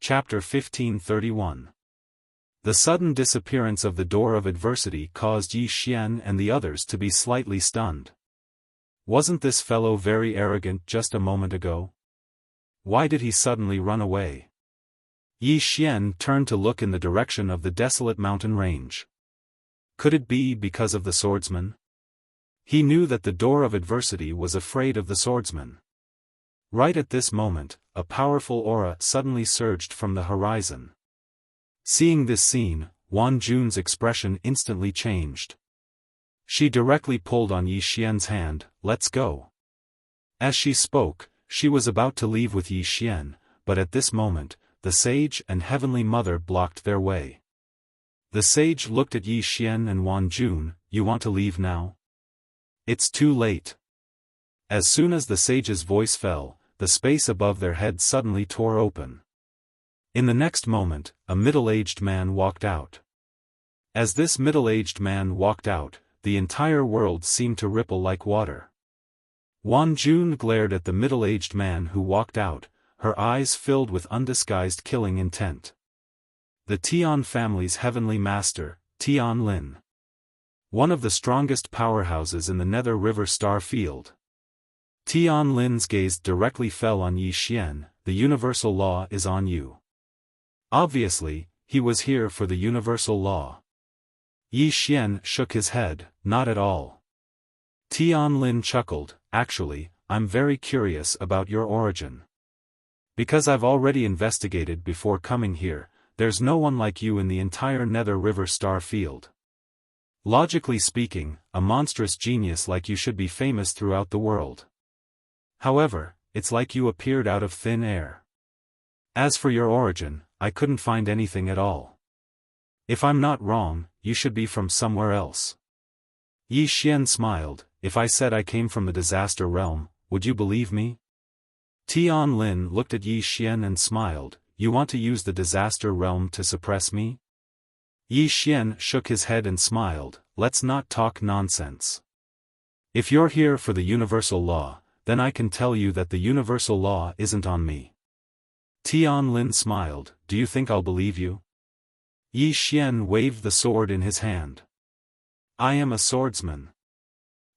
Chapter 1531. The sudden disappearance of the door of adversity caused Yi Xian and the others to be slightly stunned. Wasn't this fellow very arrogant just a moment ago? Why did he suddenly run away? Yi Xian turned to look in the direction of the desolate mountain range. Could it be because of the swordsman? He knew that the door of adversity was afraid of the swordsman. Right at this moment, a powerful aura suddenly surged from the horizon. Seeing this scene, Wan Jun's expression instantly changed. She directly pulled on Yi Xian's hand. "Let's go." As she spoke, she was about to leave with Yi Xian, but at this moment, the sage and Heavenly Mother blocked their way. The sage looked at Yi Xian and Wan Jun. "You want to leave now? It's too late." As soon as the sage's voice fell, the space above their heads suddenly tore open. In the next moment, a middle-aged man walked out. As this middle-aged man walked out, the entire world seemed to ripple like water. Wan Jun glared at the middle-aged man who walked out, her eyes filled with undisguised killing intent. The Tian family's heavenly master, Tian Lin. One of the strongest powerhouses in the Nether River Star Field. Tian Lin's gaze directly fell on Yi Xian. "The universal law is on you." Obviously, he was here for the universal law. Yi Xian shook his head. "Not at all." Tian Lin chuckled. "Actually, I'm very curious about your origin. Because I've already investigated before coming here, there's no one like you in the entire Nether River Star Field. Logically speaking, a monstrous genius like you should be famous throughout the world. However, it's like you appeared out of thin air. As for your origin, I couldn't find anything at all. If I'm not wrong, you should be from somewhere else." Yi Xian smiled. "If I said I came from the disaster realm, would you believe me?" Tian Lin looked at Yi Xian and smiled. "You want to use the disaster realm to suppress me?" Yi Xian shook his head and smiled. "Let's not talk nonsense. If you're here for the universal law, then I can tell you that the universal law isn't on me." Tian Lin smiled. "Do you think I'll believe you?" Yi Xian waved the sword in his hand. "I am a swordsman.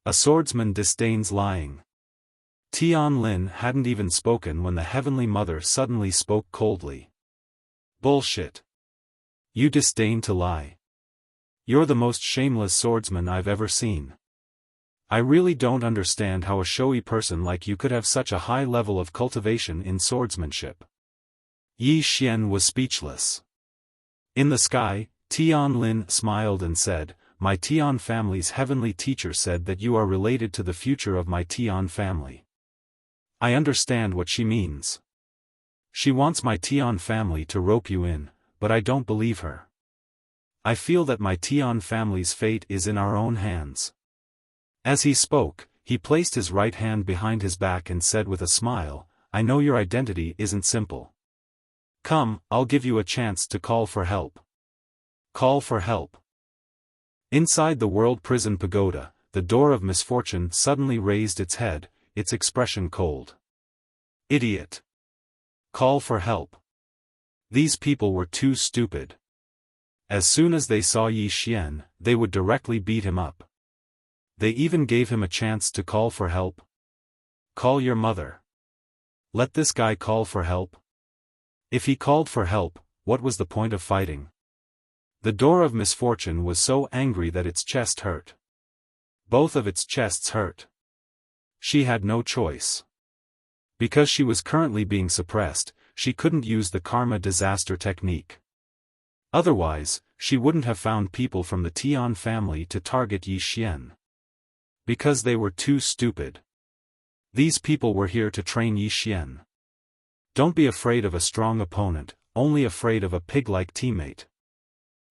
A swordsman disdains lying." Tian Lin hadn't even spoken when the Heavenly Mother suddenly spoke coldly. "Bullshit. You disdain to lie. You're the most shameless swordsman I've ever seen. I really don't understand how a showy person like you could have such a high level of cultivation in swordsmanship." Yi Xian was speechless. In the sky, Tian Lin smiled and said, "My Tian family's heavenly teacher said that you are related to the future of my Tian family. I understand what she means. She wants my Tian family to rope you in, but I don't believe her. I feel that my Tian family's fate is in our own hands." As he spoke, he placed his right hand behind his back and said with a smile, "I know your identity isn't simple. Come, I'll give you a chance to call for help." Call for help. Inside the World Prison Pagoda, the door of misfortune suddenly raised its head, its expression cold. "Idiot. Call for help." These people were too stupid. As soon as they saw Yi Xian, they would directly beat him up. They even gave him a chance to call for help. Call your mother. Let this guy call for help. If he called for help, what was the point of fighting? The door of misfortune was so angry that its chest hurt. Both of its chests hurt. She had no choice. Because she was currently being suppressed, she couldn't use the karma disaster technique. Otherwise, she wouldn't have found people from the Tian family to target Yi Xian. Because they were too stupid. These people were here to train Yi Xian. Don't be afraid of a strong opponent, only afraid of a pig-like teammate.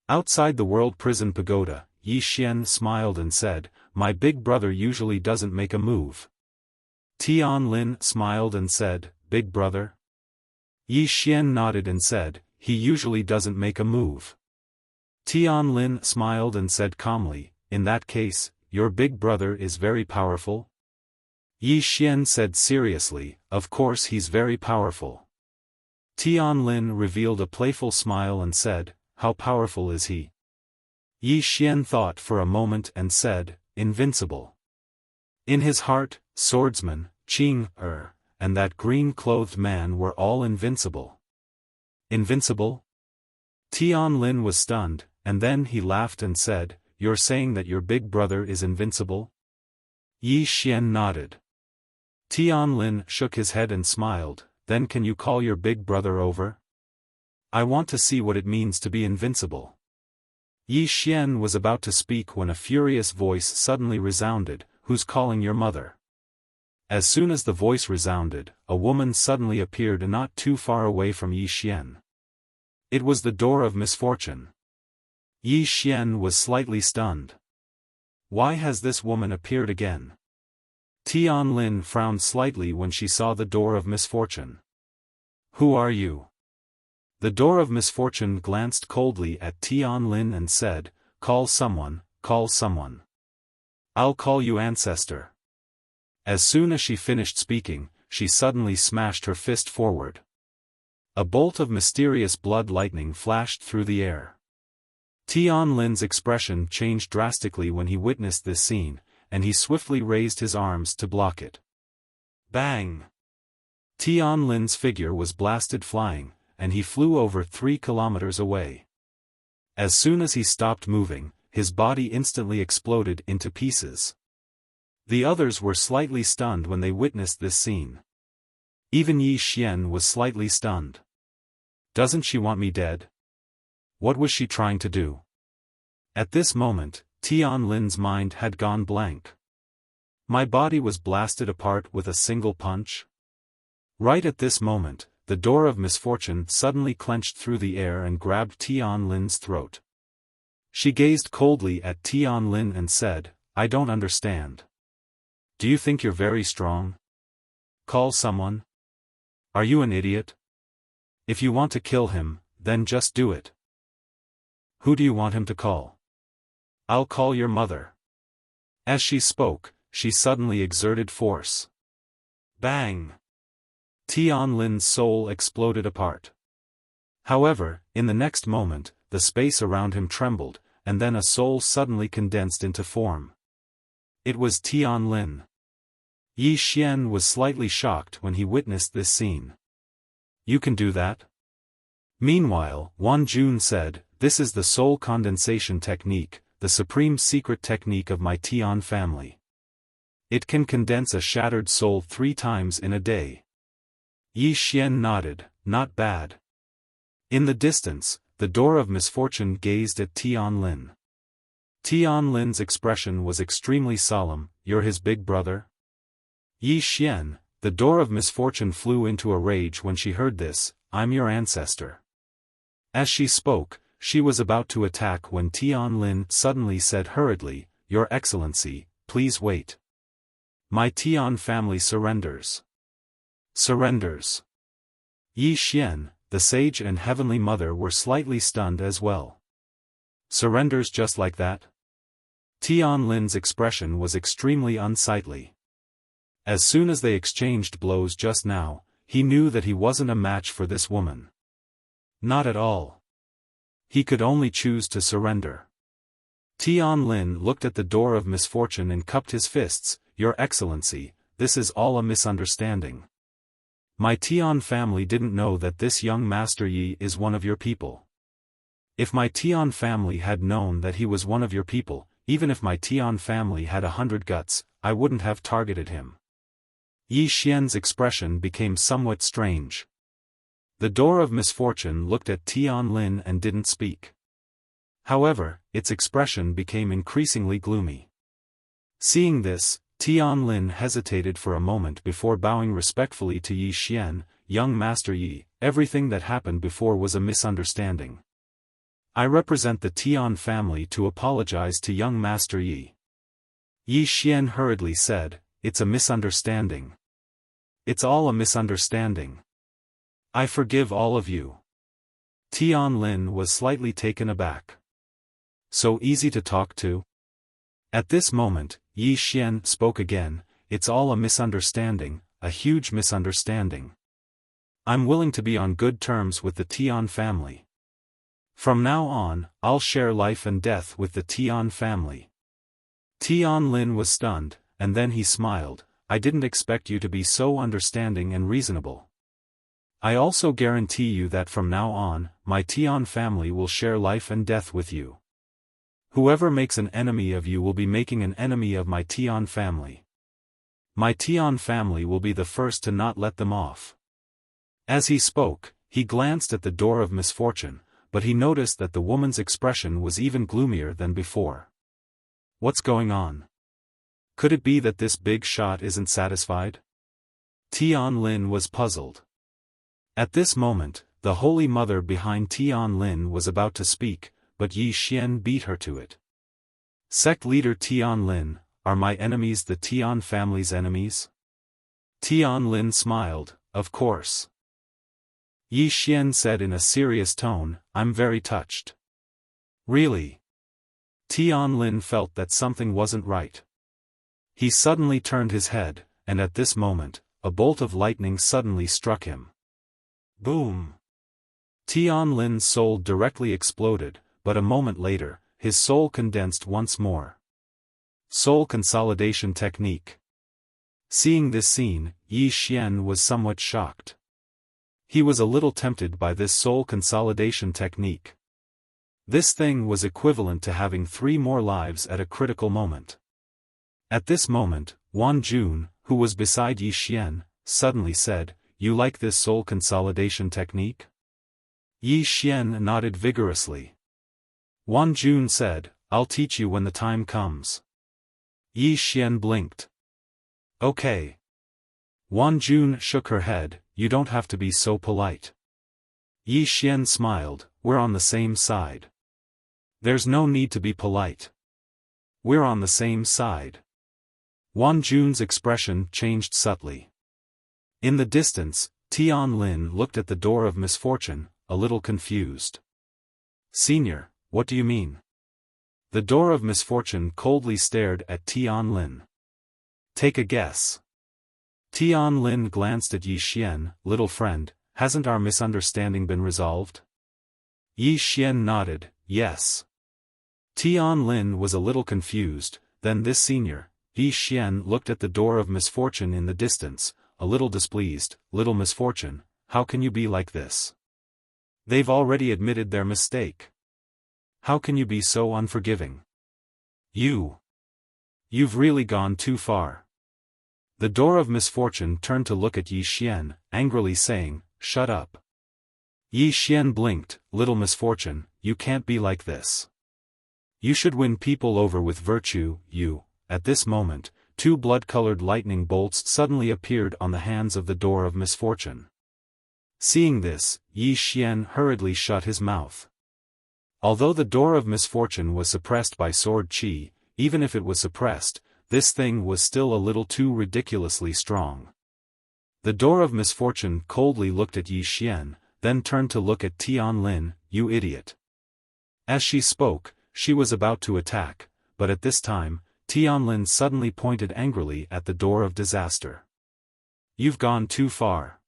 Outside the World Prison Pagoda, Yi Xian smiled and said, "My big brother usually doesn't make a move." Tian Lin smiled and said, "Big brother?" Yi Xian nodded and said, "He usually doesn't make a move." Tian Lin smiled and said calmly, "In that case, your big brother is very powerful?" Yi Xian said seriously, "Of course he's very powerful. Tianlin revealed a playful smile and said, "How powerful is he?" Yi Xian thought for a moment and said, "Invincible." In his heart, swordsman, Qing, and that green-clothed man were all invincible. Invincible? Tianlin was stunned, and then he laughed and said, "You're saying that your big brother is invincible?" Yi Xian nodded. Tianlin shook his head and smiled, "Then can you call your big brother over? I want to see what it means to be invincible." Yi Xian was about to speak when a furious voice suddenly resounded, "Who's calling your mother?" As soon as the voice resounded, a woman suddenly appeared not too far away from Yi Xian. It was the door of misfortune. Yi Xian was slightly stunned. Why has this woman appeared again? Tianlin frowned slightly when she saw the door of misfortune. "Who are you?" The door of misfortune glanced coldly at Tianlin and said, "Call someone, call someone. I'll call you ancestor." As soon as she finished speaking, she suddenly smashed her fist forward. A bolt of mysterious blood lightning flashed through the air. Tianlin's expression changed drastically when he witnessed this scene, and he swiftly raised his arms to block it. Bang! Tianlin's figure was blasted flying, and he flew over 3 kilometers away. As soon as he stopped moving, his body instantly exploded into pieces. The others were slightly stunned when they witnessed this scene. Even Yi Xian was slightly stunned. Doesn't she want me dead? What was she trying to do? At this moment, Tianlin's mind had gone blank. My body was blasted apart with a single punch? Right at this moment, the door of misfortune suddenly clenched through the air and grabbed Tianlin's throat. She gazed coldly at Tianlin and said, "I don't understand. Do you think you're very strong? Call someone? Are you an idiot? If you want to kill him, then just do it. Who do you want him to call?" "I'll call your mother." As she spoke, she suddenly exerted force. Bang! Tianlin's soul exploded apart. However, in the next moment, the space around him trembled, and then a soul suddenly condensed into form. It was Tianlin. Yi Xian was slightly shocked when he witnessed this scene. "You can do that?" Meanwhile, Wan Jun said, "This is the soul condensation technique, the supreme secret technique of my Tian family. It can condense a shattered soul 3 times in a day." Yi Xian nodded, "Not bad." In the distance, the door of misfortune gazed at Tianlin. Tianlin's expression was extremely solemn. "You're his big brother?" Yi Xian, the door of misfortune flew into a rage when she heard this, "I'm your ancestor." As she spoke, she was about to attack when Tianlin suddenly said hurriedly, "Your Excellency, please wait. My Tian family surrenders." Surrenders. Yi Xian, the sage and heavenly mother were slightly stunned as well. Surrenders just like that? Tianlin's expression was extremely unsightly. As soon as they exchanged blows just now, he knew that he wasn't a match for this woman. Not at all. He could only choose to surrender. Tianlin looked at the door of misfortune and cupped his fists, "Your Excellency, this is all a misunderstanding. My Tian family didn't know that this young Master Yi is one of your people. If my Tian family had known that he was one of your people, even if my Tian family had 100 guts, I wouldn't have targeted him." Yi Xian's expression became somewhat strange. The door of misfortune looked at Tianlin and didn't speak. However, its expression became increasingly gloomy. Seeing this, Tianlin hesitated for a moment before bowing respectfully to Yi Xian, "Young Master Yi, everything that happened before was a misunderstanding. I represent the Tian family to apologize to young Master Yi." Yi Xian hurriedly said, "It's a misunderstanding. It's all a misunderstanding. I forgive all of you." Tianlin was slightly taken aback. So easy to talk to? At this moment, Yi Xian spoke again, "It's all a misunderstanding, a huge misunderstanding. I'm willing to be on good terms with the Tian family. From now on, I'll share life and death with the Tian family. Tian Lin was stunned, and then he smiled. I didn't expect you to be so understanding and reasonable. I also guarantee you that from now on, my Tian family will share life and death with you. Whoever makes an enemy of you will be making an enemy of my Tian family. My Tian family will be the first to not let them off. As he spoke, he glanced at the door of misfortune, but he noticed that the woman's expression was even gloomier than before. What's going on? Could it be that this big shot isn't satisfied? Tian Lin was puzzled. At this moment, the Holy Mother behind Tian Lin was about to speak, but Yi Xian beat her to it. Sect leader Tian Lin, are my enemies the Tian family's enemies? Tian Lin smiled, of course. Yi Xian said in a serious tone, I'm very touched. Really? Tian Lin felt that something wasn't right. He suddenly turned his head, and at this moment, a bolt of lightning suddenly struck him. Boom! Tian Lin's soul directly exploded, but a moment later, his soul condensed once more. Soul consolidation technique. Seeing this scene, Yi Xian was somewhat shocked. He was a little tempted by this soul consolidation technique. This thing was equivalent to having 3 more lives at a critical moment. At this moment, Wan Jun, who was beside Yi Xian, suddenly said, You like this soul consolidation technique? Yi Xian nodded vigorously. Wan Jun said, I'll teach you when the time comes. Yi Xian blinked. Okay. Wan Jun shook her head, You don't have to be so polite. Yi Xian smiled, We're on the same side. There's no need to be polite. We're on the same side. Wan Jun's expression changed subtly. In the distance, Tian Lin looked at the door of misfortune, a little confused. Senior, what do you mean? The door of misfortune coldly stared at Tian Lin. Take a guess. Tian Lin glanced at Yi Xian, Little friend, hasn't our misunderstanding been resolved? Yi Xian nodded, yes. Tian Lin was a little confused, then this senior, Yi Xian looked at the door of misfortune in the distance, a little displeased, Little misfortune, how can you be like this? They've already admitted their mistake. How can you be so unforgiving? You've really gone too far. The door of misfortune turned to look at Yi Xian, angrily saying, Shut up. Yi Xian blinked, Little misfortune, you can't be like this. You should win people over with virtue, At this moment, 2 blood-colored lightning bolts suddenly appeared on the hands of the door of misfortune. Seeing this, Yi Xian hurriedly shut his mouth. Although the door of misfortune was suppressed by sword qi, even if it was suppressed, this thing was still a little too ridiculously strong. The door of misfortune coldly looked at Yi Xian, then turned to look at Tian Lin, You idiot. As she spoke, she was about to attack, but at this time, Tian Lin suddenly pointed angrily at the door of disaster. You've gone too far.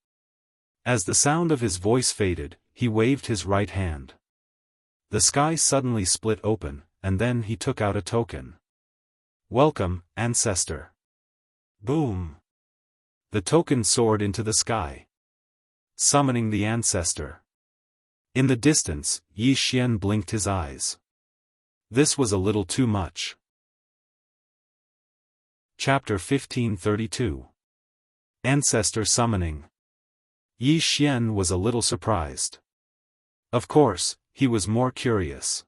As the sound of his voice faded, he waved his right hand. The sky suddenly split open, and then he took out a token. Welcome, ancestor. Boom. The token soared into the sky, summoning the ancestor. In the distance, Yi Xian blinked his eyes. This was a little too much. Chapter 1532. Ancestor Summoning. Yi Xian was a little surprised. Of course, he was more curious.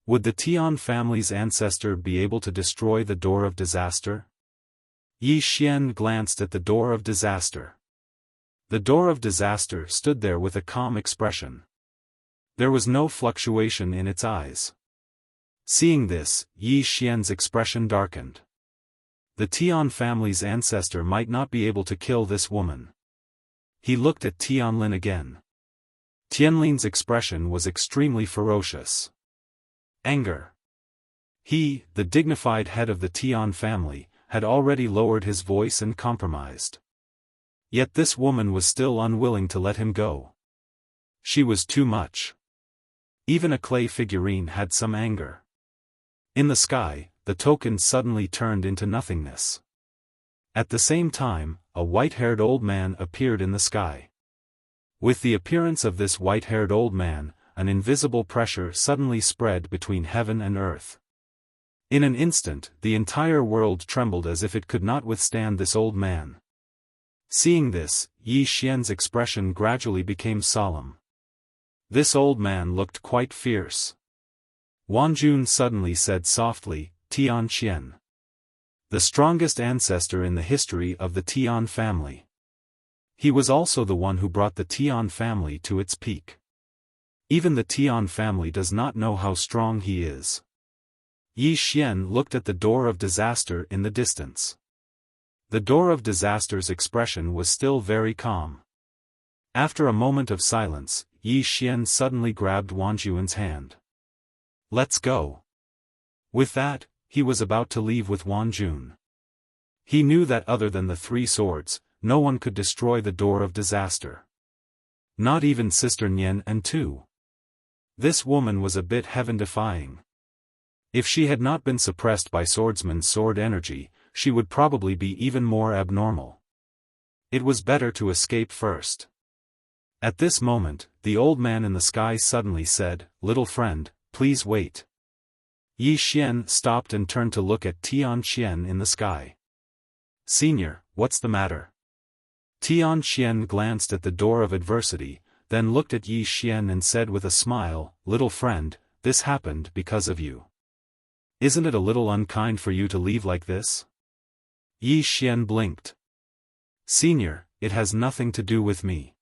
Would the Tian family's ancestor be able to destroy the door of disaster? Yi Xian glanced at the door of disaster. The door of disaster stood there with a calm expression. There was no fluctuation in its eyes. Seeing this, Yi Xian's expression darkened. The Tian family's ancestor might not be able to kill this woman. He looked at Tian Lin again. Tianlin's expression was extremely ferocious. Anger. He, the dignified head of the Tian family, had already lowered his voice and compromised. Yet this woman was still unwilling to let him go. She was too much. Even a clay figurine had some anger. In the sky, the token suddenly turned into nothingness. At the same time, a white-haired old man appeared in the sky. With the appearance of this white-haired old man, an invisible pressure suddenly spread between heaven and earth. In an instant, the entire world trembled as if it could not withstand this old man. Seeing this, Yi Xian's expression gradually became solemn. This old man looked quite fierce. Wanjun suddenly said softly, "Tian Qian. The strongest ancestor in the history of the Tian family. He was also the one who brought the Tian family to its peak. Even the Tian family does not know how strong he is." Yi Xian looked at the door of disaster in the distance. The door of disaster's expression was still very calm. After a moment of silence, Yi Xian suddenly grabbed Wanjun's hand. "Let's go." With that, he was about to leave with Wanjun. He knew that other than the three swords, no one could destroy the door of disaster. Not even Sister Nian and Tu. This woman was a bit heaven-defying. If she had not been suppressed by swordsman's sword energy, she would probably be even more abnormal. It was better to escape first. At this moment, the old man in the sky suddenly said, "Little friend, please wait." Yi Xian stopped and turned to look at Tian Qian in the sky. "Senior, what's the matter?" Tian Qian glanced at the door of adversity, then looked at Yi Xian and said with a smile, "Little friend, this happened because of you. Isn't it a little unkind for you to leave like this?" Yi Xian blinked. "Senior, it has nothing to do with me."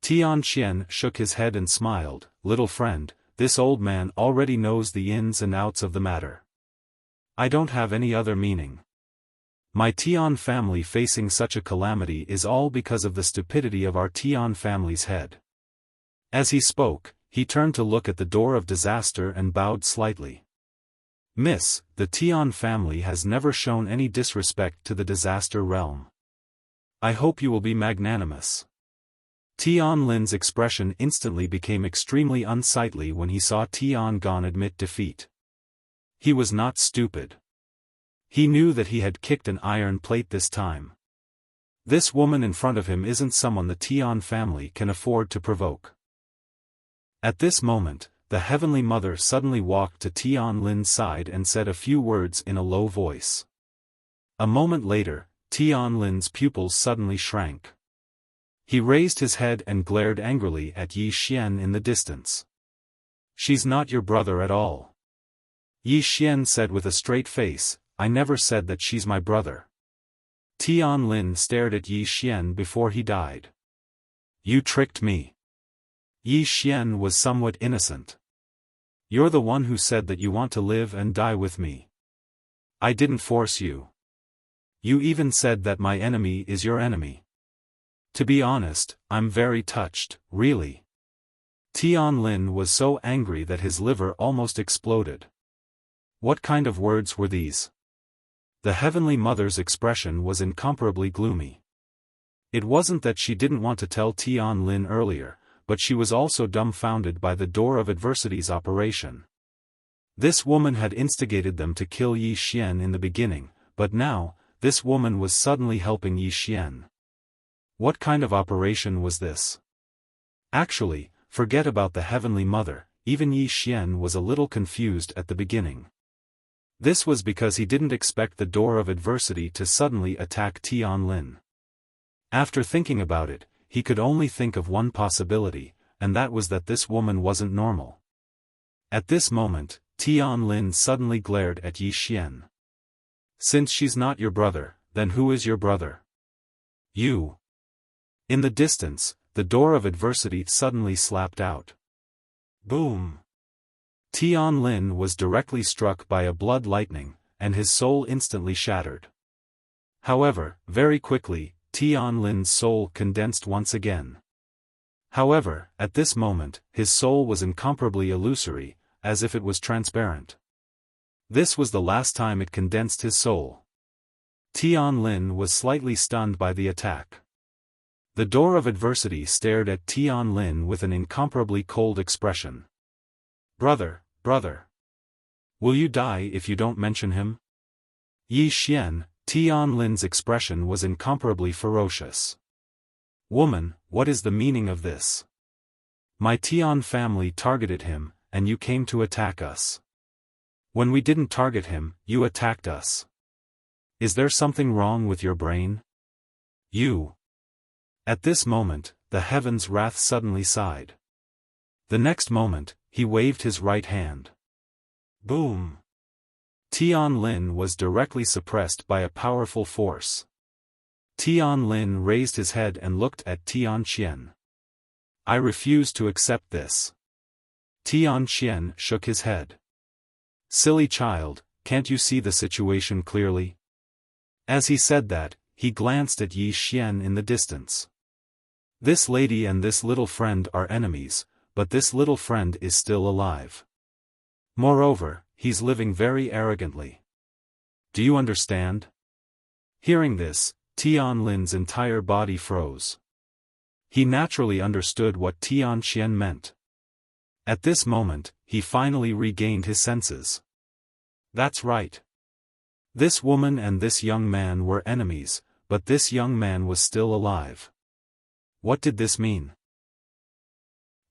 Tian Qian shook his head and smiled, "Little friend, this old man already knows the ins and outs of the matter. I don't have any other meaning. My Tian family facing such a calamity is all because of the stupidity of our Tian family's head." As he spoke, he turned to look at the door of disaster and bowed slightly. "Miss, the Tian family has never shown any disrespect to the disaster realm. I hope you will be magnanimous." Tian Lin's expression instantly became extremely unsightly when he saw Tian Gon admit defeat. He was not stupid. He knew that he had kicked an iron plate this time. This woman in front of him isn't someone the Tian family can afford to provoke. At this moment, the Heavenly Mother suddenly walked to Tian Lin's side and said a few words in a low voice. A moment later, Tian Lin's pupils suddenly shrank. He raised his head and glared angrily at Yi Xian in the distance. "She's not your brother at all." Yi Xian said with a straight face, "I never said that she's my brother." Tian Lin stared at Yi Xian before he died. "You tricked me." Yi Xian was somewhat innocent. "You're the one who said that you want to live and die with me. I didn't force you. You even said that my enemy is your enemy. To be honest, I'm very touched, really." Tian Lin was so angry that his liver almost exploded. What kind of words were these? The Heavenly Mother's expression was incomparably gloomy. It wasn't that she didn't want to tell Tian Lin earlier, but she was also dumbfounded by the Door of Adversity's operation. This woman had instigated them to kill Yi Xian in the beginning, but now, this woman was suddenly helping Yi Xian. What kind of operation was this? Actually, forget about the Heavenly Mother, even Yi Xian was a little confused at the beginning. This was because he didn't expect the Door of Adversity to suddenly attack Tian Lin. After thinking about it, he could only think of one possibility, and that was that this woman wasn't normal. At this moment, Tian Lin suddenly glared at Yi Xian. "Since she's not your brother, then who is your brother?" "You." In the distance, the Door of Adversity suddenly slapped out. Boom! Tian Lin was directly struck by a blood lightning, and his soul instantly shattered. However, very quickly, Tian Lin's soul condensed once again. However, at this moment, his soul was incomparably illusory, as if it was transparent. This was the last time it condensed his soul. Tian Lin was slightly stunned by the attack. The door of adversity stared at Tian Lin with an incomparably cold expression. Brother, brother. Will you die if you don't mention him? Yi Xian, Tian Lin's expression was incomparably ferocious. Woman, what is the meaning of this? My Tian family targeted him, and you came to attack us. When we didn't target him, you attacked us. Is there something wrong with your brain? You. At this moment, the heaven's wrath suddenly sighed. The next moment, he waved his right hand. Boom! Tian Lin was directly suppressed by a powerful force. Tian Lin raised his head and looked at Tian Qian. I refuse to accept this. Tian Qian shook his head. Silly child, can't you see the situation clearly? As he said that, he glanced at Yi Xian in the distance. This lady and this little friend are enemies, but this little friend is still alive. Moreover, he's living very arrogantly. Do you understand? Hearing this, Tian Lin's entire body froze. He naturally understood what Tian Qian meant. At this moment, he finally regained his senses. That's right. This woman and this young man were enemies, but this young man was still alive. What did this mean?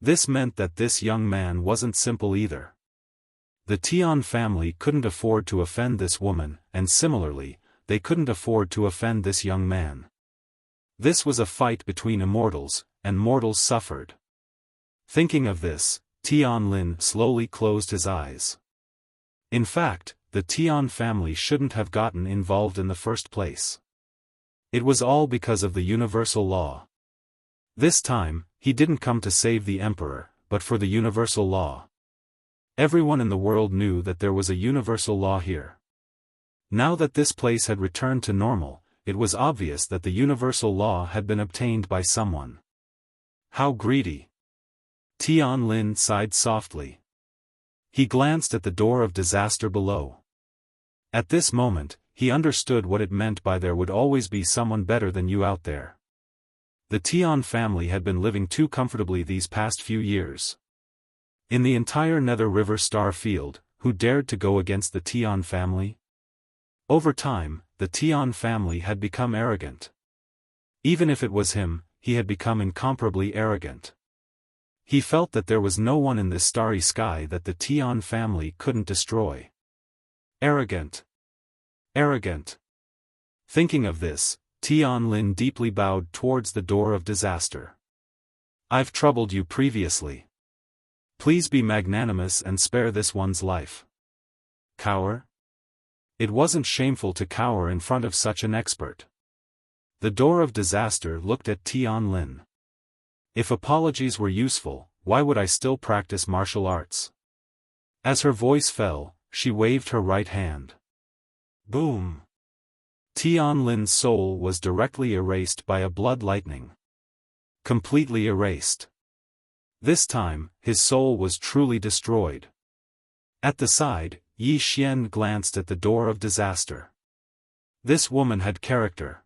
This meant that this young man wasn't simple either. The Tian family couldn't afford to offend this woman, and similarly, they couldn't afford to offend this young man. This was a fight between immortals, and mortals suffered. Thinking of this, Tian Lin slowly closed his eyes. In fact, the Tian family shouldn't have gotten involved in the first place. It was all because of the universal law. This time, he didn't come to save the emperor, but for the universal law. Everyone in the world knew that there was a universal law here. Now that this place had returned to normal, it was obvious that the universal law had been obtained by someone. How greedy! Tian Lin sighed softly. He glanced at the door of disaster below. At this moment, he understood what it meant by there would always be someone better than you out there. The Tian family had been living too comfortably these past few years. In the entire Nether River Star Field, who dared to go against the Tian family? Over time, the Tian family had become arrogant. Even if it was him, he had become incomparably arrogant. He felt that there was no one in this starry sky that the Tian family couldn't destroy. Arrogant. Arrogant. Thinking of this, Tian Lin deeply bowed towards the door of disaster. I've troubled you previously. Please be magnanimous and spare this one's life. Cower? It wasn't shameful to cower in front of such an expert. The door of disaster looked at Tian Lin. If apologies were useful, why would I still practice martial arts? As her voice fell, she waved her right hand. Boom! Tian Lin's soul was directly erased by a blood lightning. Completely erased. This time, his soul was truly destroyed. At the side, Yi Xian glanced at the door of disaster. This woman had character.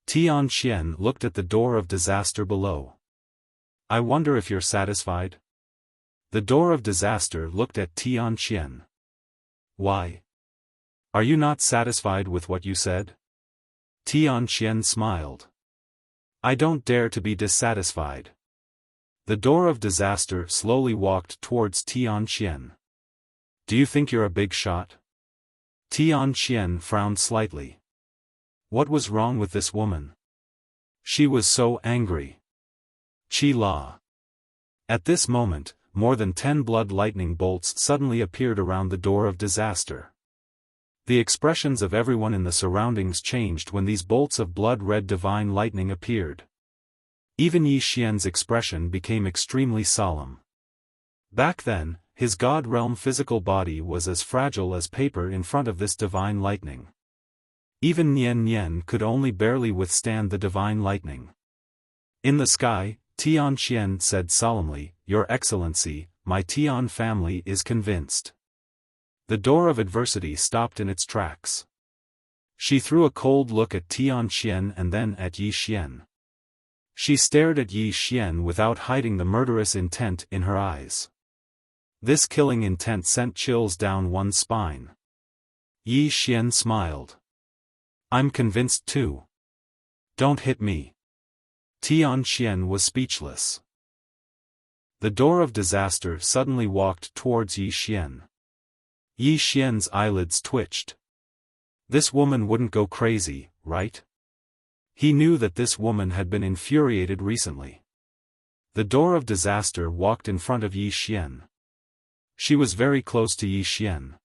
Tian Qian looked at the door of disaster below. I wonder if you're satisfied? The door of disaster looked at Tian Qian. Why? Are you not satisfied with what you said? Tian Qian smiled. I don't dare to be dissatisfied. The door of disaster slowly walked towards Tian Qian. Do you think you're a big shot? Tian Qian frowned slightly. What was wrong with this woman? She was so angry. Qi La. At this moment, more than 10 blood lightning bolts suddenly appeared around the door of disaster. The expressions of everyone in the surroundings changed when these bolts of blood-red divine lightning appeared. Even Yi Xian's expression became extremely solemn. Back then, his God realm physical body was as fragile as paper in front of this divine lightning. Even Nian Nian could only barely withstand the divine lightning. In the sky, Tian Qian said solemnly, Your Excellency, my Tian family is convinced. The door of adversity stopped in its tracks. She threw a cold look at Tian Qian and then at Yi Xian. She stared at Yi Xian without hiding the murderous intent in her eyes. This killing intent sent chills down one's spine. Yi Xian smiled. I'm convinced too. Don't hit me. Tian Xian was speechless. The door of disaster suddenly walked towards Yi Xian. Yi Xian's eyelids twitched. This woman wouldn't go crazy, right? He knew that this woman had been infuriated recently. The door of disaster walked in front of Yi Xian. She was very close to Yi Xian.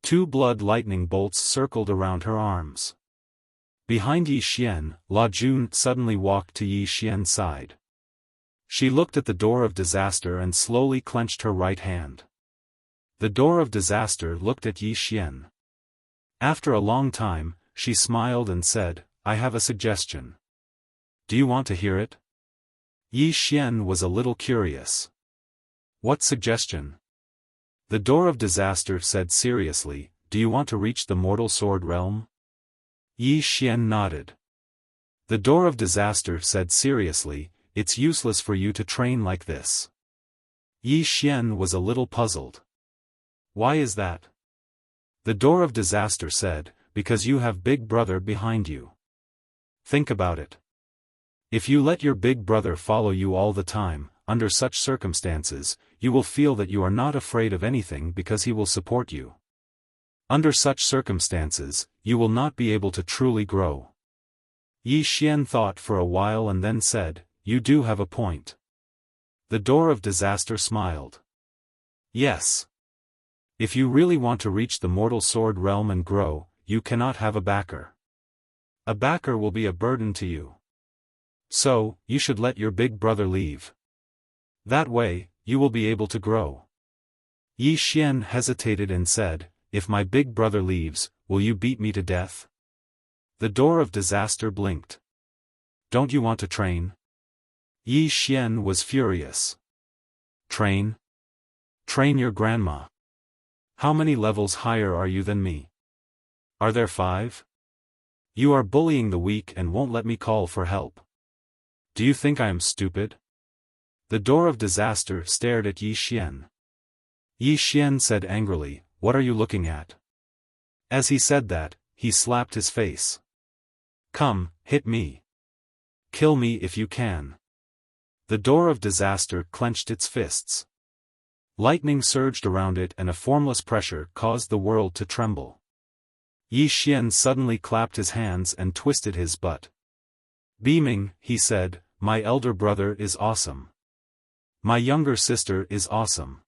Two blood lightning bolts circled around her arms. Behind Yi Xian, La Jun suddenly walked to Yi Xian's side. She looked at the door of disaster and slowly clenched her right hand. The door of disaster looked at Yi Xian. After a long time, she smiled and said, I have a suggestion. Do you want to hear it? Yi Xian was a little curious. What suggestion? The door of disaster said seriously, do you want to reach the mortal sword realm? Yi Xian nodded. The door of disaster said seriously, it's useless for you to train like this. Yi Xian was a little puzzled. Why is that? The door of disaster said, because you have Big Brother behind you. Think about it. If you let your big brother follow you all the time, under such circumstances, you will feel that you are not afraid of anything because he will support you. Under such circumstances, you will not be able to truly grow. Yi Xian thought for a while and then said, you do have a point. The door of disaster smiled. Yes. If you really want to reach the mortal sword realm and grow, you cannot have a backer. A backer will be a burden to you. So, you should let your big brother leave. That way, you will be able to grow. Yi Xian hesitated and said, if my big brother leaves, will you beat me to death? The door of disaster blinked. Don't you want to train? Yi Xian was furious. Train? Train your grandma. How many levels higher are you than me? Are there 5? You are bullying the weak and won't let me call for help. Do you think I am stupid? The door of disaster stared at Yi Xian. Yi Xian said angrily, what are you looking at? As he said that, he slapped his face. Come, hit me. Kill me if you can. The door of disaster clenched its fists. Lightning surged around it and a formless pressure caused the world to tremble. Yi Xian suddenly clapped his hands and twisted his butt. Beaming, he said, my elder brother is awesome. My younger sister is awesome.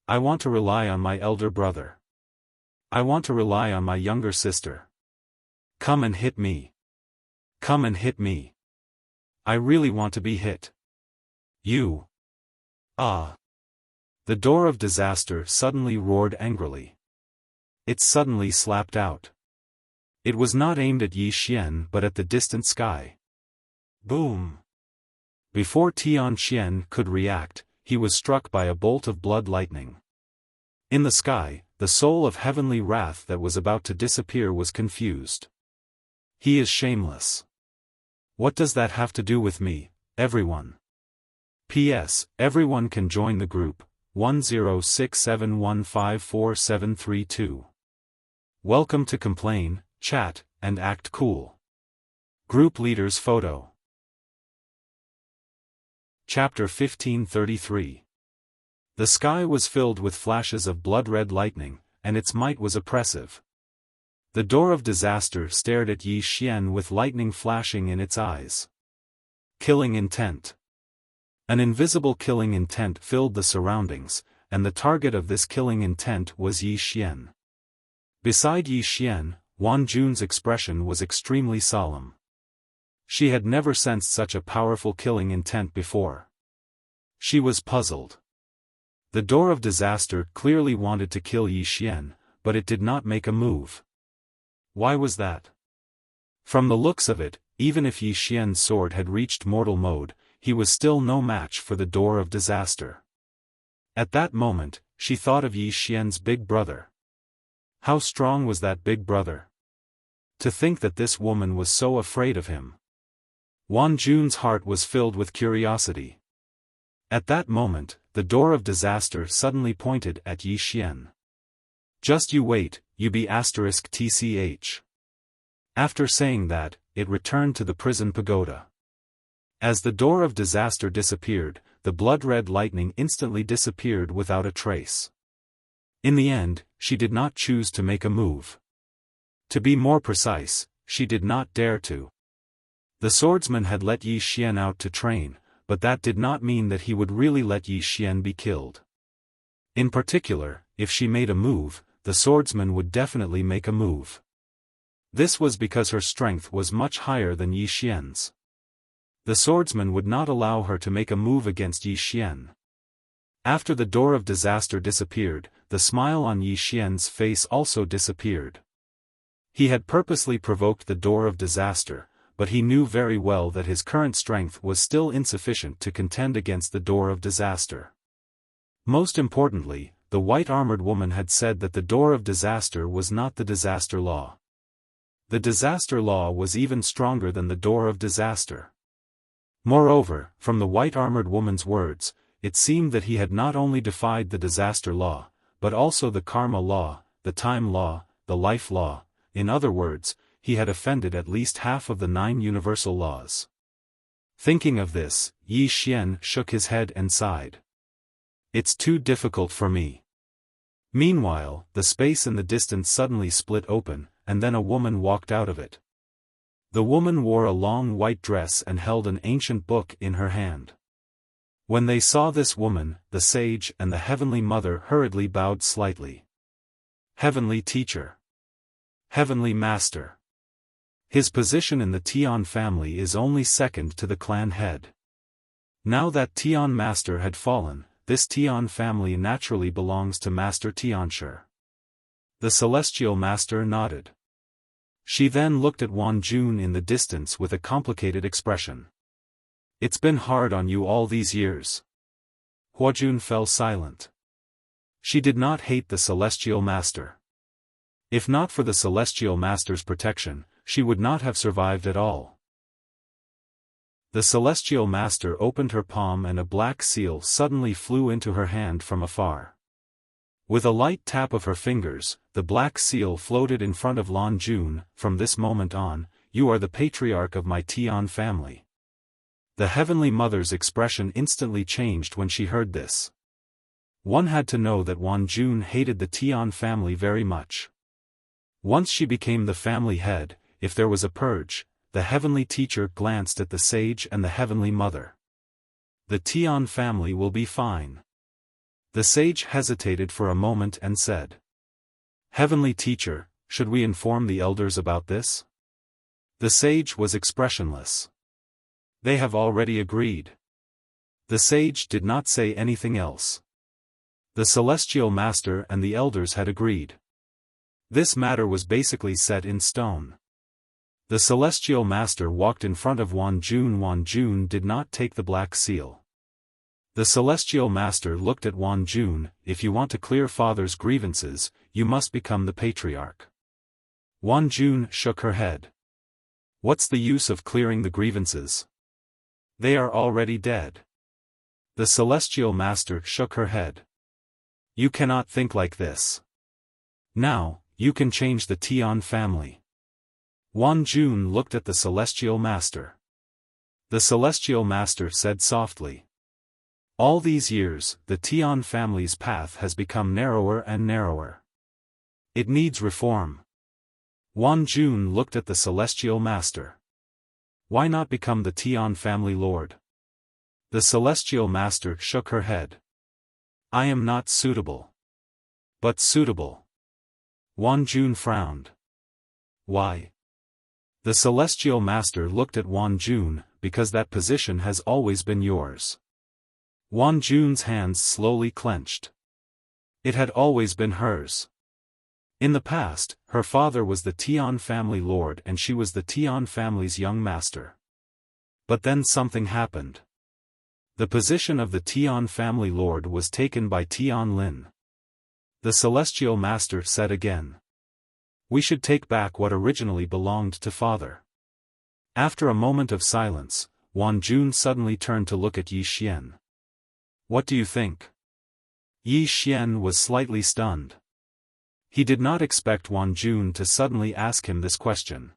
I want to rely on my elder brother. I want to rely on my younger sister. Come and hit me. Come and hit me. I really want to be hit. You. Ah. The door of disaster suddenly roared angrily. It suddenly slapped out. It was not aimed at Yi Xian but at the distant sky. Boom! Before Tian Xian could react, he was struck by a bolt of blood lightning. In the sky, the soul of heavenly wrath that was about to disappear was confused. He is shameless. What does that have to do with me, everyone? P.S. Everyone can join the group, 1067154732. Welcome to complain, chat, and act cool. Group Leader's Photo. Chapter 1533. The sky was filled with flashes of blood-red lightning, and its might was oppressive. The door of disaster stared at Yi Xian with lightning flashing in its eyes. Killing intent. An invisible killing intent filled the surroundings, and the target of this killing intent was Yi Xian. Beside Yi Xian, Wan Jun's expression was extremely solemn. She had never sensed such a powerful killing intent before. She was puzzled. The door of disaster clearly wanted to kill Yi Xian, but it did not make a move. Why was that? From the looks of it, even if Yi Xian's sword had reached mortal mode, he was still no match for the door of disaster. At that moment, she thought of Yi Xian's big brother. How strong was that big brother? To think that this woman was so afraid of him. Wan Jun's heart was filled with curiosity. At that moment, the door of disaster suddenly pointed at Yi Xian. Just you wait, you be *tch. After saying that, it returned to the prison pagoda. As the door of disaster disappeared, the blood-red lightning instantly disappeared without a trace. In the end, she did not choose to make a move. To be more precise, she did not dare to. The swordsman had let Yi Xian out to train, but that did not mean that he would really let Yi Xian be killed. In particular, if she made a move, the swordsman would definitely make a move. This was because her strength was much higher than Yi Xian's. The swordsman would not allow her to make a move against Yi Xian. After the door of disaster disappeared, the smile on Yi Xian's face also disappeared. He had purposely provoked the door of disaster, but he knew very well that his current strength was still insufficient to contend against the door of disaster. Most importantly, the white-armored woman had said that the door of disaster was not the disaster law. The disaster law was even stronger than the door of disaster. Moreover, from the white-armored woman's words, it seemed that he had not only defied the disaster law, but also the karma law, the time law, the life law. In other words, he had offended at least half of the 9 universal laws. Thinking of this, Yi Xian shook his head and sighed. It's too difficult for me. Meanwhile, the space in the distance suddenly split open, and then a woman walked out of it. The woman wore a long white dress and held an ancient book in her hand. When they saw this woman, the sage and the Heavenly Mother hurriedly bowed slightly. Heavenly Teacher. Heavenly Master. His position in the Tian family is only second to the clan head. Now that Tian Master had fallen, this Tian family naturally belongs to Master Tianshi. The Celestial Master nodded. She then looked at Wan Jun in the distance with a complicated expression. It's been hard on you all these years. Huajun fell silent. She did not hate the Celestial Master. If not for the Celestial Master's protection, she would not have survived at all. The Celestial Master opened her palm and a black seal suddenly flew into her hand from afar. With a light tap of her fingers, the black seal floated in front of Lan Jun. From this moment on, you are the patriarch of my Tian family. The Heavenly Mother's expression instantly changed when she heard this. One had to know that Wan Jun hated the Tian family very much. Once she became the family head, if there was a purge, the Heavenly Teacher glanced at the sage and the Heavenly Mother. The Tian family will be fine. The sage hesitated for a moment and said. Heavenly Teacher, should we inform the elders about this? The sage was expressionless. They have already agreed. The sage did not say anything else. The Celestial Master and the elders had agreed. This matter was basically set in stone. The Celestial Master walked in front of Wan Jun. Wan Jun did not take the black seal. The Celestial Master looked at Wan Jun. If you want to clear father's grievances, you must become the patriarch. Wan Jun shook her head. What's the use of clearing the grievances? They are already dead. The Celestial Master shook her head. You cannot think like this. Now, you can change the Tian family. Wan Jun looked at the Celestial Master. The Celestial Master said softly. All these years, the Tian family's path has become narrower and narrower. It needs reform. Wan Jun looked at the Celestial Master. Why not become the Tian family lord? The Celestial Master shook her head. I am not suitable. But suitable. Wan Jun frowned. Why? The Celestial Master looked at Wan Jun, because that position has always been yours. Wan Jun's hands slowly clenched. It had always been hers. In the past, her father was the Tian family lord and she was the Tian family's young master. But then something happened. The position of the Tian family lord was taken by Tian Lin. The Celestial Master said again. We should take back what originally belonged to father. After a moment of silence, Wan Jun suddenly turned to look at Yi Xian. What do you think? Yi Xian was slightly stunned. He did not expect Wan Jun to suddenly ask him this question.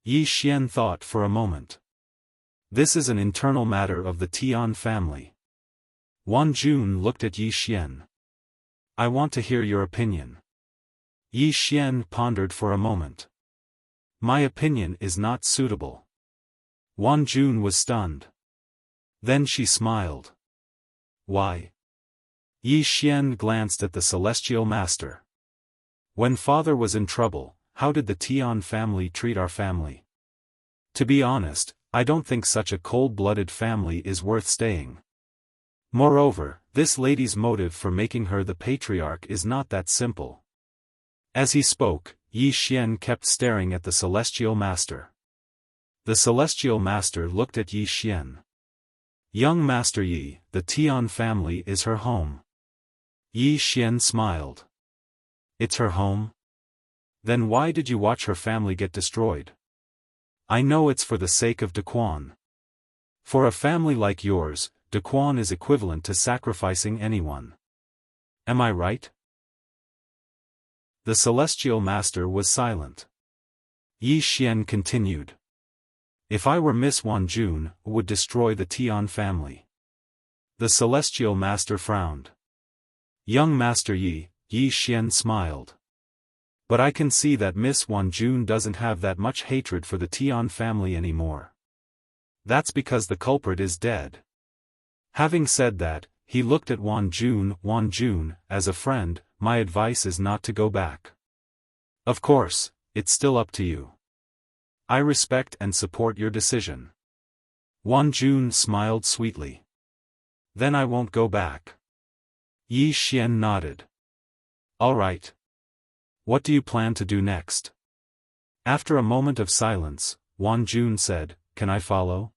Yi Xian thought for a moment. This is an internal matter of the Tian family. Wan Jun looked at Yi Xian. I want to hear your opinion. Yi Xian pondered for a moment. My opinion is not suitable. Wan Jun was stunned. Then she smiled. Why? Yi Xian glanced at the Celestial Master. When father was in trouble, how did the Tian family treat our family? To be honest, I don't think such a cold-blooded family is worth staying. Moreover, this lady's motive for making her the patriarch is not that simple. As he spoke, Yi Xian kept staring at the Celestial Master. The Celestial Master looked at Yi Xian. Young Master Yi, the Tian family is her home. Yi Xian smiled. It's her home? Then why did you watch her family get destroyed? I know it's for the sake of Daquan. For a family like yours, Daquan is equivalent to sacrificing anyone. Am I right? The Celestial Master was silent. Yi Xian continued. If I were Miss Wan Jun, would destroy the Tian family. The Celestial Master frowned. Young Master Yi, Yi Xian smiled. But I can see that Miss Wan Jun doesn't have that much hatred for the Tian family anymore. That's because the culprit is dead. Having said that, he looked at Wan Jun, as a friend, my advice is not to go back. Of course, it's still up to you. I respect and support your decision. Wan Jun smiled sweetly. Then I won't go back. Yi Xian nodded. All right. What do you plan to do next? After a moment of silence, Wan Jun said, Can I follow?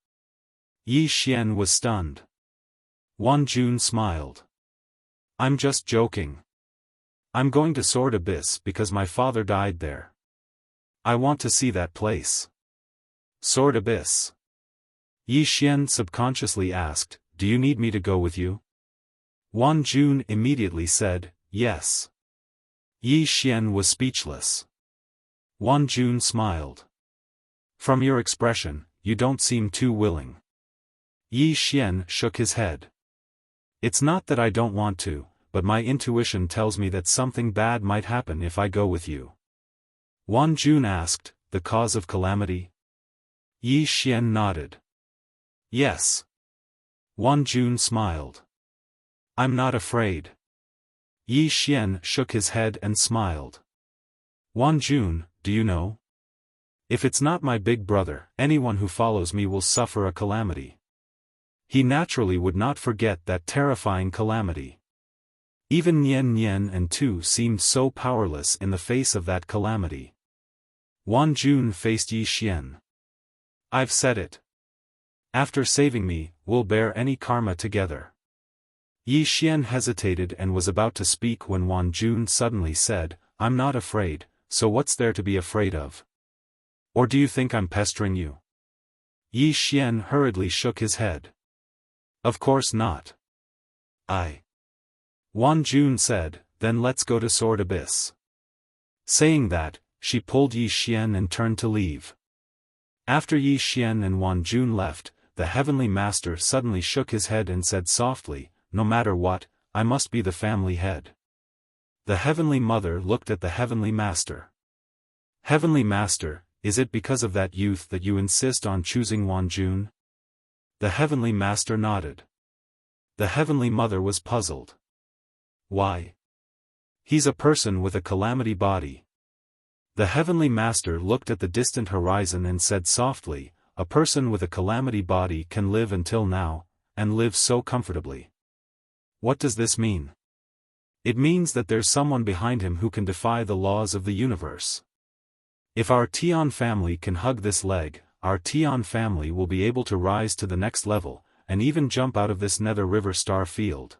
Yi Xian was stunned. Wan Jun smiled. I'm just joking. I'm going to Sword Abyss because my father died there. I want to see that place. Sword Abyss. Yi Xian subconsciously asked, Do you need me to go with you? Wan Jun immediately said, Yes. Yi Xian was speechless. Wan Jun smiled. From your expression, you don't seem too willing. Yi Xian shook his head. It's not that I don't want to, but my intuition tells me that something bad might happen if I go with you. Wan Jun asked, The cause of calamity? Yi Xian nodded. Yes. Wan Jun smiled. I'm not afraid. Yi Xian shook his head and smiled. Wan Jun, do you know? If it's not my big brother, anyone who follows me will suffer a calamity. He naturally would not forget that terrifying calamity. Even Nian Nian and Tu seemed so powerless in the face of that calamity. Wan Jun faced Yi Xian. I've said it. After saving me, we'll bear any karma together. Yi Xian hesitated and was about to speak when Wan Jun suddenly said, I'm not afraid, so what's there to be afraid of? Or do you think I'm pestering you? Yi Xian hurriedly shook his head. Of course not. Wan Jun said, Then let's go to Sword Abyss. Saying that, she pulled Yi Xian and turned to leave. After Yi Xian and Wan Jun left, the Heavenly Master suddenly shook his head and said softly, No matter what, I must be the family head. The Heavenly Mother looked at the Heavenly Master. Heavenly Master, is it because of that youth that you insist on choosing Wan Jun? The Heavenly Master nodded. The Heavenly Mother was puzzled. Why? He's a person with a calamity body. The Heavenly Master looked at the distant horizon and said softly, A person with a calamity body can live until now, and live so comfortably. What does this mean? It means that there's someone behind him who can defy the laws of the universe. If our Tian family can hug this leg, our Tian family will be able to rise to the next level, and even jump out of this Nether River star field.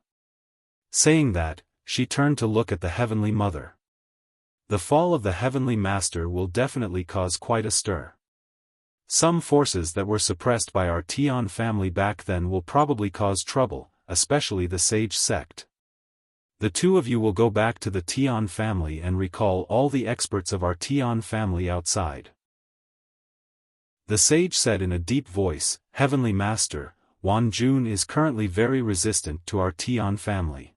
Saying that, she turned to look at the Heavenly Mother. The fall of the Heavenly Master will definitely cause quite a stir. Some forces that were suppressed by our Tian family back then will probably cause trouble, especially the sage sect. The two of you will go back to the Tian family and recall all the experts of our Tian family outside. The sage said in a deep voice, Heavenly Master, Wan Jun is currently very resistant to our Tian family.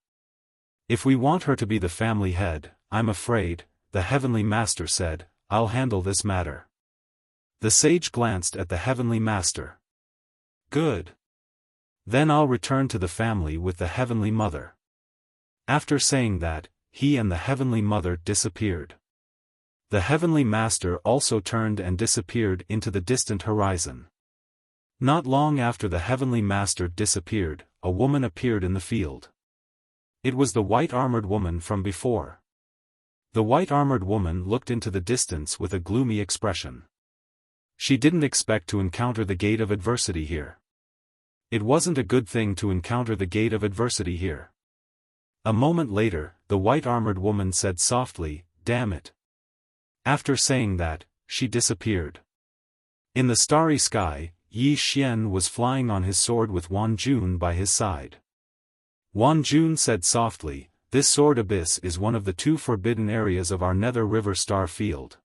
If we want her to be the family head, I'm afraid, the Heavenly Master said, I'll handle this matter. The sage glanced at the Heavenly Master. Good. Then I'll return to the family with the Heavenly Mother. After saying that, he and the Heavenly Mother disappeared. The Heavenly Master also turned and disappeared into the distant horizon. Not long after the Heavenly Master disappeared, a woman appeared in the field. It was the white-armored woman from before. The white-armored woman looked into the distance with a gloomy expression. She didn't expect to encounter the gate of adversity here. It wasn't a good thing to encounter the gate of adversity here. A moment later, the white-armored woman said softly, Damn it. After saying that, she disappeared. In the starry sky, Yi Xian was flying on his sword with Wan Jun by his side. Wan Jun said softly, This sword abyss is one of the two forbidden areas of our Nether River star field.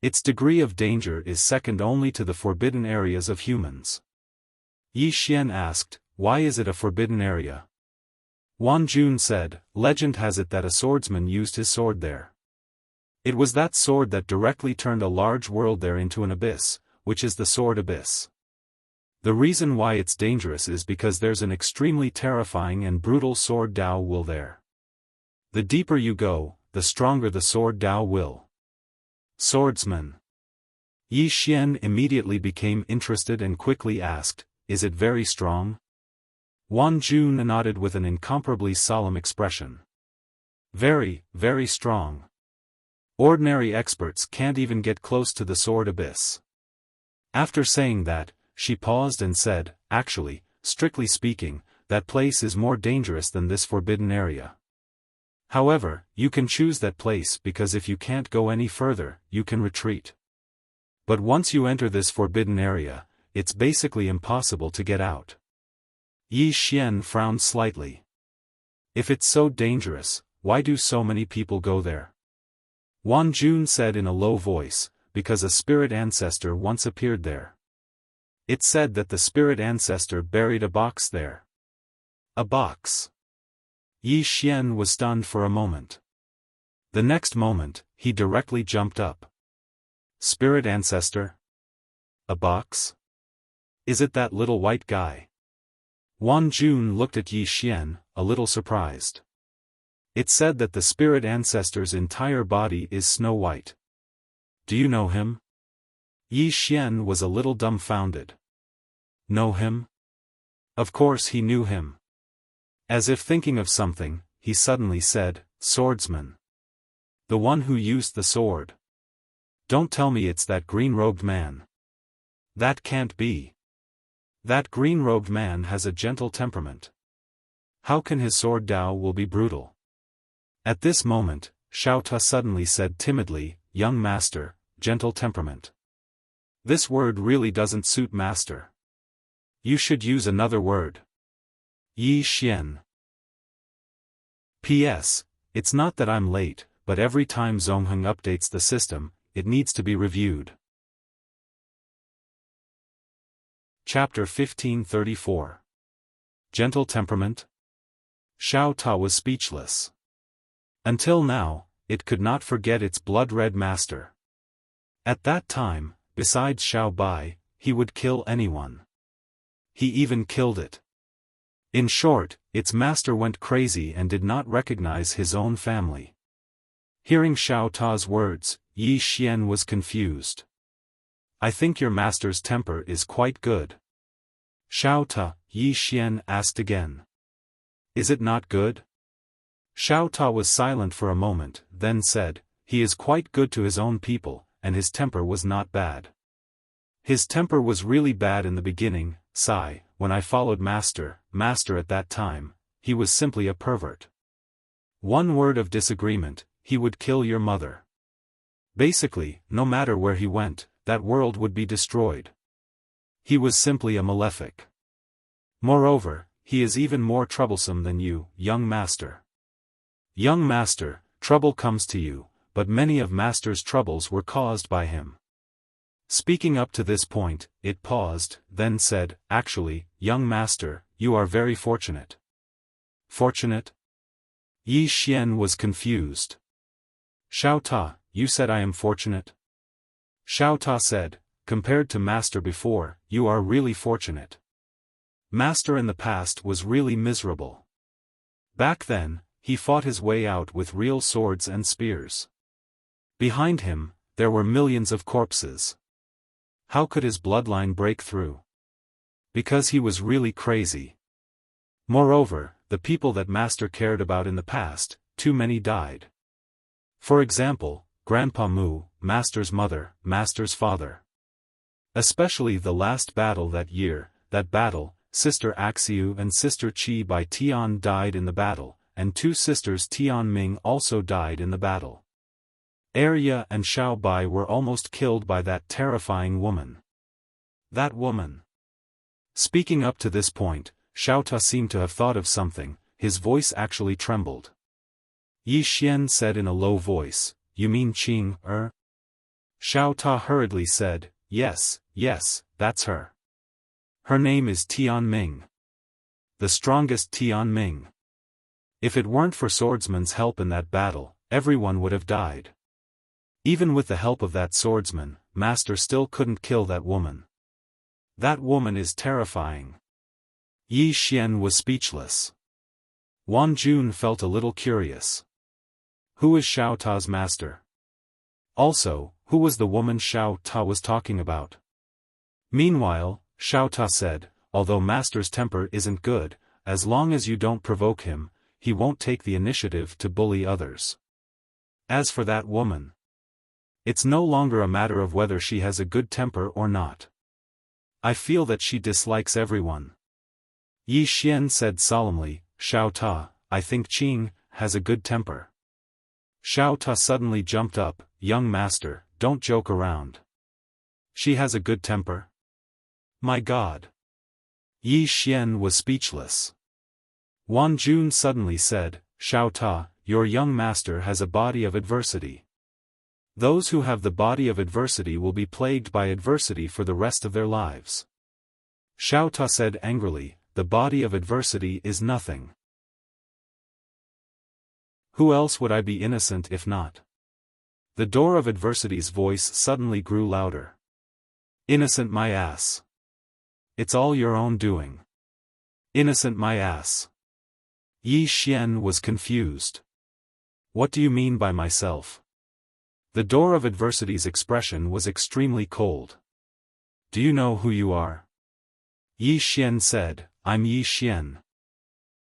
Its degree of danger is second only to the forbidden areas of humans. Yi Xian asked, Why is it a forbidden area? Wan Jun said, Legend has it that a swordsman used his sword there. It was that sword that directly turned a large world there into an abyss, which is the sword abyss. The reason why it's dangerous is because there's an extremely terrifying and brutal sword Dao will there. The deeper you go, the stronger the sword Dao will. Swordsman. Yi Xian immediately became interested and quickly asked, Is it very strong? Wan Jun nodded with an incomparably solemn expression. Very, very strong. Ordinary experts can't even get close to the sword abyss. After saying that, she paused and said, Actually, strictly speaking, that place is more dangerous than this forbidden area. However, you can choose that place because if you can't go any further, you can retreat. But once you enter this forbidden area, it's basically impossible to get out. Yi Xian frowned slightly. If it's so dangerous, why do so many people go there? Wan Jun said in a low voice, Because a spirit ancestor once appeared there. It said that the spirit ancestor buried a box there. A box. Yi Xian was stunned for a moment. The next moment, he directly jumped up. Spirit ancestor? A box? Is it that little white guy? Wan Jun looked at Yi Xian, a little surprised. It said that the spirit ancestor's entire body is snow white. Do you know him? Yi Xian was a little dumbfounded. Know him? Of course he knew him. As if thinking of something, he suddenly said, Swordsman. The one who used the sword. Don't tell me it's that green-robed man. That can't be. That green-robed man has a gentle temperament. How can his sword Dao will be brutal? At this moment, Xiaofan suddenly said timidly, Young master, gentle temperament. This word really doesn't suit master. You should use another word. Yi Xian. P.S. It's not that I'm late, but every time Zongheng updates the system, it needs to be reviewed. Chapter 1534. Gentle temperament? Xiaofan was speechless. Until now, it could not forget its blood-red master. At that time, besides Xiao Bai, he would kill anyone. He even killed it. In short, its master went crazy and did not recognize his own family. Hearing Xiaofan's words, Yi Xian was confused. I think your master's temper is quite good. Xiaofan, Yi Xian asked again. Is it not good? Xiaofan was silent for a moment, then said, He is quite good to his own people, and his temper was not bad. His temper was really bad in the beginning, when I followed Master at that time, he was simply a pervert. One word of disagreement, he would kill your mother. Basically, no matter where he went, that world would be destroyed. He was simply a malefic. Moreover, he is even more troublesome than you, young master. Young master, trouble comes to you, but many of master's troubles were caused by him. Speaking up to this point, it paused, then said, actually, young master, you are very fortunate. Fortunate? Yi Xian was confused. Xiao Ta, you said I am fortunate? Xiao Ta said, compared to master before, you are really fortunate. Master in the past was really miserable. Back then, he fought his way out with real swords and spears. Behind him, there were millions of corpses. How could his bloodline break through? Because he was really crazy. Moreover, the people that master cared about in the past, too many died. For example, Grandpa Mu, master's mother, master's father. Especially the last battle that year, that battle, Sister Axiu and Sister Qi Bai Tian died in the battle, and two sisters Tian Ming also died in the battle. Arya and Xiao Bai were almost killed by that terrifying woman. That woman. Speaking up to this point, Xiao Ta seemed to have thought of something, his voice actually trembled. Yi Xian said in a low voice, you mean Qing, Xiao Ta hurriedly said, yes, that's her. Her name is Tian Ming. The strongest Tian Ming. If it weren't for swordsman's help in that battle, everyone would have died. Even with the help of that swordsman, master still couldn't kill that woman. That woman is terrifying. Yi Xian was speechless. Wan Jun felt a little curious. Who is Xiao Ta's master? Also, who was the woman Xiao Ta was talking about? Meanwhile, Xiao Ta said, although master's temper isn't good, as long as you don't provoke him, he won't take the initiative to bully others. As for that woman, it's no longer a matter of whether she has a good temper or not. I feel that she dislikes everyone. Yi Xian said solemnly, Xiao Ta, I think Qing has a good temper. Xiao Ta suddenly jumped up, young master, don't joke around. She has a good temper? My God. Yi Xian was speechless. Wan Jun suddenly said, Xiao Ta, your young master has a body of adversity. Those who have the body of adversity will be plagued by adversity for the rest of their lives. Xiao Ta said angrily, the body of adversity is nothing. Who else would I be innocent if not? The door of adversity's voice suddenly grew louder. Innocent my ass. It's all your own doing. Innocent my ass. Yi Xian was confused. What do you mean by myself? The door of adversity's expression was extremely cold. Do you know who you are? Yi Xian said, I'm Yi Xian.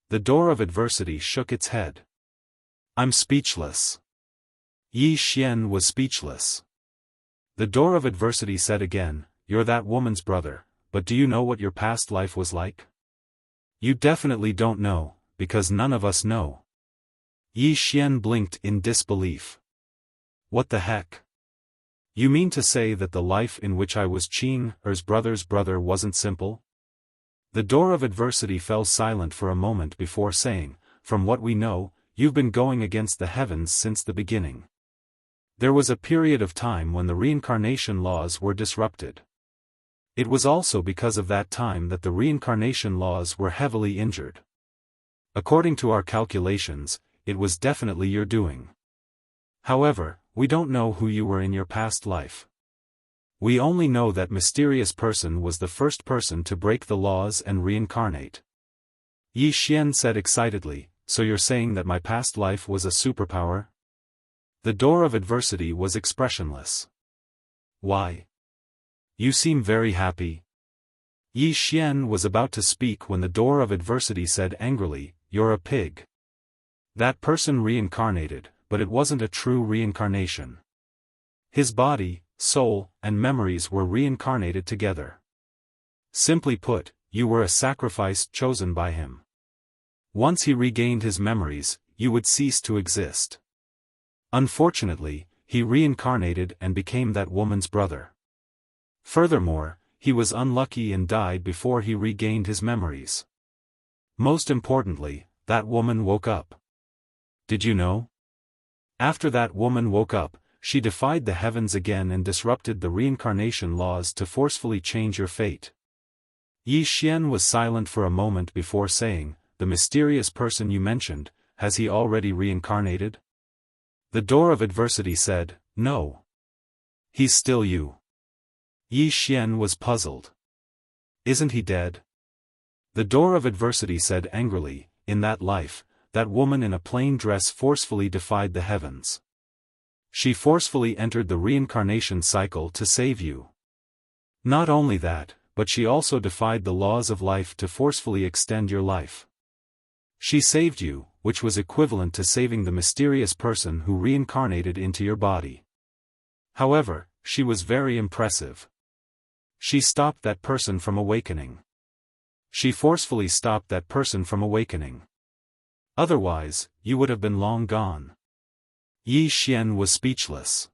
The door of adversity shook its head. I'm speechless. Yi Xian was speechless. The door of adversity said again, you're that woman's brother, but do you know what your past life was like? You definitely don't know, because none of us know. Yi Xian blinked in disbelief. What the heck? You mean to say that the life in which I was Qing Er's brother's brother wasn't simple? The door of adversity fell silent for a moment before saying, from what we know, you've been going against the heavens since the beginning. There was a period of time when the reincarnation laws were disrupted. It was also because of that time that the reincarnation laws were heavily injured. According to our calculations, it was definitely your doing. However, we don't know who you were in your past life. We only know that mysterious person was the first person to break the laws and reincarnate. Yi Xian said excitedly, so you're saying that my past life was a superpower? The door of adversity was expressionless. Why? You seem very happy. Yi Xian was about to speak when the door of adversity said angrily, you're a pig. That person reincarnated, but it wasn't a true reincarnation. His body, soul, and memories were reincarnated together. Simply put, you were a sacrifice chosen by him. Once he regained his memories, you would cease to exist. Unfortunately, he reincarnated and became that woman's brother. Furthermore, he was unlucky and died before he regained his memories. Most importantly, that woman woke up. Did you know? After that woman woke up, she defied the heavens again and disrupted the reincarnation laws to forcefully change your fate. Yi Xian was silent for a moment before saying, "The mysterious person you mentioned, has he already reincarnated?" The door of adversity said, "No. He's still you." Yi Xian was puzzled. "Isn't he dead?" The door of adversity said angrily, "In that life, that woman in a plain dress forcefully defied the heavens. She forcefully entered the reincarnation cycle to save you. Not only that, but she also defied the laws of life to forcefully extend your life. She saved you, which was equivalent to saving the mysterious person who reincarnated into your body. However, she was very impressive. She stopped that person from awakening. She forcefully stopped that person from awakening. Otherwise, you would have been long gone." Yi Xian was speechless.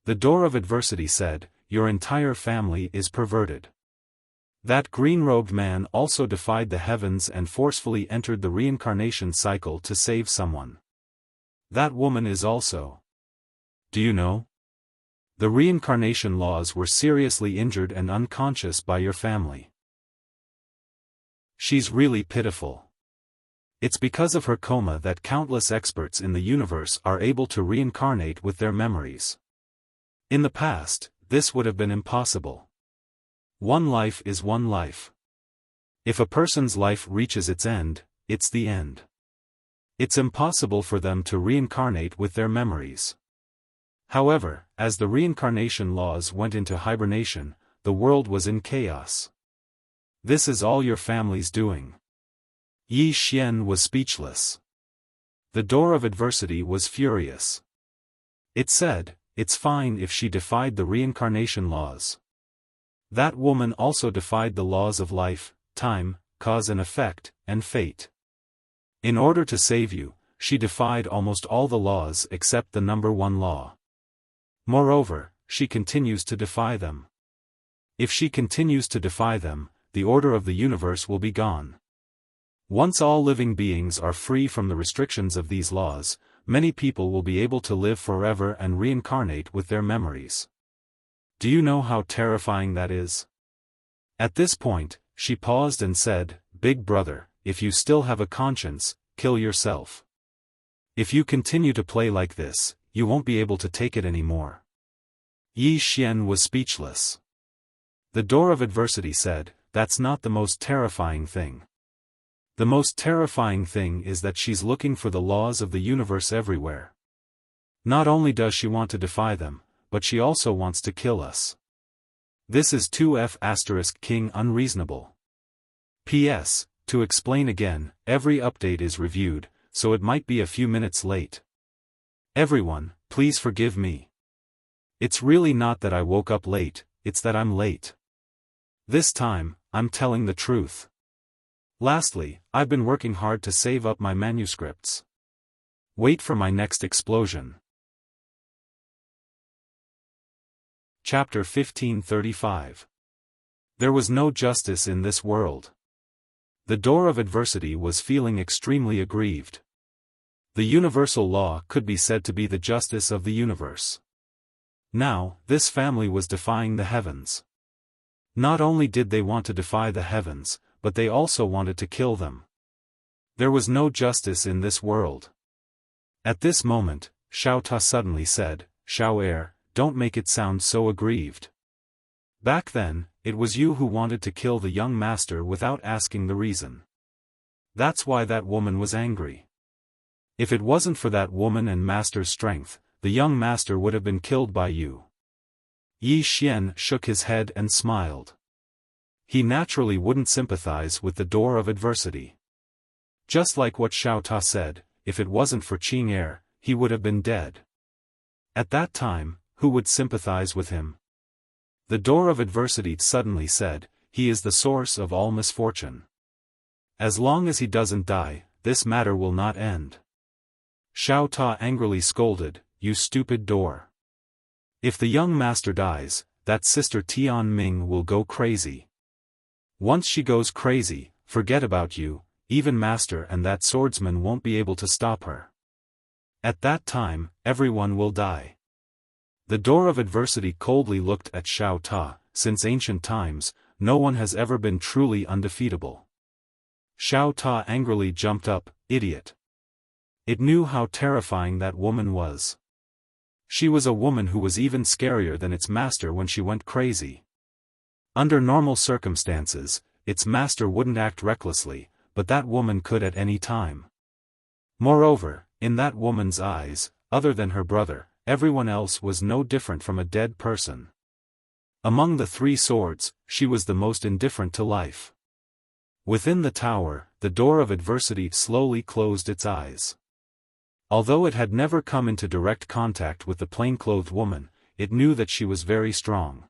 The door of adversity said, "Your entire family is perverted. That green-robed man also defied the heavens and forcefully entered the reincarnation cycle to save someone. That woman is also. Do you know? The reincarnation laws were seriously injured and unconscious by your family. She's really pitiful. It's because of her coma that countless experts in the universe are able to reincarnate with their memories. In the past, this would have been impossible. One life is one life. If a person's life reaches its end, it's the end. It's impossible for them to reincarnate with their memories. However, as the reincarnation laws went into hibernation, the world was in chaos. This is all your family's doing." Yi Xian was speechless. The door of adversity was furious. It said, "It's fine if she defied the reincarnation laws. That woman also defied the laws of life, time, cause and effect, and fate. In order to save you, she defied almost all the laws except the number one law. Moreover, she continues to defy them. If she continues to defy them, the order of the universe will be gone. Once all living beings are free from the restrictions of these laws, many people will be able to live forever and reincarnate with their memories. Do you know how terrifying that is?" At this point, she paused and said, "Big brother, if you still have a conscience, kill yourself. If you continue to play like this, you won't be able to take it anymore." Yi Xian was speechless. The door of adversity said, "That's not the most terrifying thing. The most terrifying thing is that she's looking for the laws of the universe everywhere. Not only does she want to defy them, but she also wants to kill us. This is 2F** King unreasonable. P.S. To explain again, every update is reviewed, so it might be a few minutes late. Everyone, please forgive me. It's really not that I woke up late, it's that I'm late. This time, I'm telling the truth. Lastly, I've been working hard to save up my manuscripts. Wait for my next explosion." Chapter 1535. There was no justice in this world. The door of adversity was feeling extremely aggrieved. The universal law could be said to be the justice of the universe. Now, this family was defying the heavens. Not only did they want to defy the heavens, but they also wanted to kill them. There was no justice in this world. At this moment, Xiao Ta suddenly said, "Xiao Er, don't make it sound so aggrieved. Back then, it was you who wanted to kill the young master without asking the reason. That's why that woman was angry. If it wasn't for that woman and master's strength, the young master would have been killed by you." Yi Xian shook his head and smiled. He naturally wouldn't sympathize with the door of adversity. Just like what Xiao Ta said, if it wasn't for Qing Er, he would have been dead. At that time, who would sympathize with him? The door of adversity suddenly said, "He is the source of all misfortune. As long as he doesn't die, this matter will not end." Xiao Ta angrily scolded, "You stupid door. If the young master dies, that sister Tian Ming will go crazy. Once she goes crazy, forget about you, even master and that swordsman won't be able to stop her. At that time, everyone will die. The door of adversity coldly looked at Xiao Ta. Since ancient times, no one has ever been truly undefeatable. Xiao Ta angrily jumped up, idiot. It knew how terrifying that woman was. She was a woman who was even scarier than its master when she went crazy. Under normal circumstances, its master wouldn't act recklessly, but that woman could at any time. Moreover, in that woman's eyes, other than her brother, everyone else was no different from a dead person. Among the three swords, she was the most indifferent to life. Within the tower, the door of adversity slowly closed its eyes. Although it had never come into direct contact with the plainclothed woman, it knew that she was very strong.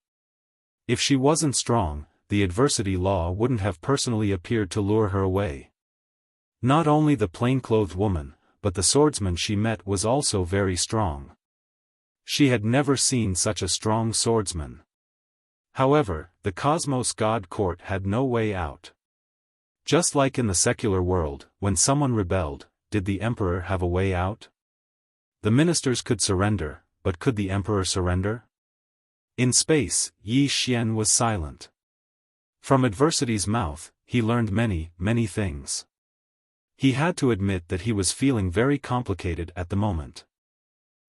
If she wasn't strong, the adversity law wouldn't have personally appeared to lure her away. Not only the plainclothed woman, but the swordsman she met was also very strong. She had never seen such a strong swordsman. However, the Cosmos God Court had no way out. Just like in the secular world, when someone rebelled, did the emperor have a way out? The ministers could surrender, but could the emperor surrender? In space, Yi Xian was silent. From adversity's mouth, he learned many, many things. He had to admit that he was feeling very complicated at the moment.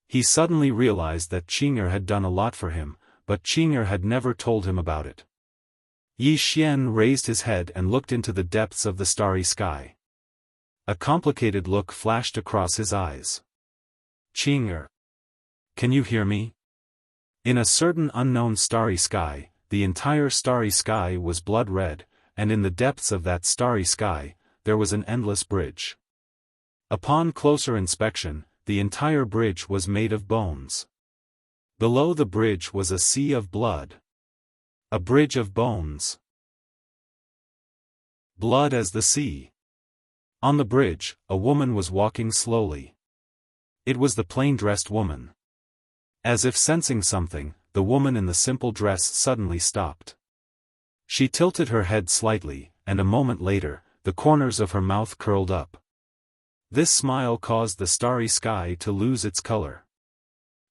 He suddenly realized that Qing'er had done a lot for him, but Qing'er had never told him about it. Yi Xian raised his head and looked into the depths of the starry sky. A complicated look flashed across his eyes. Qing'er. Can you hear me? In a certain unknown starry sky, the entire starry sky was blood red, and in the depths of that starry sky, there was an endless bridge. Upon closer inspection, the entire bridge was made of bones. Below the bridge was a sea of blood. A bridge of bones. Blood as the sea. On the bridge, a woman was walking slowly. It was the plain-dressed woman. As if sensing something, the woman in the simple dress suddenly stopped. She tilted her head slightly, and a moment later, the corners of her mouth curled up. This smile caused the starry sky to lose its color.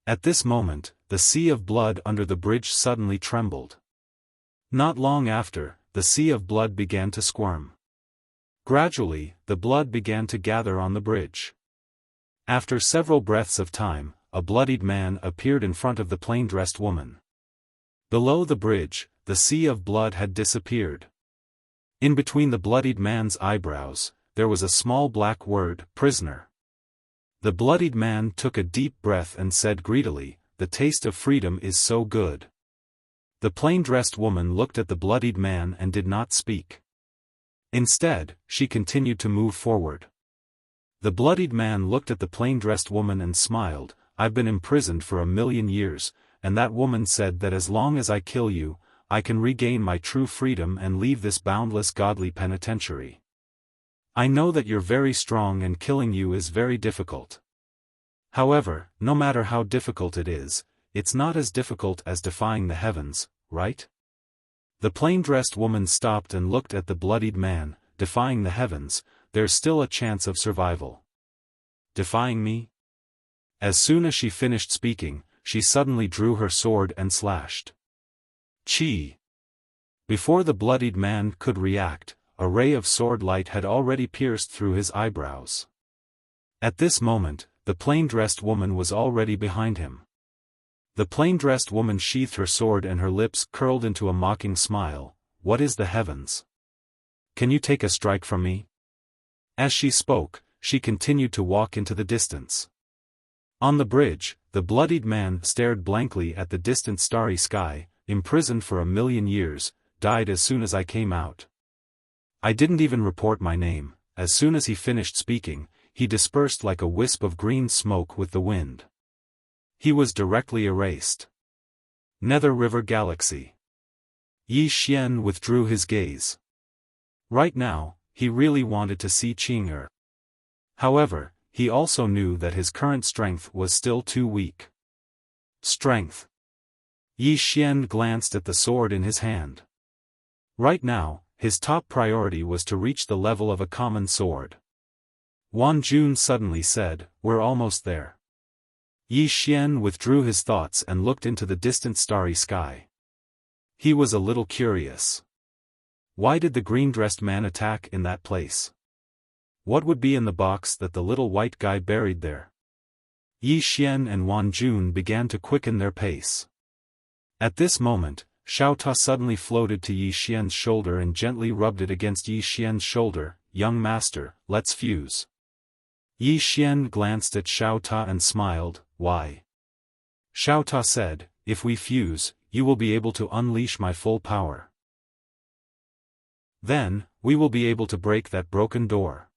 At this moment, the sea of blood under the bridge suddenly trembled. Not long after, the sea of blood began to squirm. Gradually, the blood began to gather on the bridge. After several breaths of time, a bloodied man appeared in front of the plain-dressed woman. Below the bridge, the sea of blood had disappeared. In between the bloodied man's eyebrows, there was a small black word, prisoner. The bloodied man took a deep breath and said greedily, "The taste of freedom is so good." The plain-dressed woman looked at the bloodied man and did not speak. Instead, she continued to move forward. The bloodied man looked at the plain-dressed woman and smiled, "I've been imprisoned for 1,000,000 years, and that woman said that as long as I kill you, I can regain my true freedom and leave this boundless godly penitentiary. I know that you're very strong and killing you is very difficult. However, no matter how difficult it is, it's not as difficult as defying the heavens, right?" The plain-dressed woman stopped and looked at the bloodied man. "Defying the heavens, there's still a chance of survival. Defying me?" As soon as she finished speaking, she suddenly drew her sword and slashed. Chi! Before the bloodied man could react, a ray of sword light had already pierced through his eyebrows. At this moment, the plain-dressed woman was already behind him. The plain-dressed woman sheathed her sword and her lips curled into a mocking smile. "What is the heavens? Can you take a strike from me?" As she spoke, she continued to walk into the distance. On the bridge, the bloodied man stared blankly at the distant starry sky. "Imprisoned for 1,000,000 years, died as soon as I came out. I didn't even report my name." As soon as he finished speaking, he dispersed like a wisp of green smoke with the wind. He was directly erased. Nether River Galaxy. Yi Xian withdrew his gaze. Right now, he really wanted to see Qing'er. However, he also knew that his current strength was still too weak. Strength. Yi Xian glanced at the sword in his hand. Right now, his top priority was to reach the level of a common sword. Wan Jun suddenly said, "We're almost there." Yi Xian withdrew his thoughts and looked into the distant starry sky. He was a little curious. Why did the green-dressed man attack in that place? What would be in the box that the little white guy buried there? Yi Xian and Wan Jun began to quicken their pace. At this moment, Xiaofan suddenly floated to Yi Xian's shoulder and gently rubbed it against Yi Xian's shoulder. "Young master, let's fuse." Yi Xian glanced at Xiaofan and smiled. "Why?" Xiaofan said, "If we fuse, you will be able to unleash my full power. Then, we will be able to break that broken door."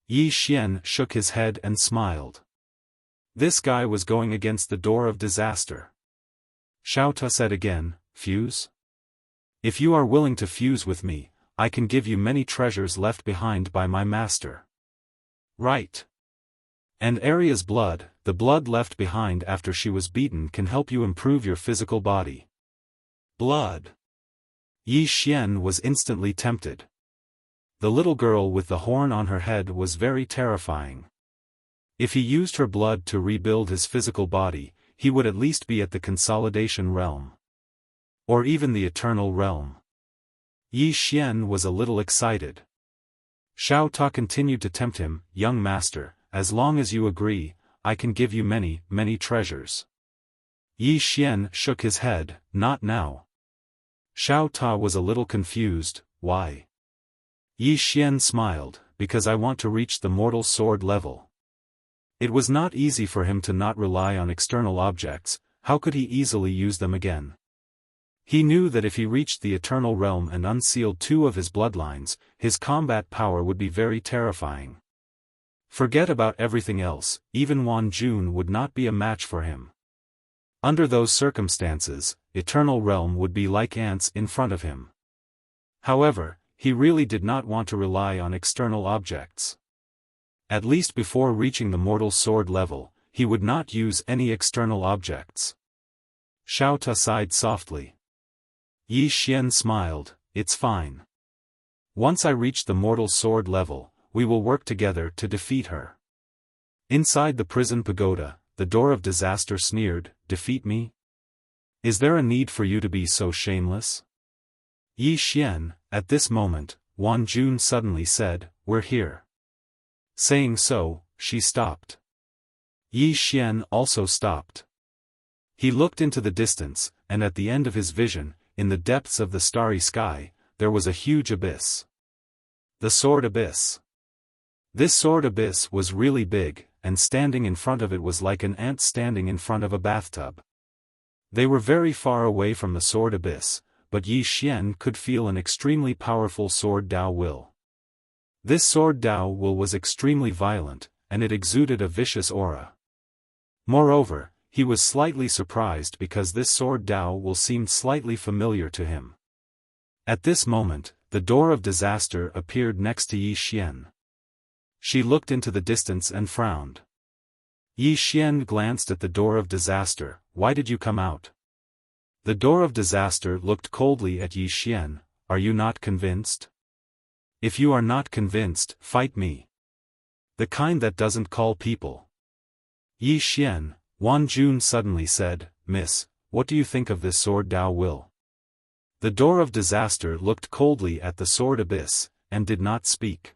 Yi Xian shook his head and smiled. This guy was going against the door of disaster. Xiaofan said again, "Fuse? If you are willing to fuse with me, I can give you many treasures left behind by my master." "Right. And Arya's blood, the blood left behind after she was beaten, can help you improve your physical body." Blood. Yi Xian was instantly tempted. The little girl with the horn on her head was very terrifying. If he used her blood to rebuild his physical body, he would at least be at the consolidation realm. Or even the eternal realm. Yi Xian was a little excited. Xiaofan continued to tempt him, "Young master, as long as you agree, I can give you many, many treasures." Yi Xian shook his head, "Not now." Xiaofan was a little confused. "Why?" Yi Xian smiled, "Because I want to reach the mortal sword level." It was not easy for him to not rely on external objects. How could he easily use them again? He knew that if he reached the eternal realm and unsealed two of his bloodlines, his combat power would be very terrifying. Forget about everything else, even Wan Jun would not be a match for him. Under those circumstances, eternal realm would be like ants in front of him. However, he really did not want to rely on external objects. At least before reaching the mortal sword level, he would not use any external objects. Xiaofan sighed softly. Yi Xian smiled, "It's fine. Once I reach the mortal sword level, we will work together to defeat her." Inside the prison pagoda, the door of disaster sneered, "Defeat me? Is there a need for you to be so shameless?" Yi Xian, at this moment, Wan Jun suddenly said, "We're here." Saying so, she stopped. Yi Xian also stopped. He looked into the distance, and at the end of his vision, in the depths of the starry sky, there was a huge abyss. The sword abyss. This sword abyss was really big, and standing in front of it was like an ant standing in front of a bathtub. They were very far away from the sword abyss, but Yi Xian could feel an extremely powerful sword Dao will. This sword Dao will was extremely violent, and it exuded a vicious aura. Moreover, he was slightly surprised because this sword Dao will seemed slightly familiar to him. At this moment, the door of disaster appeared next to Yi Xian. She looked into the distance and frowned. Yi Xian glanced at the door of disaster. "Why did you come out?" The door of disaster looked coldly at Yi Xian. "Are you not convinced? If you are not convinced, fight me. The kind that doesn't call people." Yi Xian, Wan Jun suddenly said, "Miss, what do you think of this sword Dao will?" The door of disaster looked coldly at the sword abyss, and did not speak.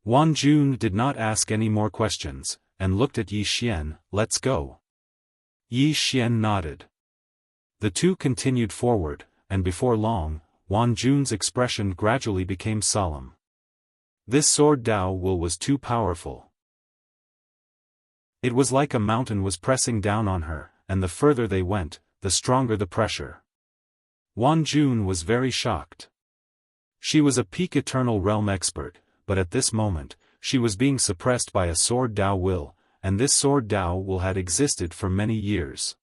Wan Jun did not ask any more questions, and looked at Yi Xian. "Let's go." Yi Xian nodded. The two continued forward, and before long, Wan Jun's expression gradually became solemn. This sword Dao will was too powerful. It was like a mountain was pressing down on her, and the further they went, the stronger the pressure. Wan Jun was very shocked. She was a peak eternal realm expert, but at this moment, she was being suppressed by a sword Dao will, and this sword Dao will had existed for many years.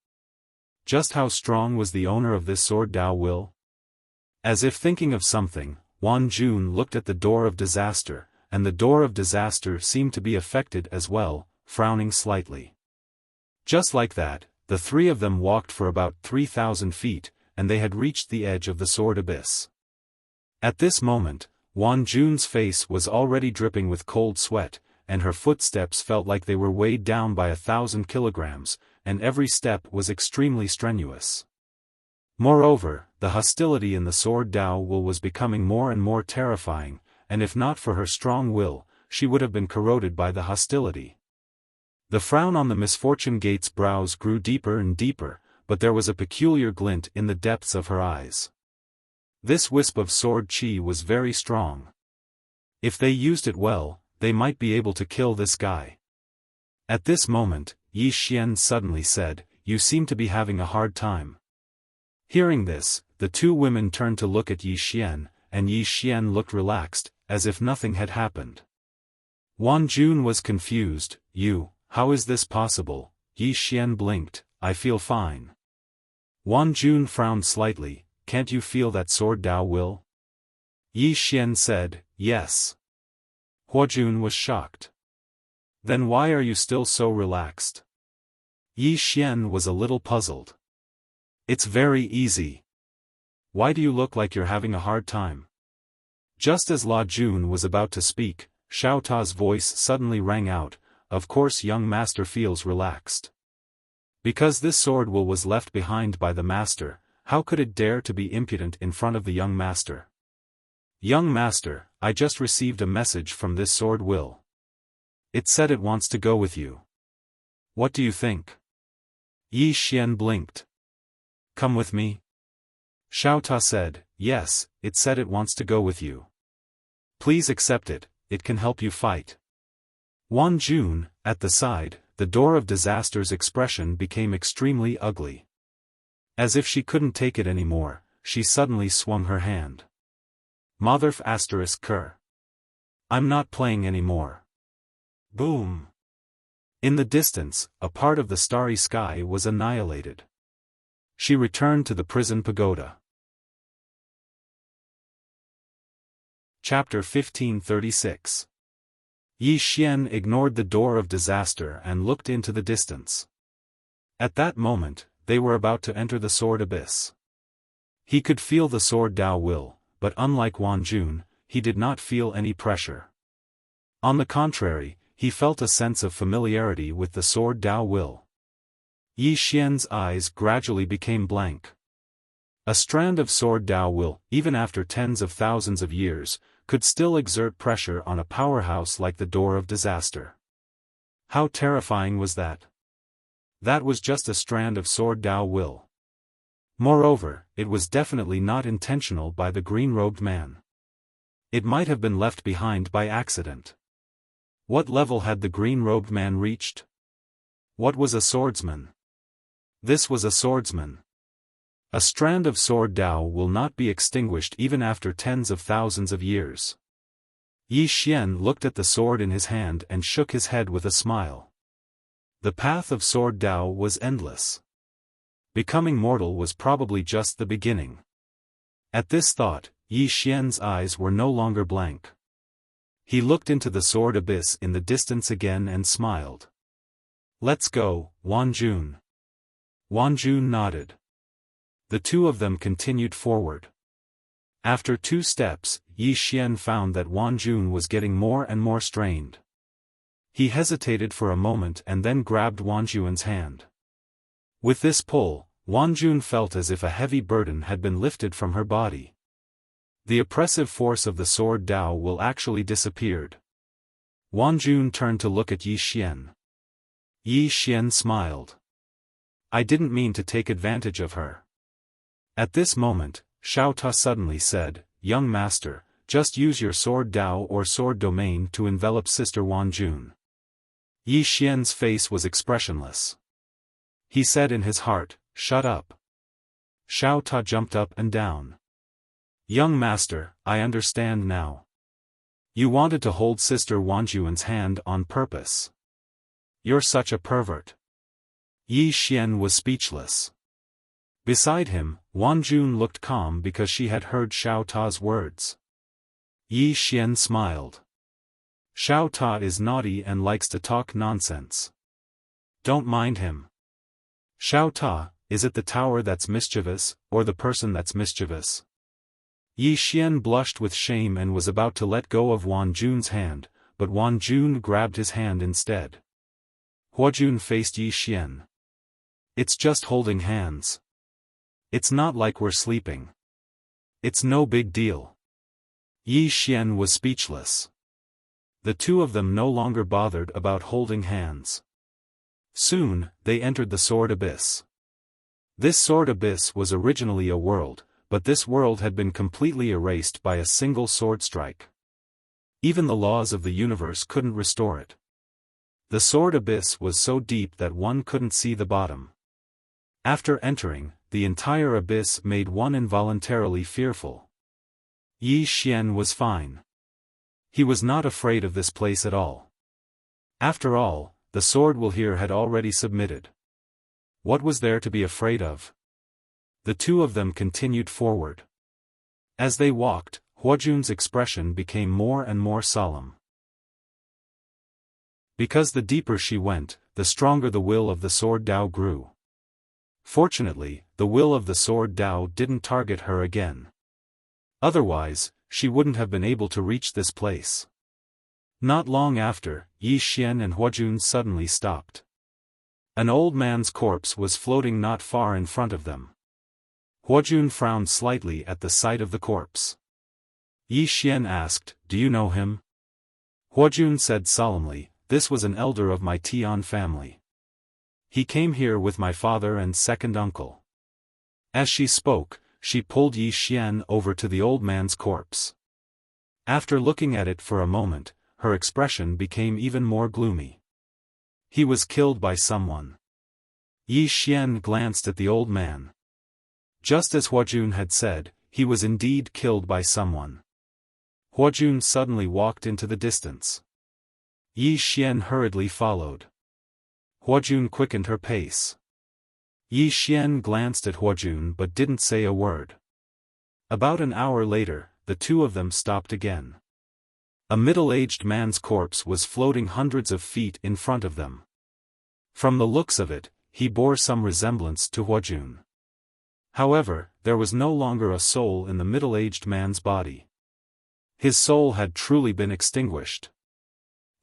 Just how strong was the owner of this sword Dao will? As if thinking of something, Wan Jun looked at the door of disaster, and the door of disaster seemed to be affected as well, frowning slightly. Just like that, the three of them walked for about 3,000 feet, and they had reached the edge of the sword abyss. At this moment, Wan Jun's face was already dripping with cold sweat, and her footsteps felt like they were weighed down by 1,000 kilograms, and every step was extremely strenuous. Moreover, the hostility in the sword Dao Will was becoming more and more terrifying, and if not for her strong will, she would have been corroded by the hostility. The frown on the Misfortune Gate's brows grew deeper and deeper, but there was a peculiar glint in the depths of her eyes. This wisp of sword chi was very strong. If they used it well, they might be able to kill this guy. At this moment, Yi Xian suddenly said, "You seem to be having a hard time." Hearing this, the two women turned to look at Yi Xian, and Yi Xian looked relaxed, as if nothing had happened. Wan Jun was confused. How is this possible?" Yi Xian blinked. "I feel fine." Wan Jun frowned slightly. "Can't you feel that sword Dao Will?" Yi Xian said, "Yes." Hua Jun was shocked. "Then why are you still so relaxed?" Yi Xian was a little puzzled. "It's very easy." "Why do you look like you're having a hard time?" Just as La Jun was about to speak, Xiao Ta's voice suddenly rang out, "Of course young master feels relaxed. Because this sword Will was left behind by the master, how could it dare to be impudent in front of the young master? Young master, I just received a message from this sword Will. It said it wants to go with you. What do you think?" Yi Xian blinked. "Come with me?" Xiao Ta said, "Yes, it said it wants to go with you. Please accept it, it can help you fight." Wan Jun, at the side, the door of disaster's expression became extremely ugly. As if she couldn't take it anymore, she suddenly swung her hand. Motherf *****. I'm not playing anymore. Boom! In the distance, a part of the starry sky was annihilated. She returned to the prison pagoda. Chapter 1536. Yi Xian ignored the door of disaster and looked into the distance. At that moment, they were about to enter the sword abyss. He could feel the sword Dao Will, but unlike Wan Jun, he did not feel any pressure. On the contrary, he felt a sense of familiarity with the sword Dao Will. Yi Xian's eyes gradually became blank. A strand of sword Dao Will, even after tens of thousands of years, could still exert pressure on a powerhouse like the door of disaster. How terrifying was that? That was just a strand of sword Dao Will. Moreover, it was definitely not intentional by the green-robed man. It might have been left behind by accident. What level had the green-robed man reached? What was a swordsman? This was a swordsman. A strand of sword Dao will not be extinguished even after tens of thousands of years. Yi Xian looked at the sword in his hand and shook his head with a smile. The path of sword Dao was endless. Becoming mortal was probably just the beginning. At this thought, Yi Xian's eyes were no longer blank. He looked into the sword abyss in the distance again and smiled. "Let's go, Wan Jun." Wan Jun nodded. The two of them continued forward. After 2 steps, Yi Xian found that Wan Jun was getting more and more strained. He hesitated for a moment and then grabbed Wan Jun's hand. With this pull, Wan Jun felt as if a heavy burden had been lifted from her body. The oppressive force of the sword Dao Will actually disappeared. Wan Jun turned to look at Yi Xian. Yi Xian smiled. "I didn't mean to take advantage of her." At this moment, Xiao Ta suddenly said, "Young master, just use your sword Dao or sword domain to envelop Sister Wan Jun." Yi Xian's face was expressionless. He said in his heart, "Shut up." Xiao Ta jumped up and down. "Young master, I understand now. You wanted to hold Sister Wan Jun's hand on purpose. You're such a pervert." Yi Xian was speechless. Beside him, Wan Jun looked calm because she had heard Xiao Ta's words. Yi Xian smiled. "Xiao Ta is naughty and likes to talk nonsense. Don't mind him. Xiao Ta, is it the tower that's mischievous, or the person that's mischievous? Yi Xian blushed with shame and was about to let go of Wan Jun's hand, but Wan Jun grabbed his hand instead. Huajun faced Yi Xian. It's just holding hands. It's not like we're sleeping. It's no big deal. Yi Xian was speechless. The two of them no longer bothered about holding hands. Soon, they entered the Sword Abyss. This Sword Abyss was originally a world, but this world had been completely erased by a single sword strike. Even the laws of the universe couldn't restore it. The Sword Abyss was so deep that one couldn't see the bottom. After entering, the entire abyss made one involuntarily fearful. Yi Xian was fine. He was not afraid of this place at all. After all, the sword will here had already submitted. What was there to be afraid of? The two of them continued forward. As they walked, Huajun's expression became more and more solemn. Because the deeper she went, the stronger the will of the Sword Dao grew. Fortunately, the will of the Sword Dao didn't target her again. Otherwise, she wouldn't have been able to reach this place. Not long after, Yi Xian and Huajun suddenly stopped. An old man's corpse was floating not far in front of them. Huajun frowned slightly at the sight of the corpse. Yi Xian asked, "Do you know him?" Huajun said solemnly, "This was an elder of my Tian family. He came here with my father and second uncle." As she spoke, she pulled Yi Xian over to the old man's corpse. After looking at it for a moment, her expression became even more gloomy. He was killed by someone. Yi Xian glanced at the old man. Just as Huajun had said, he was indeed killed by someone. Huajun suddenly walked into the distance. Yi Xian hurriedly followed. Huajun quickened her pace. Yi Xian glanced at Huajun but didn't say a word. About an hour later, the two of them stopped again. A middle-aged man's corpse was floating hundreds of feet in front of them. From the looks of it, he bore some resemblance to Huajun. However, there was no longer a soul in the middle-aged man's body. His soul had truly been extinguished.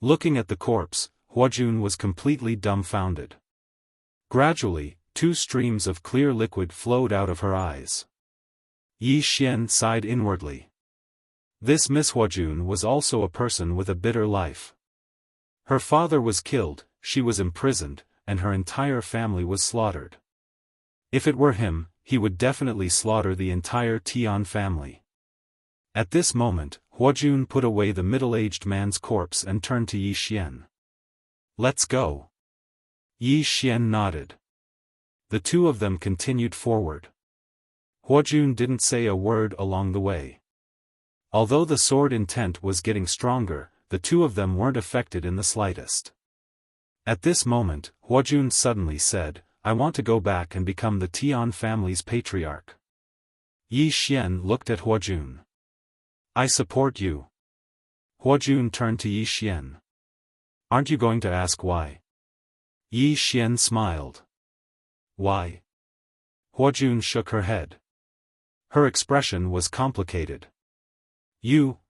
Looking at the corpse, Huajun was completely dumbfounded. Gradually, two streams of clear liquid flowed out of her eyes. Yi Xian sighed inwardly. This Miss Huajun was also a person with a bitter life. Her father was killed, she was imprisoned, and her entire family was slaughtered. If it were him, he would definitely slaughter the entire Tian family. At this moment, Huajun put away the middle-aged man's corpse and turned to Yi Xian. "Let's go." Yi Xian nodded. The two of them continued forward. Huajun didn't say a word along the way. Although the sword intent was getting stronger, the two of them weren't affected in the slightest. At this moment, Huajun suddenly said, "I want to go back and become the Tian family's patriarch." Yi Xian looked at Huajun. "I support you." Huajun turned to Yi Xian. "Aren't you going to ask why?" Yi Xian smiled. "Why?" Huajun shook her head. Her expression was complicated.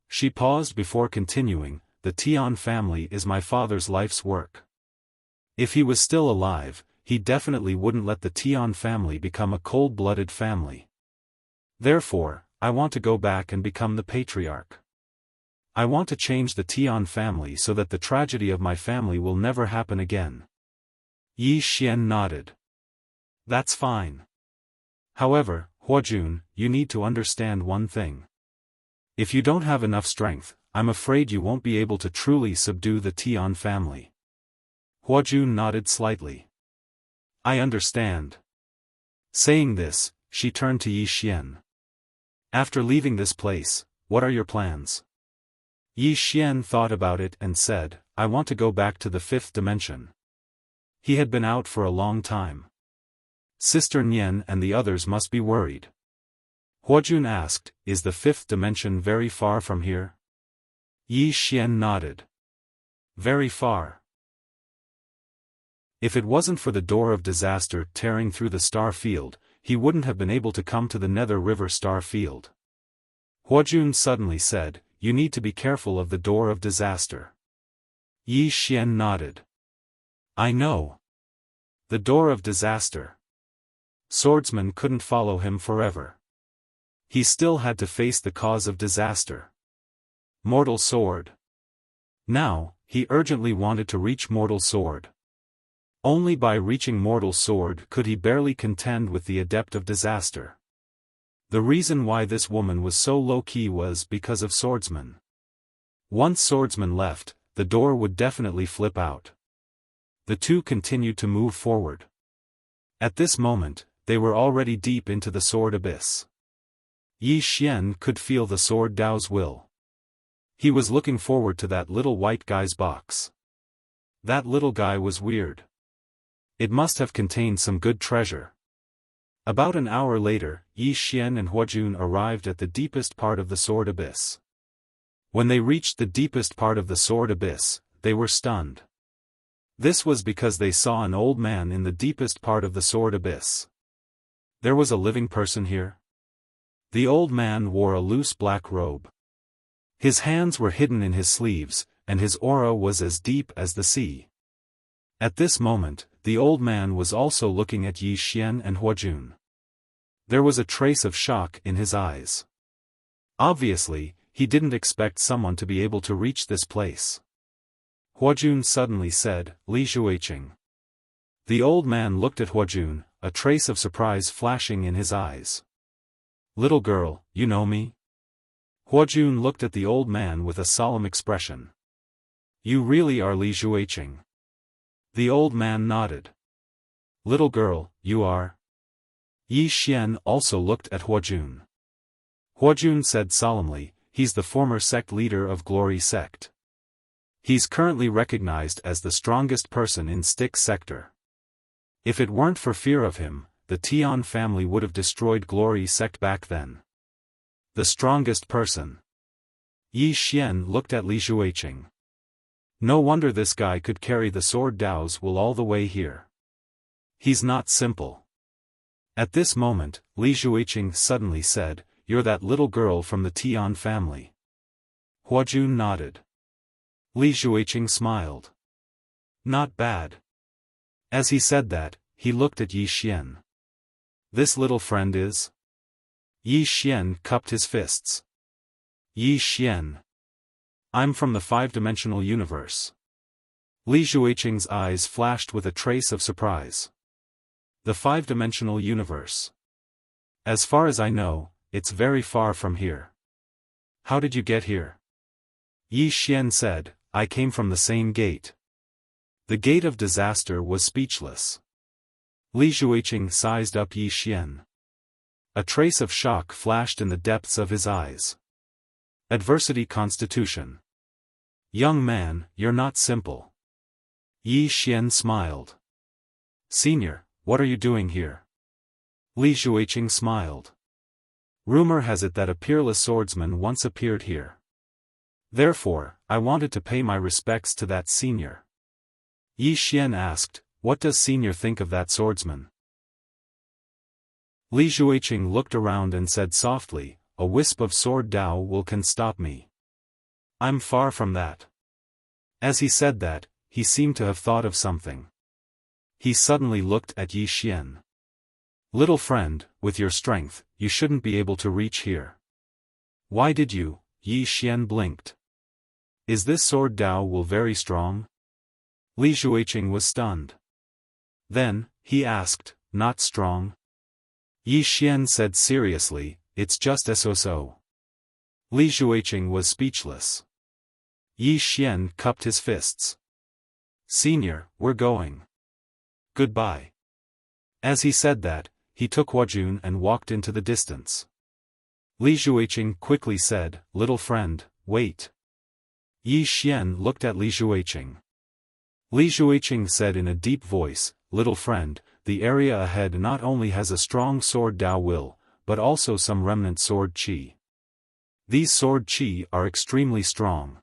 She paused before continuing, "The Tian family is my father's life's work. If he was still alive, he definitely wouldn't let the Tian family become a cold-blooded family. Therefore, I want to go back and become the patriarch. I want to change the Tian family so that the tragedy of my family will never happen again." Yi Xian nodded. "That's fine. However, Huajun, you need to understand one thing. If you don't have enough strength, I'm afraid you won't be able to truly subdue the Tian family." Huajun nodded slightly. "I understand." Saying this, she turned to Yi Xian. "After leaving this place, what are your plans?" Yi Xian thought about it and said, "I want to go back to the fifth dimension." He had been out for a long time. Sister Nian and the others must be worried. Huajun asked, "Is the fifth dimension very far from here?" Yi Xian nodded. "Very far." If it wasn't for the door of disaster tearing through the star field, he wouldn't have been able to come to the Nether River star field. Huajun suddenly said, "You need to be careful of the door of disaster." Yi Xian nodded. "I know. The door of disaster." Swordsman couldn't follow him forever. He still had to face the cause of disaster. Mortal Sword. Now, he urgently wanted to reach Mortal Sword. Only by reaching Mortal Sword could he barely contend with the Adept of Disaster. The reason why this woman was so low-key was because of Swordsman. Once Swordsman left, the door would definitely flip out. The two continued to move forward. At this moment, they were already deep into the sword abyss. Yi Xian could feel the sword Dao's will. He was looking forward to that little white guy's box. That little guy was weird. It must have contained some good treasure. About an hour later, Yi Xian and Huajun arrived at the deepest part of the sword abyss. When they reached the deepest part of the sword abyss, they were stunned. This was because they saw an old man in the deepest part of the sword abyss. There was a living person here? The old man wore a loose black robe. His hands were hidden in his sleeves, and his aura was as deep as the sea. At this moment, the old man was also looking at Yi Xian and Huajun. There was a trace of shock in his eyes. Obviously, he didn't expect someone to be able to reach this place. Huajun suddenly said, "Li Zhuiqing." The old man looked at Huajun, a trace of surprise flashing in his eyes. "Little girl, you know me?" Huajun looked at the old man with a solemn expression. "You really are Li Zhuiqing?" The old man nodded. "Little girl, you are?" Yi Xian also looked at Huajun. Huajun said solemnly, "He's the former sect leader of Glory Sect. He's currently recognized as the strongest person in Styx sector. If it weren't for fear of him, the Tian family would have destroyed Glory Sect back then." The strongest person. Yi Xian looked at Li Zhuiqing. No wonder this guy could carry the sword Dao's will all the way here. He's not simple. At this moment, Li Zhuiqing suddenly said, "You're that little girl from the Tian family." Huajun nodded. Li Zhuiqing smiled. "Not bad." As he said that, he looked at Yi Xian. "This little friend is?" Yi Xian cupped his fists. "Yi Xian. I'm from the five-dimensional universe." Li Zhuiqing's eyes flashed with a trace of surprise. The five-dimensional universe. As far as I know, it's very far from here. How did you get here? Yi Xian said, "I came from the same gate." The gate of disaster was speechless. Li Zhuiqing sized up Yi Xian. A trace of shock flashed in the depths of his eyes. Adversity Constitution. "Young man, you're not simple." Yi Xian smiled. "Senior, what are you doing here?" Li Zhuiqing smiled. "Rumor has it that a peerless swordsman once appeared here. Therefore, I wanted to pay my respects to that senior." Yi Xian asked, "What does senior think of that swordsman?" Li Zhuiqing looked around and said softly, "A wisp of sword Dao will can stop me. I'm far from that." As he said that, he seemed to have thought of something. He suddenly looked at Yi Xian. "Little friend, with your strength, you shouldn't be able to reach here." "Why did you?" Yi Xian blinked. "Is this sword Dao will very strong?" Li Zhuiqing was stunned. Then, he asked, "Not strong?" Yi Xian said seriously, "It's just so." Li Zhuiqing was speechless. Yi Xian cupped his fists. "Senior, we're going. Goodbye." As he said that, he took Huajun and walked into the distance. Li Zhuiqing quickly said, "Little friend, wait." Yi Xian looked at Li Zhuiqing. Li Zhuiqing said in a deep voice, "Little friend, the area ahead not only has a strong sword Dao will, but also some remnant sword qi. These sword qi are extremely strong.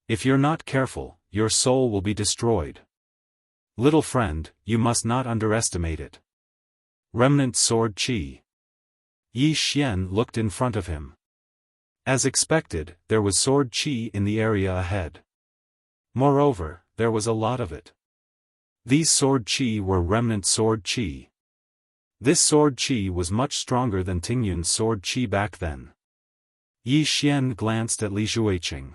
If you're not careful, your soul will be destroyed." Little friend, you must not underestimate it. Remnant sword qi. Yi Xian looked in front of him. As expected, there was sword qi in the area ahead. Moreover, there was a lot of it. These sword qi were remnant sword qi. This sword qi was much stronger than Tingyun's sword qi back then. Yi Xian glanced at Li Xueqing.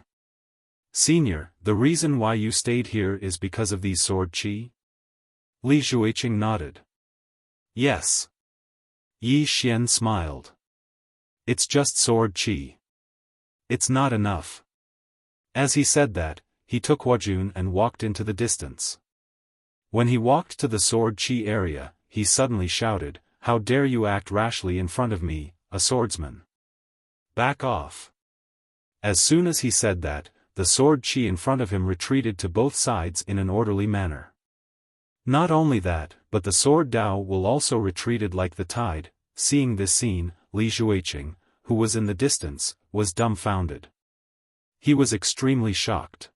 Senior, the reason why you stayed here is because of these sword qi? Li Xueqing nodded. Yes. Yi Xian smiled. It's just sword qi. It's not enough. As he said that, he took Huajun and walked into the distance. When he walked to the sword qi area, he suddenly shouted, "How dare you act rashly in front of me, a swordsman? Back off." As soon as he said that, the sword qi in front of him retreated to both sides in an orderly manner. Not only that, but the sword Dao will also retreated like the tide. Seeing this scene, Li Xueqing, who was in the distance, was dumbfounded. He was extremely shocked.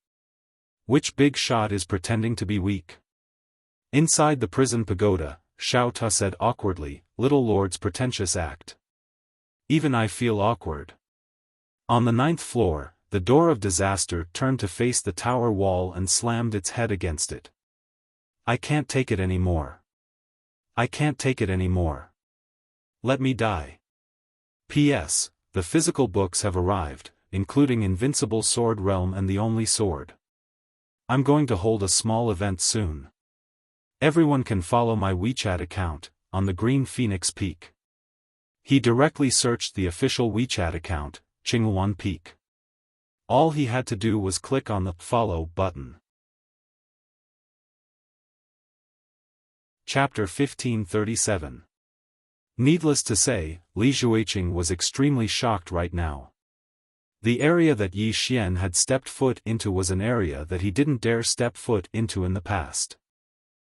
Which big shot is pretending to be weak? Inside the prison pagoda, Xiao Ta said awkwardly, "Little lord's pretentious act. Even I feel awkward." On the 9th floor, the door of disaster turned to face the tower wall and slammed its head against it. I can't take it anymore. I can't take it anymore. Let me die. P.S. The physical books have arrived, including Invincible Sword Realm and The Only Sword. I'm going to hold a small event soon. Everyone can follow my WeChat account, on the Green Phoenix Peak. He directly searched the official WeChat account, Qinghuan Peak. All he had to do was click on the follow button. Chapter 1537. Needless to say, Li Xueqing was extremely shocked right now. The area that Yi Xian had stepped foot into was an area that he didn't dare step foot into in the past.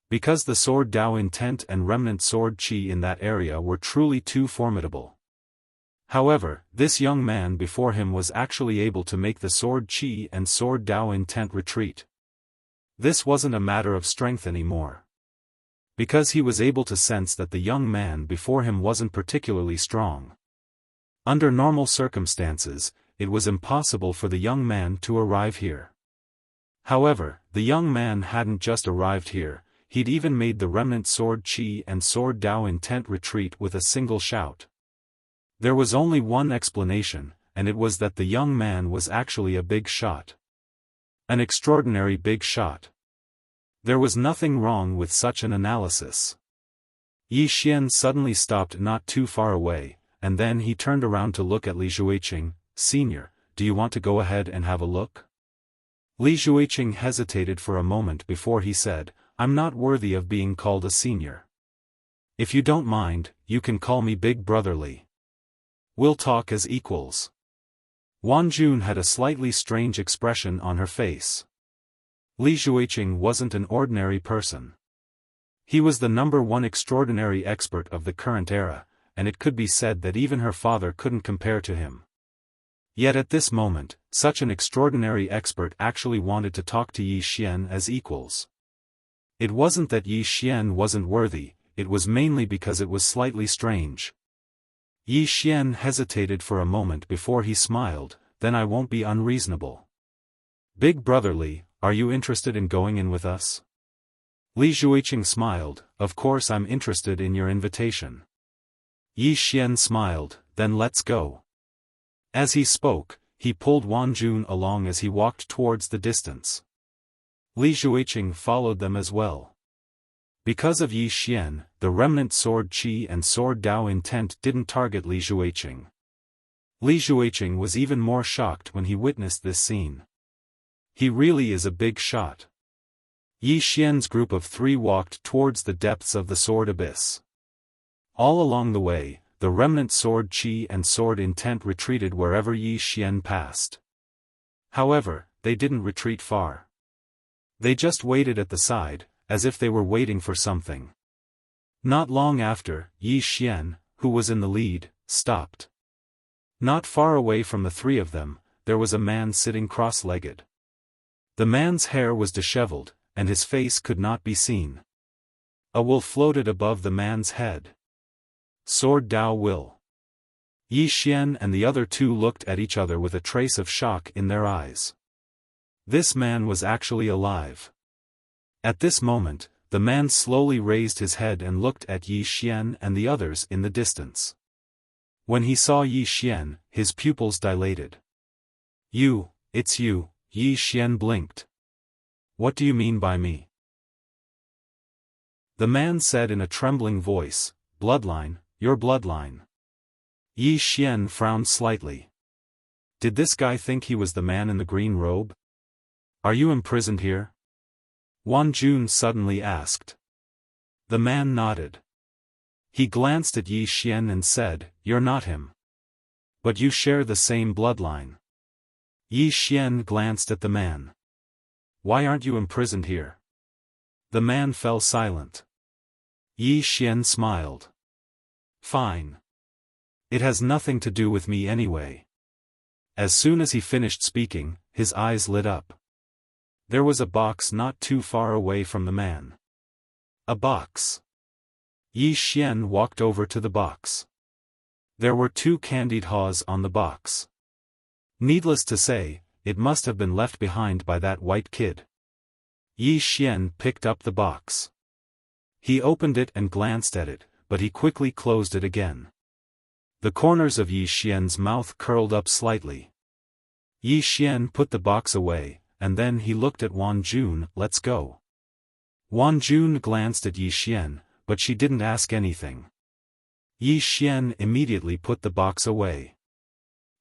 Because the sword Dao intent and remnant sword qi in that area were truly too formidable. However, this young man before him was actually able to make the sword qi and sword Dao intent retreat. This wasn't a matter of strength anymore. Because he was able to sense that the young man before him wasn't particularly strong. Under normal circumstances, it was impossible for the young man to arrive here. However, the young man hadn't just arrived here, he'd even made the remnant sword qi and sword Dao intent retreat with a single shout. There was only one explanation, and it was that the young man was actually a big shot. An extraordinary big shot. There was nothing wrong with such an analysis. Yi Xian suddenly stopped not too far away, and then he turned around to look at Li Xueqing. "Senior, do you want to go ahead and have a look?" Li Xueqing hesitated for a moment before he said, "I'm not worthy of being called a senior. If you don't mind, you can call me Big Brother Li. We'll talk as equals." Wan Jun had a slightly strange expression on her face. Li Xueqing wasn't an ordinary person. He was the #1 extraordinary expert of the current era, and it could be said that even her father couldn't compare to him. Yet at this moment, such an extraordinary expert actually wanted to talk to Yi Xian as equals. It wasn't that Yi Xian wasn't worthy, it was mainly because it was slightly strange. Yi Xian hesitated for a moment before he smiled, "Then I won't be unreasonable. Big Brother Li, are you interested in going in with us?" Li Xueqing smiled, "Of course I'm interested in your invitation." Yi Xian smiled, "Then let's go." As he spoke, he pulled Wan Jun along as he walked towards the distance. Li Xueqing followed them as well. Because of Yi Xian, the remnant sword qi and sword Dao intent didn't target Li Xueqing. Li Xueqing was even more shocked when he witnessed this scene. He really is a big shot. Yi Xian's group of 3 walked towards the depths of the sword abyss. All along the way, the remnant sword qi and sword intent retreated wherever Yi Xian passed. However, they didn't retreat far. They just waited at the side, as if they were waiting for something. Not long after, Yi Xian, who was in the lead, stopped. Not far away from the 3 of them, there was a man sitting cross-legged. The man's hair was disheveled, and his face could not be seen. A will floated above the man's head. Sword Dao will. Yi Xian and the other two looked at each other with a trace of shock in their eyes. This man was actually alive. At this moment, the man slowly raised his head and looked at Yi Xian and the others in the distance. When he saw Yi Xian, his pupils dilated. "You, it's you," Yi Xian blinked. "What do you mean by me?" The man said in a trembling voice, "Bloodline, your bloodline." Yi Xian frowned slightly. Did this guy think he was the man in the green robe? "Are you imprisoned here?" Wan Jun suddenly asked. The man nodded. He glanced at Yi Xian and said, "You're not him. But you share the same bloodline." Yi Xian glanced at the man. "Why aren't you imprisoned here?" The man fell silent. Yi Xian smiled. "Fine. It has nothing to do with me anyway." As soon as he finished speaking, his eyes lit up. There was a box not too far away from the man. A box. Yi Xian walked over to the box. There were 2 candied haws on the box. Needless to say, it must have been left behind by that white kid. Yi Xian picked up the box. He opened it and glanced at it, but he quickly closed it again. The corners of Yi Xian's mouth curled up slightly. Yi Xian put the box away, and then he looked at Wan Jun. "Let's go." Wan Jun glanced at Yi Xian, but she didn't ask anything. Yi Xian immediately put the box away.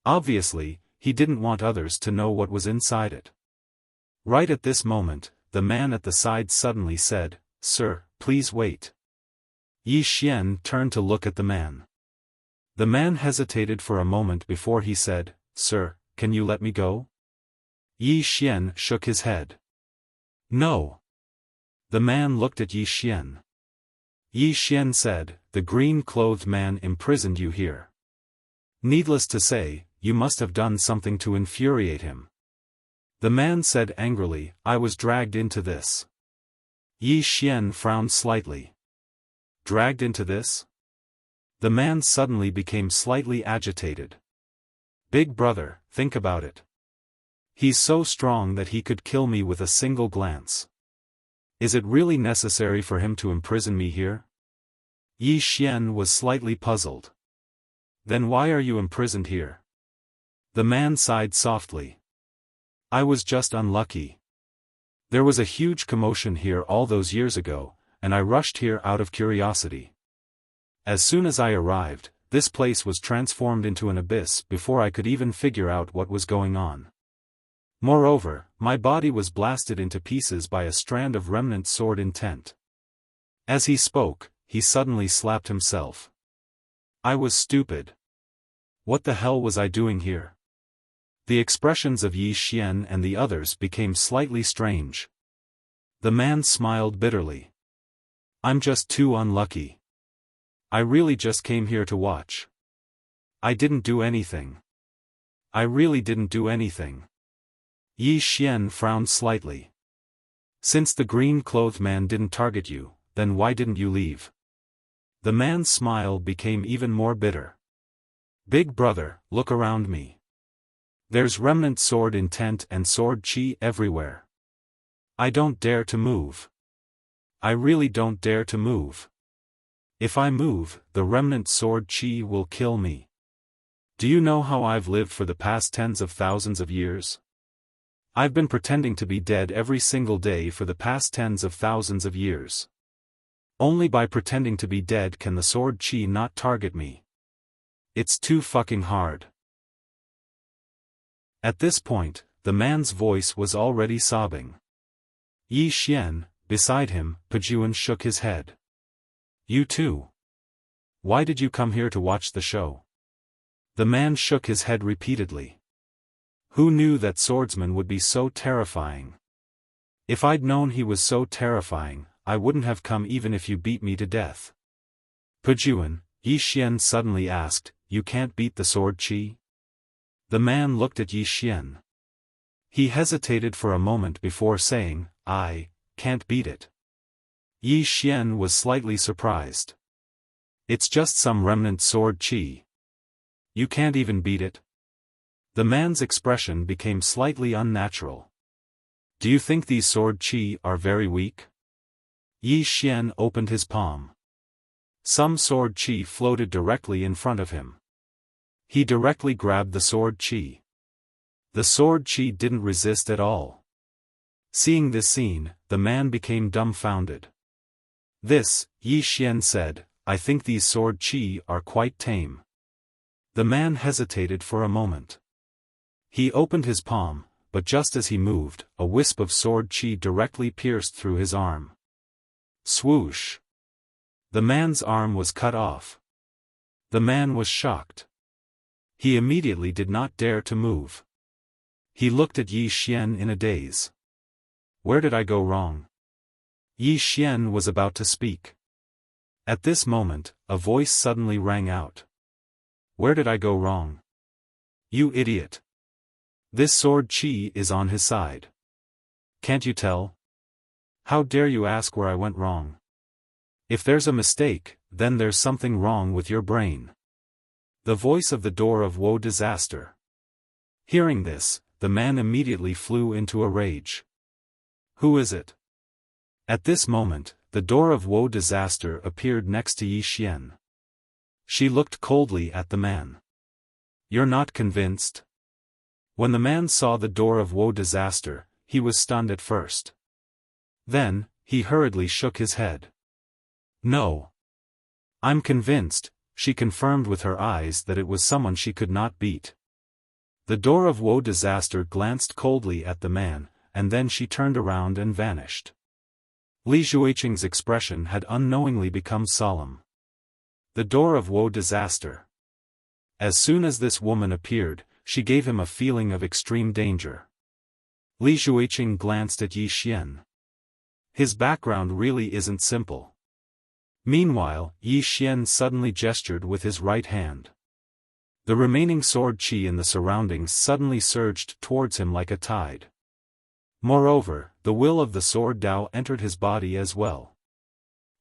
Obviously, he didn't want others to know what was inside it. Right at this moment, the man at the side suddenly said, "Sir, please wait." Yi Xian turned to look at the man. The man hesitated for a moment before he said, "Sir, can you let me go?" Yi Xian shook his head. "No." The man looked at Yi Xian. Yi Xian said, "The green-clothed man imprisoned you here. Needless to say, you must have done something to infuriate him." The man said angrily, "I was dragged into this." Yi Xian frowned slightly. "Dragged into this?" The man suddenly became slightly agitated. "Big brother, think about it. He's so strong that he could kill me with a single glance. Is it really necessary for him to imprison me here?" Yi Xian was slightly puzzled. "Then why are you imprisoned here?" The man sighed softly. "I was just unlucky. There was a huge commotion here all those years ago, and I rushed here out of curiosity. As soon as I arrived, this place was transformed into an abyss before I could even figure out what was going on. Moreover, my body was blasted into pieces by a strand of remnant sword intent." As he spoke, he suddenly slapped himself. "I was stupid. What the hell was I doing here?" The expressions of Yi Xian and the others became slightly strange. The man smiled bitterly. "I'm just too unlucky. I really just came here to watch. I didn't do anything. I really didn't do anything." Yi Xian frowned slightly. "Since the green-clothed man didn't target you, then why didn't you leave?" The man's smile became even more bitter. "Big brother, look around me. There's remnant sword intent and sword chi everywhere. I don't dare to move. I really don't dare to move. If I move, the remnant sword chi will kill me. Do you know how I've lived for the past tens of thousands of years? I've been pretending to be dead every single day for the past tens of thousands of years. Only by pretending to be dead can the sword chi not target me. It's too fucking hard." At this point, the man's voice was already sobbing. Yi Xian, beside him, Pejuan shook his head. "You too? Why did you come here to watch the show?" The man shook his head repeatedly. "Who knew that swordsman would be so terrifying? If I'd known he was so terrifying, I wouldn't have come even if you beat me to death." "Pejuan," Yi Xian suddenly asked, "you can't beat the sword chi?" The man looked at Yi Xian. He hesitated for a moment before saying, "I can't beat it. Yi Xian was slightly surprised. It's just some remnant sword qi. You can't even beat it? The man's expression became slightly unnatural. Do you think these sword qi are very weak? Yi Xian opened his palm. Some sword qi floated directly in front of him. He directly grabbed the sword qi. The sword qi didn't resist at all. Seeing this scene, the man became dumbfounded. This, Yi Xian said, I think these sword qi are quite tame. The man hesitated for a moment. He opened his palm, but just as he moved, a wisp of sword qi directly pierced through his arm. Swoosh! The man's arm was cut off. The man was shocked. He immediately did not dare to move. He looked at Yi Xian in a daze. Where did I go wrong? Yi Xian was about to speak. At this moment, a voice suddenly rang out. Where did I go wrong? You idiot! This sword qi is on his side. Can't you tell? How dare you ask where I went wrong? If there's a mistake, then there's something wrong with your brain. The voice of the door of woe disaster. Hearing this, the man immediately flew into a rage. Who is it? At this moment, the door of woe disaster appeared next to Yi Xian. She looked coldly at the man. You're not convinced? When the man saw the door of woe disaster, he was stunned at first. Then, he hurriedly shook his head. No. I'm convinced, she confirmed with her eyes that it was someone she could not beat. The door of woe disaster glanced coldly at the man, and then she turned around and vanished. Li Xueqing's expression had unknowingly become solemn. The door of woe disaster. As soon as this woman appeared, she gave him a feeling of extreme danger. Li Xueqing glanced at Yi Xian. His background really isn't simple. Meanwhile, Yi Xian suddenly gestured with his right hand. The remaining sword qi in the surroundings suddenly surged towards him like a tide. Moreover, the will of the sword Dao entered his body as well.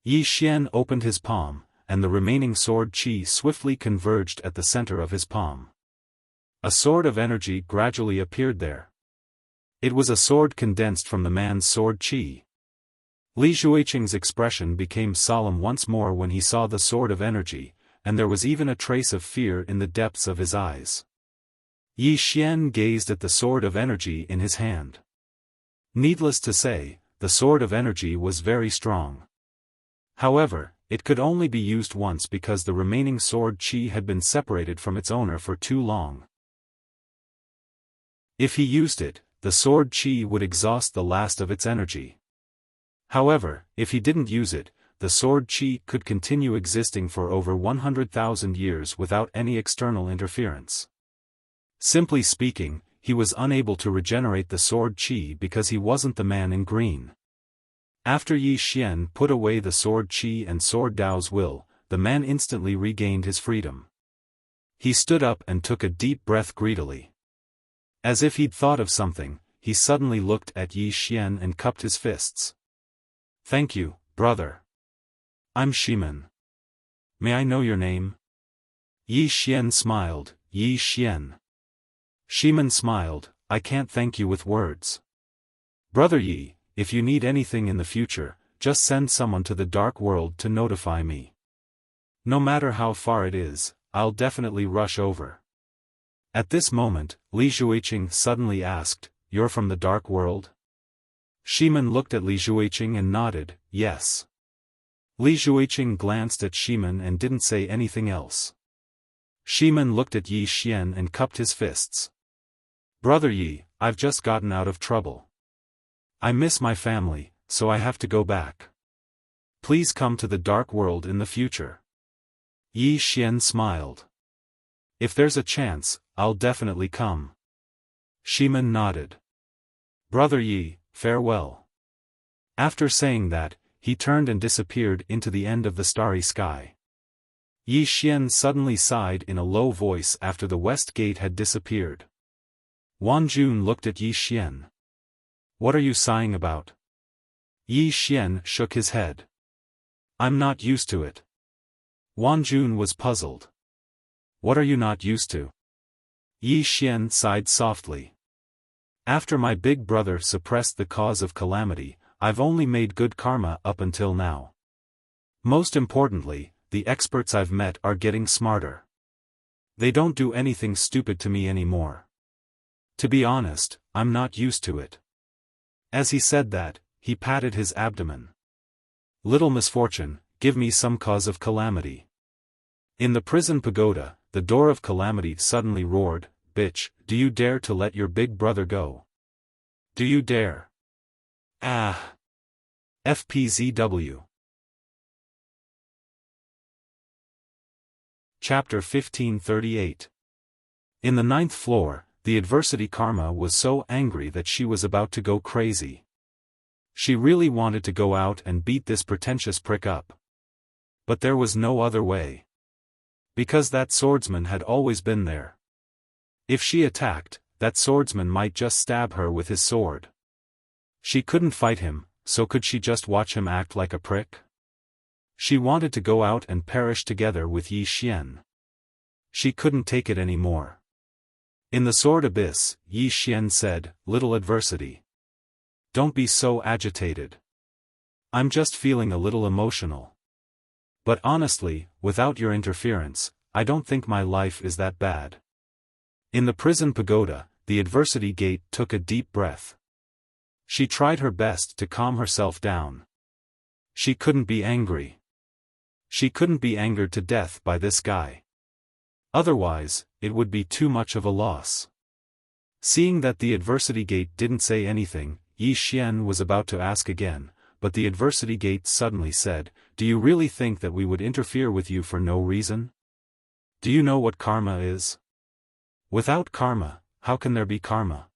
Yi Xian opened his palm, and the remaining sword qi swiftly converged at the center of his palm. A sword of energy gradually appeared there. It was a sword condensed from the man's sword qi. Li Xueqing's expression became solemn once more when he saw the sword of energy, and there was even a trace of fear in the depths of his eyes. Yi Xian gazed at the sword of energy in his hand. Needless to say, the sword of energy was very strong. However, it could only be used once because the remaining sword qi had been separated from its owner for too long. If he used it, the sword qi would exhaust the last of its energy. However, if he didn't use it, the sword qi could continue existing for over 100,000 years without any external interference. Simply speaking, he was unable to regenerate the sword qi because he wasn't the man in green. After Yi Xian put away the sword qi and sword Dao's will, the man instantly regained his freedom. He stood up and took a deep breath greedily. As if he'd thought of something, he suddenly looked at Yi Xian and cupped his fists. Thank you, brother. I'm Ximen. May I know your name? Yi Xian smiled. Yi Xian. Ximen smiled. I can't thank you with words. Brother Yi, if you need anything in the future, just send someone to the dark world to notify me. No matter how far it is, I'll definitely rush over. At this moment, Li Xueqing suddenly asked, You're from the dark world? Ximen looked at Li Xueqing and nodded, yes. Li Xueqing glanced at Ximen and didn't say anything else. Ximen looked at Yi Xian and cupped his fists. Brother Yi, I've just gotten out of trouble. I miss my family, so I have to go back. Please come to the dark world in the future. Yi Xian smiled. If there's a chance, I'll definitely come. Ximen nodded. Brother Yi, farewell. After saying that, he turned and disappeared into the end of the starry sky. Yi Xian suddenly sighed in a low voice after the west gate had disappeared. Wan Jun looked at Yi Xian. What are you sighing about? Yi Xian shook his head. I'm not used to it. Wan Jun was puzzled. What are you not used to? Yi Xian sighed softly. After my big brother suppressed the cause of calamity, I've only made good karma up until now. Most importantly, the experts I've met are getting smarter. They don't do anything stupid to me anymore. To be honest, I'm not used to it. As he said that, he patted his abdomen. Little misfortune, give me some cause of calamity. In the prison pagoda, the door of calamity suddenly roared, Bitch, do you dare to let your big brother go? Do you dare? Ah! FPZW. Chapter 1538. In the 9th floor, the adversity karma was so angry that she was about to go crazy. She really wanted to go out and beat this pretentious prick up. But there was no other way. Because that swordsman had always been there. If she attacked, that swordsman might just stab her with his sword. She couldn't fight him, so could she just watch him act like a prick? She wanted to go out and perish together with Yi Xian. She couldn't take it anymore. In the sword abyss, Yi Xian said, Little adversity. Don't be so agitated. I'm just feeling a little emotional. But honestly, without your interference, I don't think my life is that bad. In the prison pagoda, the adversity gate took a deep breath. She tried her best to calm herself down. She couldn't be angry. She couldn't be angered to death by this guy. Otherwise, it would be too much of a loss. Seeing that the adversity gate didn't say anything, Yi Xian was about to ask again, but the adversity gate suddenly said, Do you really think that we would interfere with you for no reason? Do you know what karma is? Without karma, how can there be karma?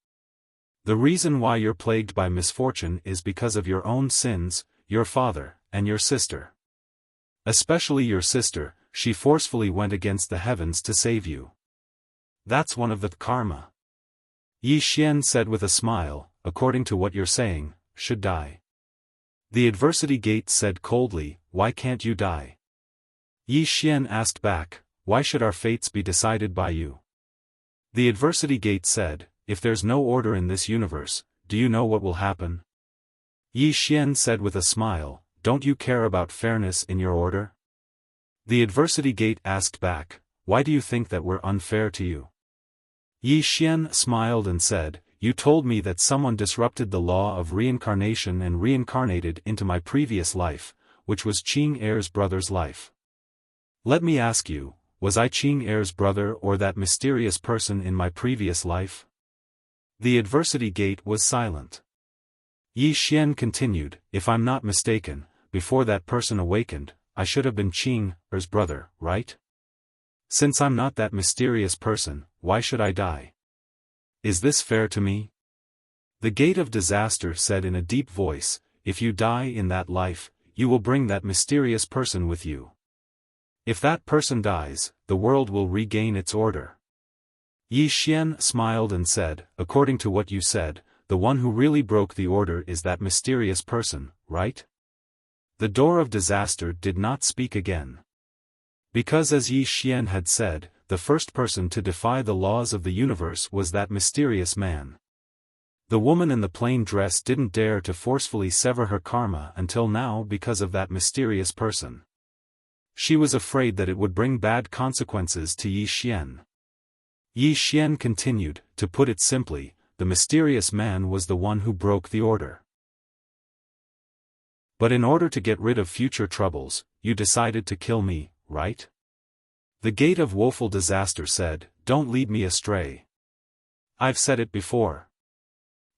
The reason why you're plagued by misfortune is because of your own sins, your father, and your sister. Especially your sister, she forcefully went against the heavens to save you. That's one of the karma. Yi Xian said with a smile, according to what you're saying, should die. The adversity gate said coldly, Why can't you die? Yi Xian asked back, Why should our fates be decided by you? The adversity gate said, If there's no order in this universe, do you know what will happen? Yi Xian said with a smile, Don't you care about fairness in your order? The adversity gate asked back, Why do you think that we're unfair to you? Yi Xian smiled and said, You told me that someone disrupted the law of reincarnation and reincarnated into my previous life, which was Qing Er's brother's life. Let me ask you, was I Qing Er's brother or that mysterious person in my previous life? The adversity gate was silent. Yi Xian continued, If I'm not mistaken, before that person awakened, I should have been Qing Er's brother, right? Since I'm not that mysterious person, why should I die? Is this fair to me? The gate of disaster said in a deep voice, If you die in that life, you will bring that mysterious person with you. If that person dies, the world will regain its order. Yi Xian smiled and said, According to what you said, the one who really broke the order is that mysterious person, right? The door of disaster did not speak again. Because as Yi Xian had said, the first person to defy the laws of the universe was that mysterious man. The woman in the plain dress didn't dare to forcefully sever her karma until now because of that mysterious person. She was afraid that it would bring bad consequences to Yi Xian. Yi Xian continued, To put it simply, the mysterious man was the one who broke the order. But in order to get rid of future troubles, you decided to kill me, right? The gate of woeful disaster said, Don't lead me astray. I've said it before.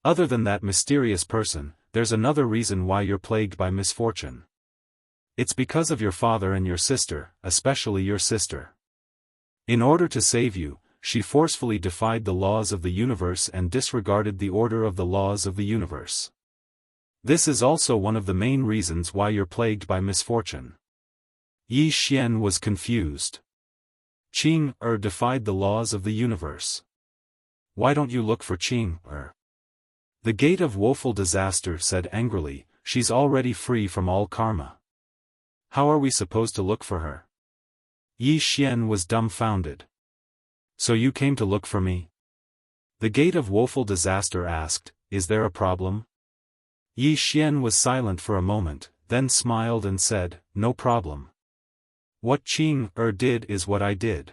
Other than that mysterious person, there's another reason why you're plagued by misfortune. It's because of your father and your sister, especially your sister. In order to save you, she forcefully defied the laws of the universe and disregarded the order of the laws of the universe. This is also one of the main reasons why you're plagued by misfortune. Yi Xian was confused. Qing Er defied the laws of the universe. Why don't you look for Qing Er? The gate of woeful disaster said angrily, she's already free from all karma. How are we supposed to look for her? Yi Xian was dumbfounded. So you came to look for me? The Gate of Woeful Disaster asked, is there a problem? Yi Xian was silent for a moment, then smiled and said, no problem. What Qing did is what I did.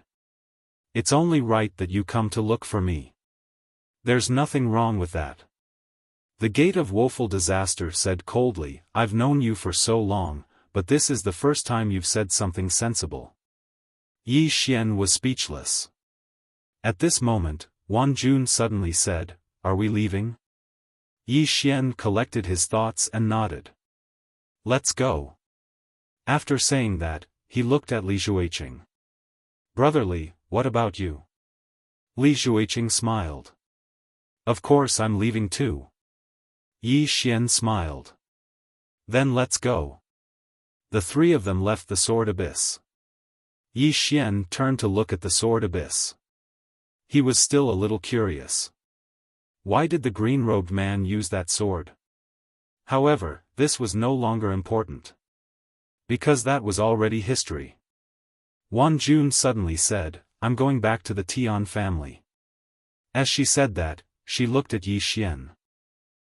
It's only right that you come to look for me. There's nothing wrong with that. The Gate of Woeful Disaster said coldly, I've known you for so long, but this is the first time you've said something sensible. Yi Xian was speechless. At this moment, Wan Jun suddenly said, are we leaving? Yi Xian collected his thoughts and nodded. Let's go. After saying that, he looked at Li Xueqing. Brotherly, what about you? Li Xueqing smiled. Of course I'm leaving too. Yi Xian smiled. Then let's go. The three of them left the sword abyss. Yi Xian turned to look at the sword abyss. He was still a little curious. Why did the green-robed man use that sword? However, this was no longer important. Because that was already history. Wan Jun suddenly said, I'm going back to the Tian family. As she said that, she looked at Yi Xian.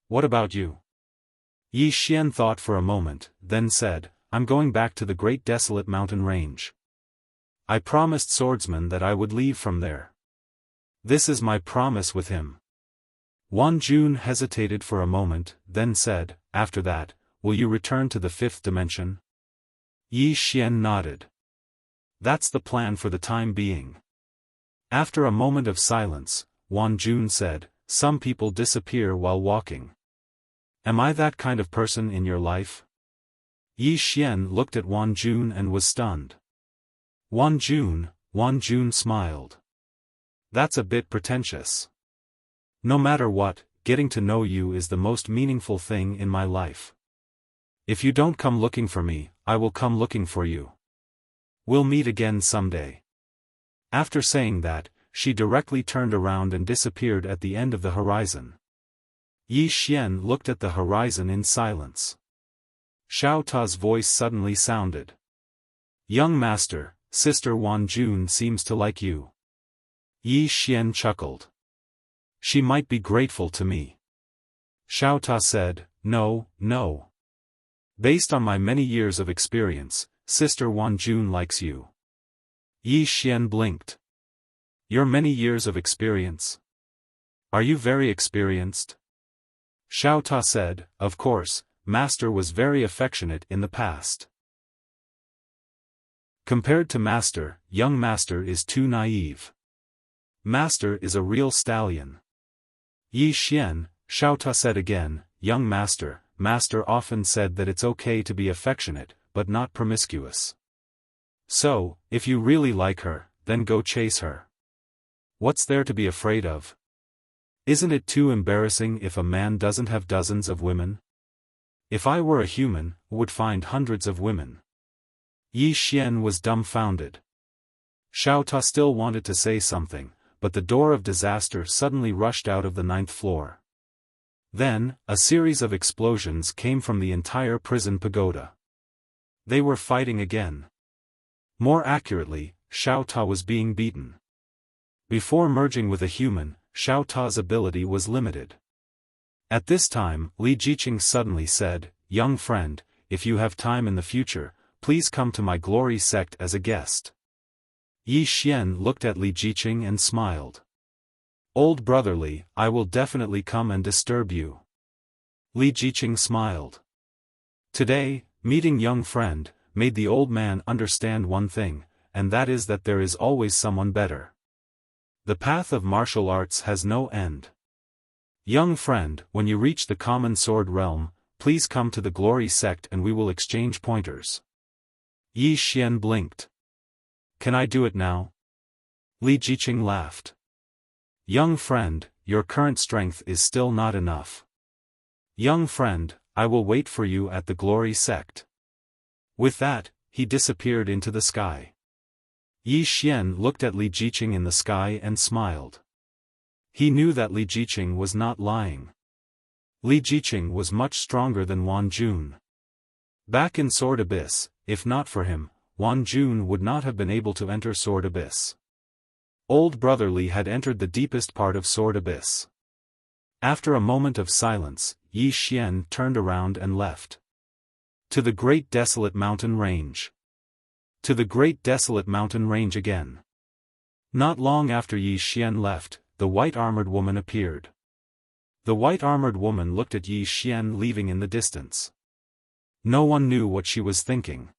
What about you? Yi Xian thought for a moment, then said, I'm going back to the great desolate mountain range. I promised swordsman that I would leave from there. This is my promise with him. Wan Jun hesitated for a moment, then said, after that, will you return to the fifth dimension? Yi Xian nodded. That's the plan for the time being. After a moment of silence, Wan Jun said, some people disappear while walking. Am I that kind of person in your life? Yi Xian looked at Wan Jun and was stunned. Wan Jun smiled. That's a bit pretentious. No matter what, getting to know you is the most meaningful thing in my life. If you don't come looking for me, I will come looking for you. We'll meet again someday. After saying that, she directly turned around and disappeared at the end of the horizon. Yi Xian looked at the horizon in silence. Xiao Ta's voice suddenly sounded. Young master, Sister Wan Jun seems to like you. Yi Xian chuckled. She might be grateful to me. Xiao Ta said, no. Based on my many years of experience, Sister Wan Jun likes you. Yi Xian blinked. Your many years of experience? Are you very experienced? Xiao Ta said, of course, Master was very affectionate in the past. Compared to Master, young Master is too naive. Master is a real stallion. Yi Xian, Xiao Ta said again, young Master, Master often said that it's okay to be affectionate, but not promiscuous. So, if you really like her, then go chase her. What's there to be afraid of? Isn't it too embarrassing if a man doesn't have dozens of women? If I were a human, would find hundreds of women. Yi Xian was dumbfounded. Xiao Ta still wanted to say something, but the door of disaster suddenly rushed out of the 9th floor. Then, a series of explosions came from the entire prison pagoda. They were fighting again. More accurately, Xiao Ta was being beaten. Before merging with a human, Xiao Ta's ability was limited. At this time, Li Jiqing suddenly said, young friend, if you have time in the future, please come to my glory sect as a guest. Yi Xian looked at Li Jiqing and smiled. Old brotherly, I will definitely come and disturb you. Li Jiqing smiled. Today, meeting young friend, made the old man understand one thing, and that is that there is always someone better. The path of martial arts has no end. Young friend, when you reach the common sword realm, please come to the glory sect and we will exchange pointers. Yi Xian blinked. Can I do it now? Li Jiqing laughed. Young friend, your current strength is still not enough. Young friend, I will wait for you at the glory sect. With that, he disappeared into the sky. Yi Xian looked at Li Jiqing in the sky and smiled. He knew that Li Jiqing was not lying. Li Jiqing was much stronger than Wan Jun. Back in Sword Abyss, if not for him, Wan Jun would not have been able to enter Sword Abyss. Old brother Li had entered the deepest part of Sword Abyss. After a moment of silence, Yi Xian turned around and left. To the great desolate mountain range. To the great desolate mountain range again. Not long after Yi Xian left, the white-armored woman appeared. The white-armored woman looked at Yi Xian leaving in the distance. No one knew what she was thinking.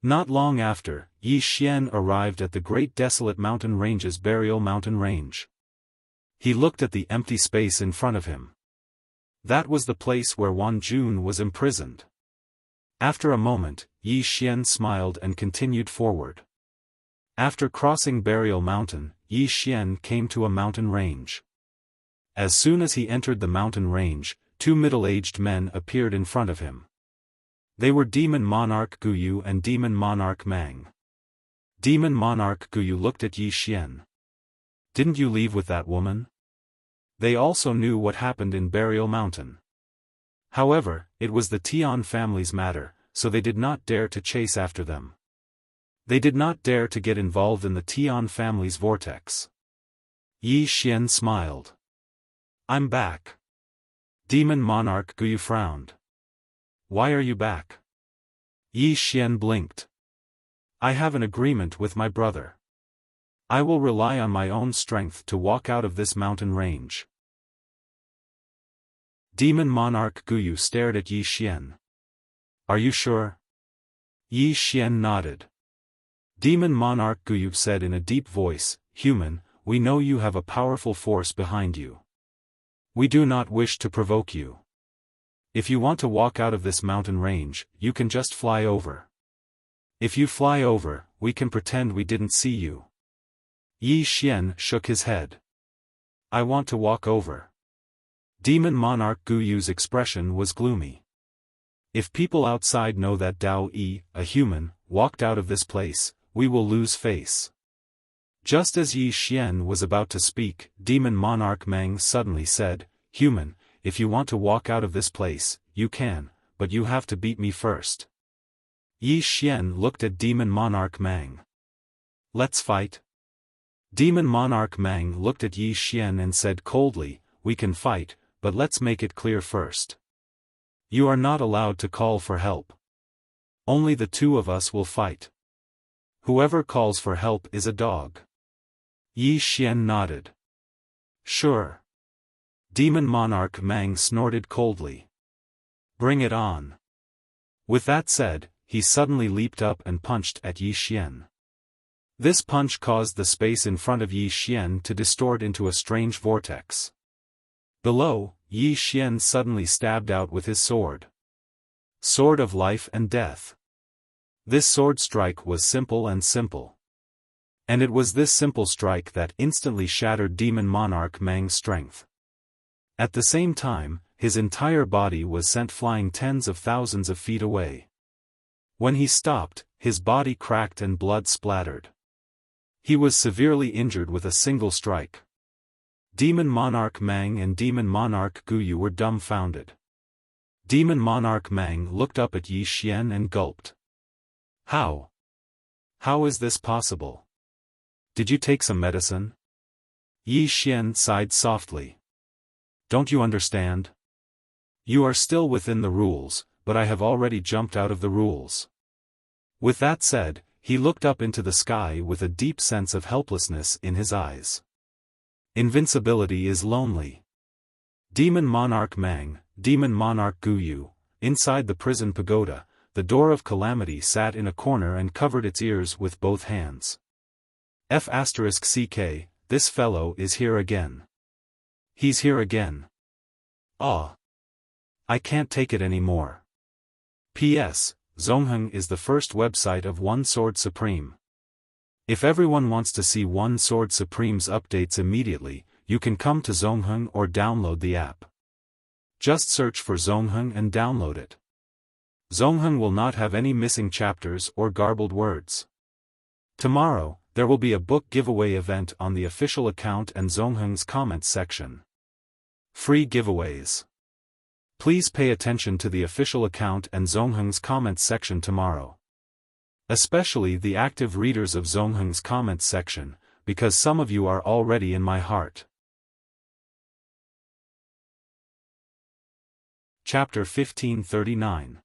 Not long after, Yi Xian arrived at the great desolate mountain range's burial mountain range. He looked at the empty space in front of him. That was the place where Wan Jun was imprisoned. After a moment, Yi Xian smiled and continued forward. After crossing Burial Mountain, Yi Xian came to a mountain range. As soon as he entered the mountain range, two middle-aged men appeared in front of him. They were Demon Monarch Guyu and Demon Monarch Mang. Demon Monarch Guyu looked at Yi Xian. Didn't you leave with that woman? They also knew what happened in Burial Mountain. However, it was the Tian family's matter, so they did not dare to chase after them. They did not dare to get involved in the Tian family's vortex. Yi Xian smiled. I'm back. Demon Monarch Guyu frowned. Why are you back? Yi Xian blinked. I have an agreement with my brother. I will rely on my own strength to walk out of this mountain range. Demon Monarch Guyu stared at Yi Xian. Are you sure? Yi Xian nodded. Demon Monarch Guyu said in a deep voice, Human, we know you have a powerful force behind you. We do not wish to provoke you. If you want to walk out of this mountain range, you can just fly over. If you fly over, we can pretend we didn't see you. Yi Xian shook his head. I want to walk over. Demon Monarch Guyu's expression was gloomy. If people outside know that Dao Yi, a human, walked out of this place, we will lose face. Just as Yi Xian was about to speak, Demon Monarch Meng suddenly said, Human, if you want to walk out of this place, you can, but you have to beat me first. Yi Xian looked at Demon Monarch Meng. Let's fight. Demon Monarch Meng looked at Yi Xian and said coldly, We can fight, but let's make it clear first. You are not allowed to call for help. Only the two of us will fight. Whoever calls for help is a dog. Yi Xian nodded. Sure. Demon Monarch Meng snorted coldly. Bring it on. With that said, he suddenly leaped up and punched at Yi Xian. This punch caused the space in front of Yi Xian to distort into a strange vortex. Below, Yi Xian suddenly stabbed out with his sword. Sword of life and death. This sword strike was simple and simple. And it was this simple strike that instantly shattered Demon Monarch Meng's strength. At the same time, his entire body was sent flying tens of thousands of feet away. When he stopped, his body cracked and blood splattered. He was severely injured with a single strike. Demon Monarch Meng and Demon Monarch Guyu were dumbfounded. Demon Monarch Meng looked up at Yi Xian and gulped. How? How is this possible? Did you take some medicine? Yi Xian sighed softly. Don't you understand? You are still within the rules, but I have already jumped out of the rules. With that said, he looked up into the sky with a deep sense of helplessness in his eyes. Invincibility is lonely. Demon Monarch Meng, Demon Monarch Guyu, inside the prison pagoda, the door of calamity sat in a corner and covered its ears with both hands. F***ck, this fellow is here again. He's here again. Ah. I can't take it anymore. P.S. Zongheng is the first website of One Sword Supreme. If everyone wants to see One Sword Supreme's updates immediately, you can come to Zongheng or download the app. Just search for Zongheng and download it. Zongheng will not have any missing chapters or garbled words. Tomorrow, there will be a book giveaway event on the official account and Zongheng's comments section. Free giveaways. Please pay attention to the official account and Zongheng's comments section tomorrow. Especially the active readers of Zongheng's comments section, because some of you are already in my heart. Chapter 1539.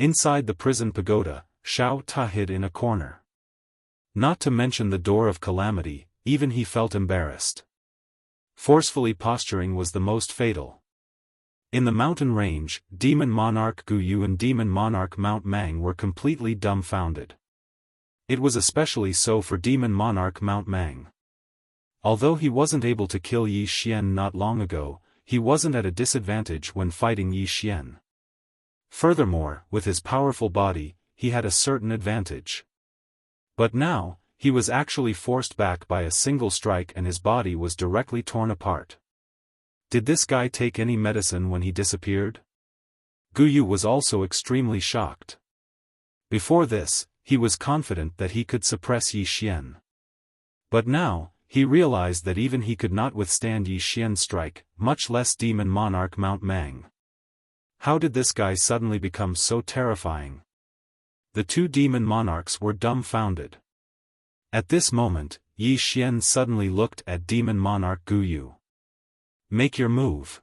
Inside the prison pagoda, Xiao Ta hid in a corner. Not to mention the door of calamity, even he felt embarrassed. Forcefully posturing was the most fatal. In the mountain range, Demon Monarch Gu Yu and Demon Monarch Mount Mang were completely dumbfounded. It was especially so for Demon Monarch Mount Mang. Although he wasn't able to kill Yi Xian not long ago, he wasn't at a disadvantage when fighting Yi Xian. Furthermore, with his powerful body, he had a certain advantage. But now, he was actually forced back by a single strike and his body was directly torn apart. Did this guy take any medicine when he disappeared? Gu Yu was also extremely shocked. Before this, he was confident that he could suppress Yi Xian. But now, he realized that even he could not withstand Yi Xian's strike, much less Demon Monarch Mount Mang. How did this guy suddenly become so terrifying? The two demon monarchs were dumbfounded. At this moment, Yi Xian suddenly looked at Demon Monarch Gu Yu. Make your move.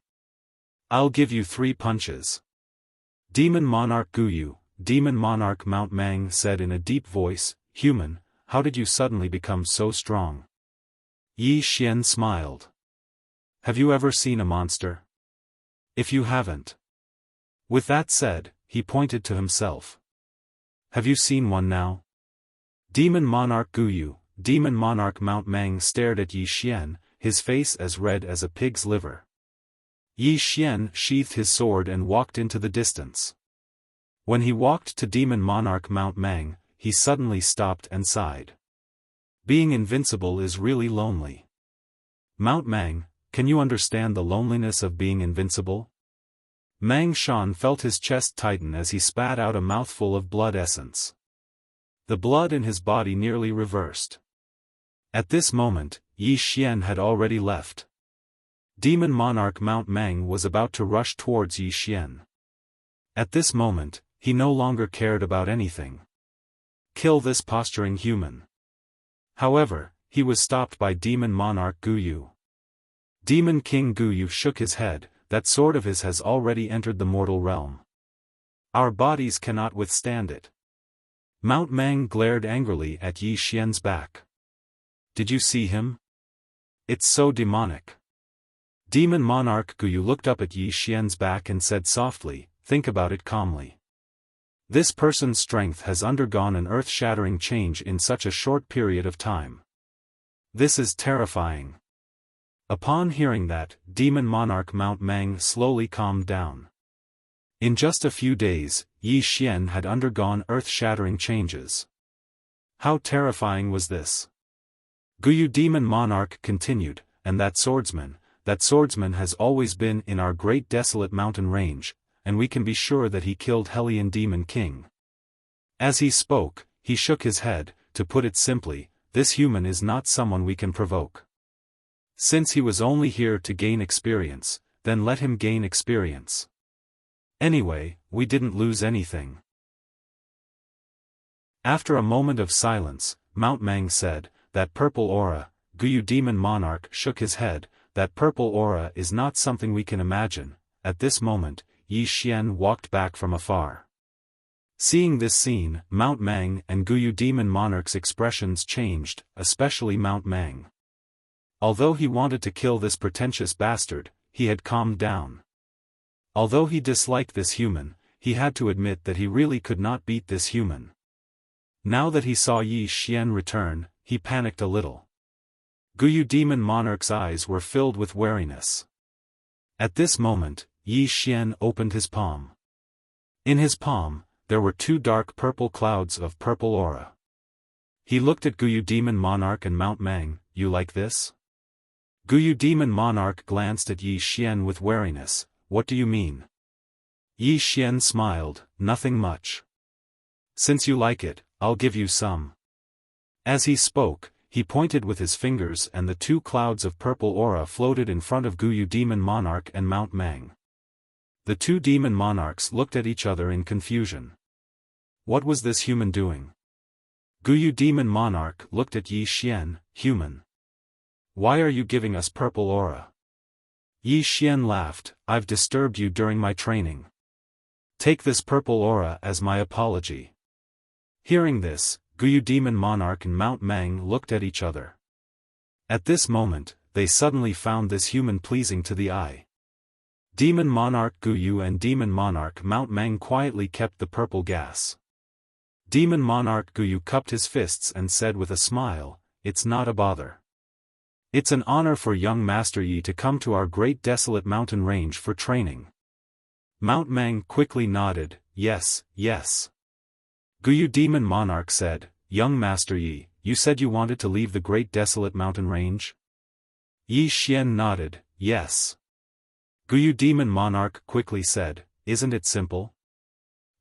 I'll give you 3 punches. Demon Monarch Gu Yu, Demon Monarch Mount Mang said in a deep voice, Human, how did you suddenly become so strong? Yi Xian smiled. Have you ever seen a monster? If you haven't. With that said, he pointed to himself. Have you seen one now? Demon Monarch Gu Yu, Demon Monarch Mount Mang stared at Yi Xian, his face as red as a pig's liver. Yi Xian sheathed his sword and walked into the distance. When he walked to Demon Monarch Mount Mang, he suddenly stopped and sighed. Being invincible is really lonely. Mount Mang, can you understand the loneliness of being invincible? Mang Shan felt his chest tighten as he spat out a mouthful of blood essence. The blood in his body nearly reversed. At this moment, Yi Xian had already left. Demon Monarch Mount Mang was about to rush towards Yi Xian. At this moment, he no longer cared about anything. Kill this posturing human. However, he was stopped by Demon Monarch Gu Yu. Demon King Gu Yu shook his head, that sword of his has already entered the mortal realm. Our bodies cannot withstand it. Mount Mang glared angrily at Yi Xian's back. Did you see him? It's so demonic. Demon Monarch Gu Yu looked up at Yi Xian's back and said softly, think about it calmly. This person's strength has undergone an earth-shattering change in such a short period of time. This is terrifying. Upon hearing that, Demon Monarch Mount Mang slowly calmed down. In just a few days, Yi Xian had undergone earth-shattering changes. How terrifying was this? Gu Yu Demon Monarch continued, and that swordsman has always been in our great desolate mountain range, and we can be sure that he killed Hellion Demon King. As he spoke, he shook his head, to put it simply, this human is not someone we can provoke. Since he was only here to gain experience, then let him gain experience. Anyway, we didn't lose anything. After a moment of silence, Mount Mang said, that purple aura, Gu Yu Demon Monarch shook his head, that purple aura is not something we can imagine. At this moment, Yi Xian walked back from afar. Seeing this scene, Mount Mang and Gu Yu Demon Monarch's expressions changed, especially Mount Mang. Although he wanted to kill this pretentious bastard, he had calmed down. Although he disliked this human, he had to admit that he really could not beat this human. Now that he saw Yi Xian return, he panicked a little. Gu Yu Demon Monarch's eyes were filled with wariness. At this moment, Yi Xian opened his palm. In his palm, there were 2 dark purple clouds of purple aura. He looked at Gu Yu Demon Monarch and Mount Mang, you like this? Gu Yu Demon Monarch glanced at Yi Xian with wariness, what do you mean? Yi Xian smiled, nothing much. Since you like it, I'll give you some. As he spoke, he pointed with his fingers and the 2 clouds of purple aura floated in front of Gu Yu Demon Monarch and Mount Mang. The two demon monarchs looked at each other in confusion. What was this human doing? Guyu demon monarch looked at Yi Xian, human. Why are you giving us purple aura? Yi Xian laughed, I've disturbed you during my training. Take this purple aura as my apology. Hearing this, Guyu demon monarch and Mount Mang looked at each other. At this moment, they suddenly found this human pleasing to the eye. Demon monarch Guyu and demon monarch Mount Mang quietly kept the purple gas. Demon monarch Guyu cupped his fists and said with a smile, it's not a bother. It's an honor for young Master Yi to come to our great desolate mountain range for training. Mount Mang quickly nodded, yes, yes. Guyu demon monarch said, young Master Yi, you said you wanted to leave the great desolate mountain range? Yi Xian nodded, yes. Guyu demon monarch quickly said, isn't it simple?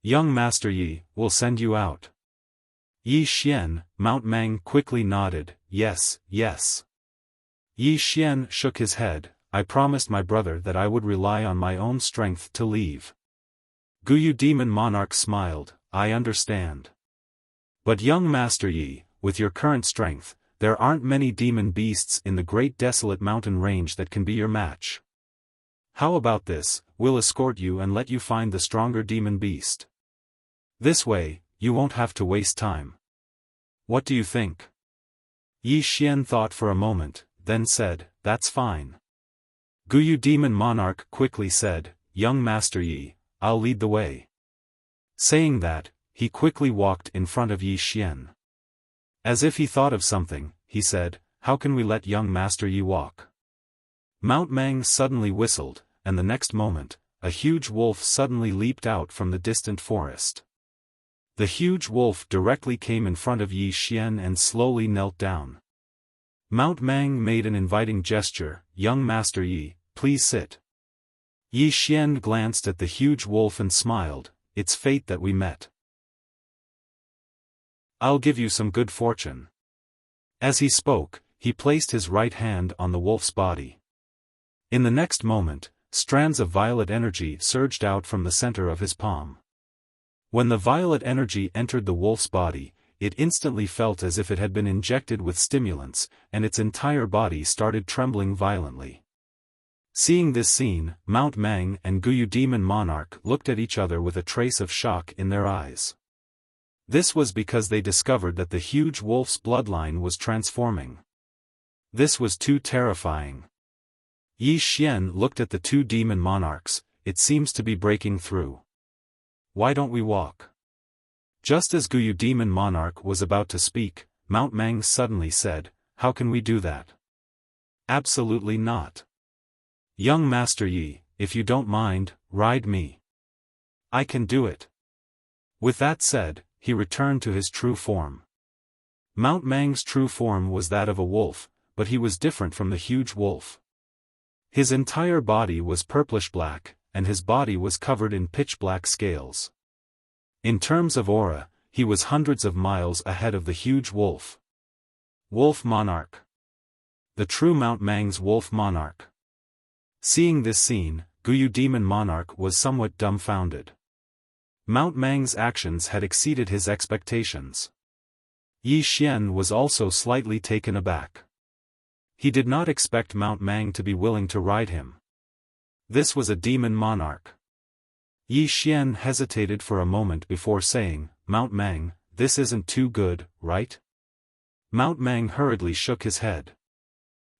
Young Master Yi, will send you out. Yi Xian, Mount Mang quickly nodded, yes, yes. Yi Xian shook his head, I promised my brother that I would rely on my own strength to leave. Guyu demon monarch smiled, I understand. But young Master Yi, with your current strength, there aren't many demon beasts in the great desolate mountain range that can be your match. How about this, we'll escort you and let you find the stronger demon beast. This way, you won't have to waste time. What do you think? Yi Xian thought for a moment, then said, that's fine. Guyu demon monarch quickly said, young Master Yi, I'll lead the way. Saying that, he quickly walked in front of Yi Xian. As if he thought of something, he said, how can we let young Master Yi walk? Mount Mang suddenly whistled, and the next moment, a huge wolf suddenly leaped out from the distant forest. The huge wolf directly came in front of Yi Xian and slowly knelt down. Mount Mang made an inviting gesture, young Master Yi, please sit. Yi Xian glanced at the huge wolf and smiled, it's fate that we met. I'll give you some good fortune. As he spoke, he placed his right hand on the wolf's body. In the next moment, strands of violet energy surged out from the center of his palm. When the violet energy entered the wolf's body, it instantly felt as if it had been injected with stimulants, and its entire body started trembling violently. Seeing this scene, Mount Mang and Guyu demon monarch looked at each other with a trace of shock in their eyes. This was because they discovered that the huge wolf's bloodline was transforming. This was too terrifying. Yi Xian looked at the two demon monarchs, it seems to be breaking through. Why don't we walk? Just as Guyu demon monarch was about to speak, Mount Mang suddenly said, how can we do that? Absolutely not. Young Master Yi, if you don't mind, ride me. I can do it. With that said, he returned to his true form. Mount Mang's true form was that of a wolf, but he was different from the huge wolf. His entire body was purplish-black, and his body was covered in pitch-black scales. In terms of aura, he was hundreds of miles ahead of the huge wolf. Wolf Monarch. The true Mount Mang's Wolf Monarch. Seeing this scene, Guyu demon monarch was somewhat dumbfounded. Mount Mang's actions had exceeded his expectations. Yi Xian was also slightly taken aback. He did not expect Mount Mang to be willing to ride him. This was a demon monarch. Yi Xian hesitated for a moment before saying, Mount Mang, this isn't too good, right? Mount Mang hurriedly shook his head.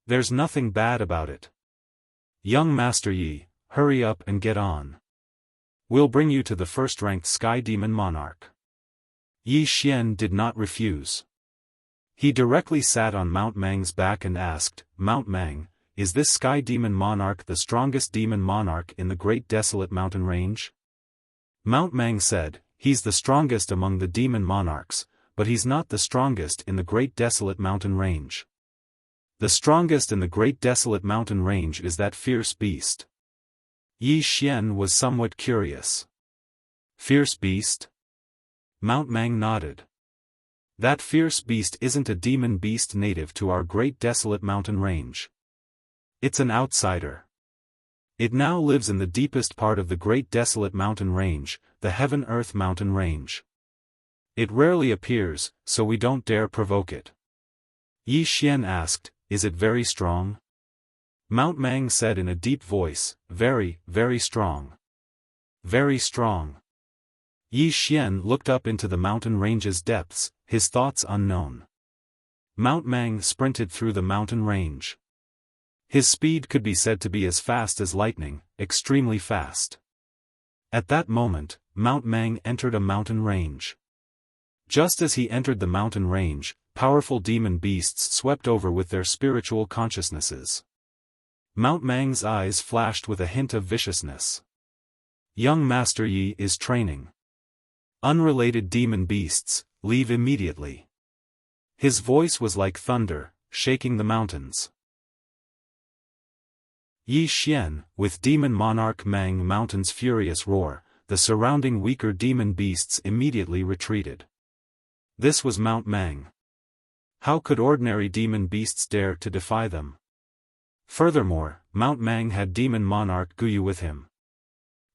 There's nothing bad about it. Young Master Yi, hurry up and get on. We'll bring you to the first-ranked Sky Demon Monarch. Yi Xian did not refuse. He directly sat on Mount Mang's back and asked, Mount Mang, is this Sky Demon Monarch the strongest demon monarch in the great desolate mountain range? Mount Mang said, he's the strongest among the demon monarchs, but he's not the strongest in the great desolate mountain range. The strongest in the great desolate mountain range is that fierce beast. Yi Xian was somewhat curious. Fierce beast? Mount Mang nodded. That fierce beast isn't a demon beast native to our great desolate mountain range. It's an outsider. It now lives in the deepest part of the great desolate mountain range, the Heaven-Earth mountain range. It rarely appears, so we don't dare provoke it. Yi Xian asked, "Is it very strong?" Mount Mang said in a deep voice, "Very, very strong. Very strong." Yi Xian looked up into the mountain range's depths, his thoughts unknown. Mount Mang sprinted through the mountain range. His speed could be said to be as fast as lightning, extremely fast. At that moment, Mount Mang entered a mountain range. Just as he entered the mountain range, powerful demon beasts swept over with their spiritual consciousnesses. Mount Mang's eyes flashed with a hint of viciousness. Young Master Yi is training. Unrelated demon beasts, leave immediately. His voice was like thunder, shaking the mountains. Yi Xian, with Demon Monarch Mang Mountain's furious roar, the surrounding weaker demon beasts immediately retreated. This was Mount Mang. How could ordinary demon beasts dare to defy them? Furthermore, Mount Mang had Demon Monarch Guyu with him.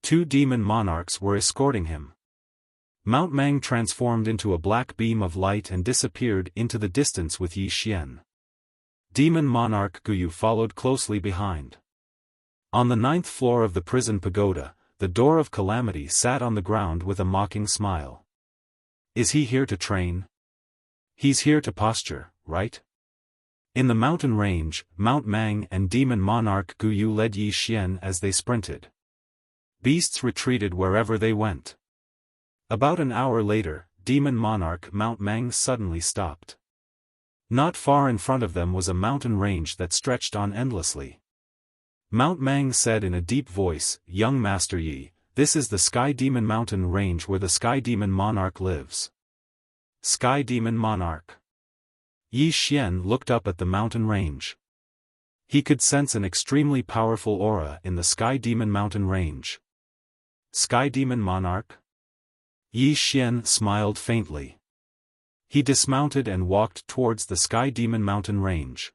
2 demon monarchs were escorting him. Mount Mang transformed into a black beam of light and disappeared into the distance with Yi Xian. Demon Monarch Guyu followed closely behind. On the 9th floor of the prison pagoda, the Door of Calamity sat on the ground with a mocking smile. Is he here to train? He's here to posture, right? In the mountain range, Mount Mang and Demon Monarch Guyu led Yi Xian as they sprinted. Beasts retreated wherever they went. About an hour later, Demon Monarch Mount Mang suddenly stopped. Not far in front of them was a mountain range that stretched on endlessly. Mount Mang said in a deep voice, "Young Master Yi, this is the Sky Demon Mountain range where the Sky Demon Monarch lives." Sky Demon Monarch. Yi Xian looked up at the mountain range. He could sense an extremely powerful aura in the Sky Demon Mountain range. Sky Demon Monarch? Yi Xian smiled faintly. He dismounted and walked towards the Sky Demon Mountain range.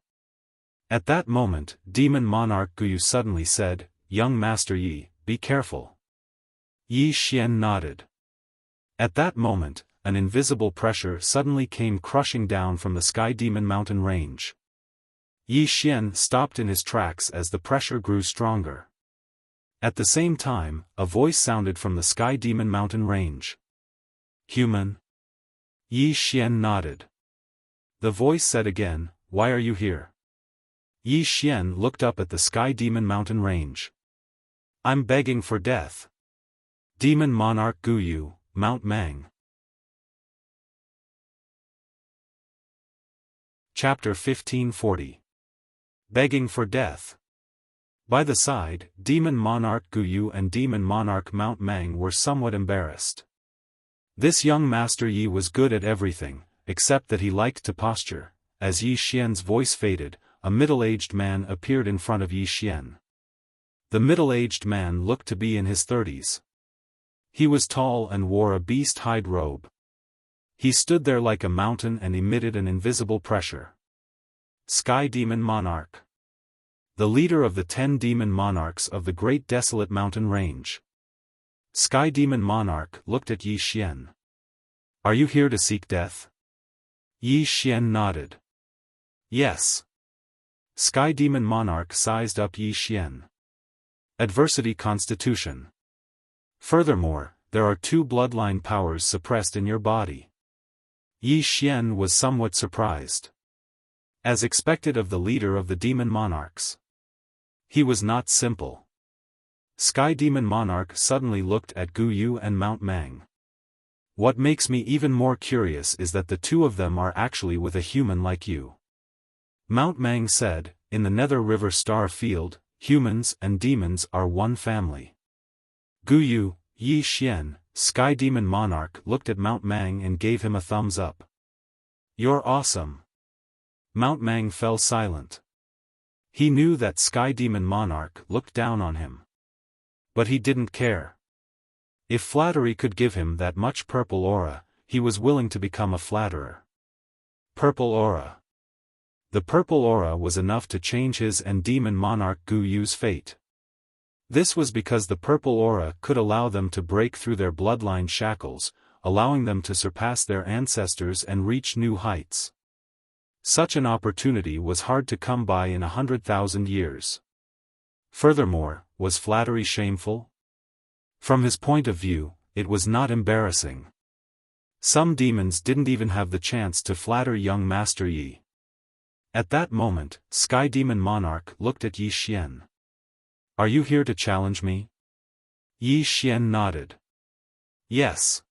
At that moment, Demon Monarch Guyu suddenly said, "Young Master Yi, be careful." Yi Xian nodded. At that moment, an invisible pressure suddenly came crushing down from the Sky Demon Mountain range. Yi Xian stopped in his tracks as the pressure grew stronger. At the same time, a voice sounded from the Sky Demon Mountain range. "Human?" Yi Xian nodded. The voice said again, "Why are you here?" Yi Xian looked up at the Sky Demon Mountain range. "I'm begging for death." Demon Monarch Guyu, Mount Mang. Chapter 1540. Begging for Death. By the side, Demon Monarch Guyu and Demon Monarch Mount Mang were somewhat embarrassed. This young Master Yi was good at everything, except that he liked to posture. As Yi Xian's voice faded, a middle-aged man appeared in front of Yi Xian. The middle-aged man looked to be in his 30s. He was tall and wore a beast-hide robe. He stood there like a mountain and emitted an invisible pressure. Sky Demon Monarch. The leader of the 10 demon monarchs of the Great Desolate Mountain Range. Sky Demon Monarch looked at Yi Xian. "Are you here to seek death?" Yi Xian nodded. "Yes." Sky Demon Monarch sized up Yi Xian. Adversity Constitution. Furthermore, there are 2 bloodline powers suppressed in your body. Yi Xian was somewhat surprised. As expected of the leader of the demon monarchs. He was not simple. Sky Demon Monarch suddenly looked at Guyu and Mount Mang. "What makes me even more curious is that the 2 of them are actually with a human like you." Mount Mang said, "In the Nether River Star Field, humans and demons are one family." Guyu, Yi Xian, Sky Demon Monarch looked at Mount Mang and gave him a thumbs up. "You're awesome." Mount Mang fell silent. He knew that Sky Demon Monarch looked down on him. But he didn't care. If flattery could give him that much purple aura, he was willing to become a flatterer. Purple aura. The purple aura was enough to change his and Demon Monarch Guyu's fate. This was because the purple aura could allow them to break through their bloodline shackles, allowing them to surpass their ancestors and reach new heights. Such an opportunity was hard to come by in 100,000 years. Furthermore, was flattery shameful? From his point of view, it was not embarrassing. Some demons didn't even have the chance to flatter young Master Yi. At that moment, Sky Demon Monarch looked at Yi Xian. "Are you here to challenge me?" Yi Xian nodded. "Yes."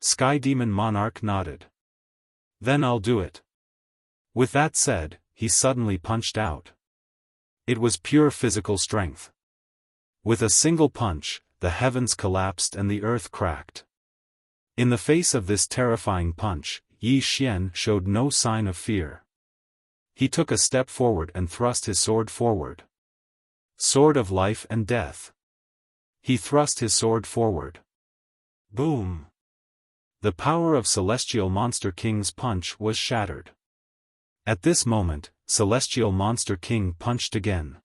Sky Demon Monarch nodded. "Then I'll do it." With that said, he suddenly punched out. It was pure physical strength. With a single punch, the heavens collapsed and the earth cracked. In the face of this terrifying punch, Yi Xian showed no sign of fear. He took a step forward and thrust his sword forward. Sword of life and death. He thrust his sword forward. Boom! The power of Celestial Monster King's punch was shattered. At this moment, Celestial Monster King punched again.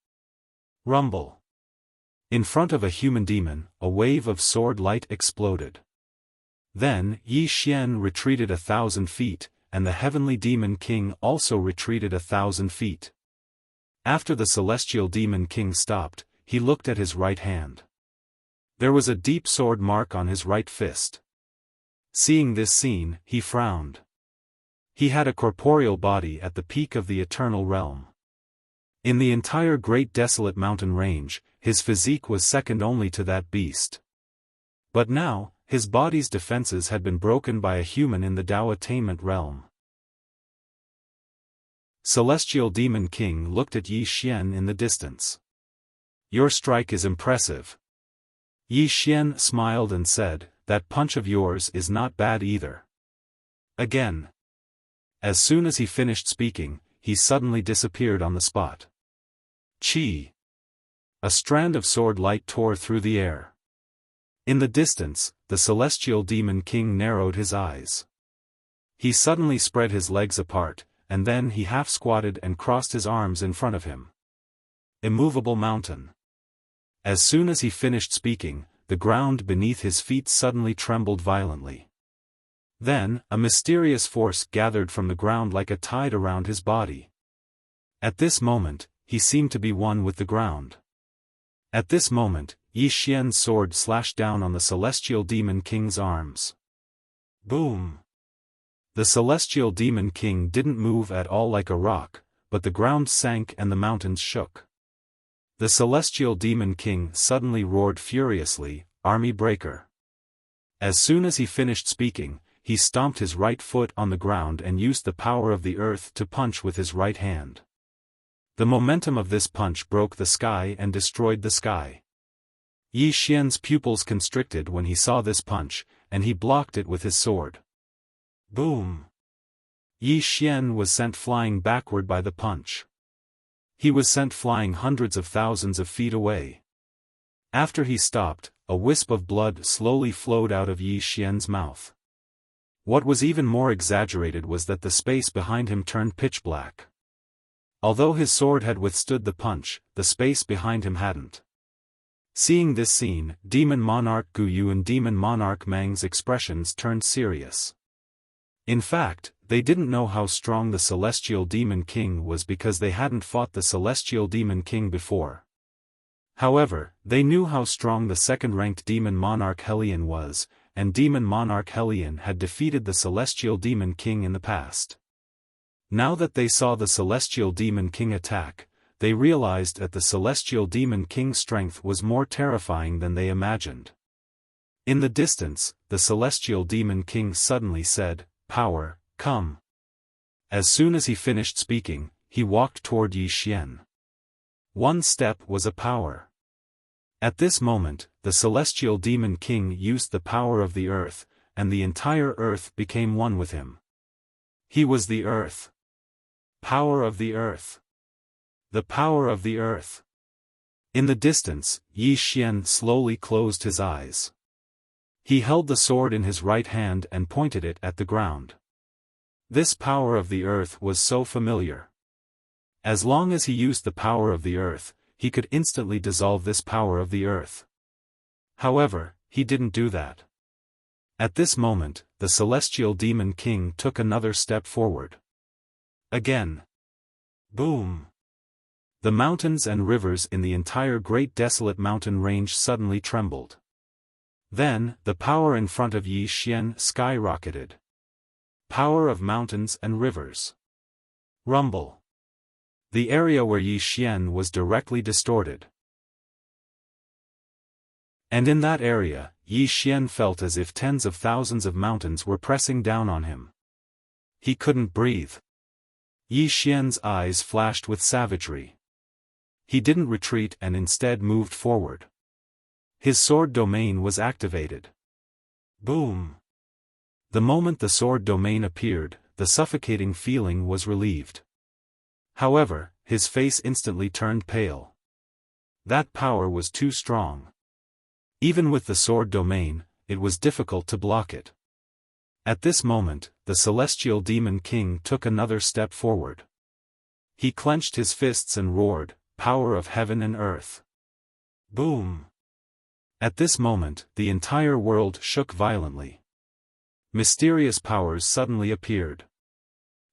Rumble! In front of a human demon, a wave of sword light exploded. Then, Yi Xian retreated 1,000 feet, and the Heavenly Demon King also retreated 1,000 feet. After the Celestial Demon King stopped, he looked at his right hand. There was a deep sword mark on his right fist. Seeing this scene, he frowned. He had a corporeal body at the peak of the Eternal Realm. In the entire Great Desolate Mountain Range, his physique was second only to that beast. But now, his body's defenses had been broken by a human in the Tao Attainment Realm. Celestial Demon King looked at Yi Xian in the distance. "Your strike is impressive." Yi Xian smiled and said, "That punch of yours is not bad either." Again. As soon as he finished speaking, he suddenly disappeared on the spot. Chi! A strand of sword light tore through the air. In the distance, the Celestial Demon King narrowed his eyes. He suddenly spread his legs apart, and then he half squatted and crossed his arms in front of him. Immovable mountain. As soon as he finished speaking, the ground beneath his feet suddenly trembled violently. Then, a mysterious force gathered from the ground like a tide around his body. At this moment, he seemed to be one with the ground. At this moment, Yi Xian's sword slashed down on the Celestial Demon King's arms. Boom! The Celestial Demon King didn't move at all like a rock, but the ground sank and the mountains shook. The Celestial Demon King suddenly roared furiously, "Army Breaker!" As soon as he finished speaking, he stomped his right foot on the ground and used the power of the earth to punch with his right hand. The momentum of this punch broke the sky and destroyed the sky. Yi Xian's pupils constricted when he saw this punch, and he blocked it with his sword. Boom! Yi Xian was sent flying backward by the punch. He was sent flying hundreds of thousands of feet away. After he stopped, a wisp of blood slowly flowed out of Yi Xian's mouth. What was even more exaggerated was that the space behind him turned pitch black. Although his sword had withstood the punch, the space behind him hadn't. Seeing this scene, Demon Monarch Gu Yu and Demon Monarch Mang's expressions turned serious. In fact, they didn't know how strong the Celestial Demon King was because they hadn't fought the Celestial Demon King before. However, they knew how strong the second-ranked Demon Monarch Helion was, and Demon Monarch Helion had defeated the Celestial Demon King in the past. Now that they saw the Celestial Demon King attack, they realized that the Celestial Demon King's strength was more terrifying than they imagined. In the distance, the Celestial Demon King suddenly said, "Power, come." As soon as he finished speaking, he walked toward Yi Xian. One step was a power. At this moment, the Celestial Demon King used the power of the earth, and the entire earth became one with him. He was the earth. Power of the earth. The power of the earth. In the distance, Yi Xian slowly closed his eyes. He held the sword in his right hand and pointed it at the ground. This power of the earth was so familiar. As long as he used the power of the earth, he could instantly dissolve this power of the earth. However, he didn't do that. At this moment, the celestial demon king took another step forward. Again. Boom! The mountains and rivers in the entire great desolate mountain range suddenly trembled. Then, the power in front of Yi Xian skyrocketed. Power of mountains and rivers. Rumble. The area where Yi Xian was directly distorted. And in that area, Yi Xian felt as if tens of thousands of mountains were pressing down on him. He couldn't breathe. Yi Xian's eyes flashed with savagery. He didn't retreat and instead moved forward. His sword domain was activated. Boom! The moment the sword domain appeared, the suffocating feeling was relieved. However, his face instantly turned pale. That power was too strong. Even with the sword domain, it was difficult to block it. At this moment, the celestial demon king took another step forward. He clenched his fists and roared, "Power of heaven and earth!" Boom! At this moment, the entire world shook violently. Mysterious powers suddenly appeared.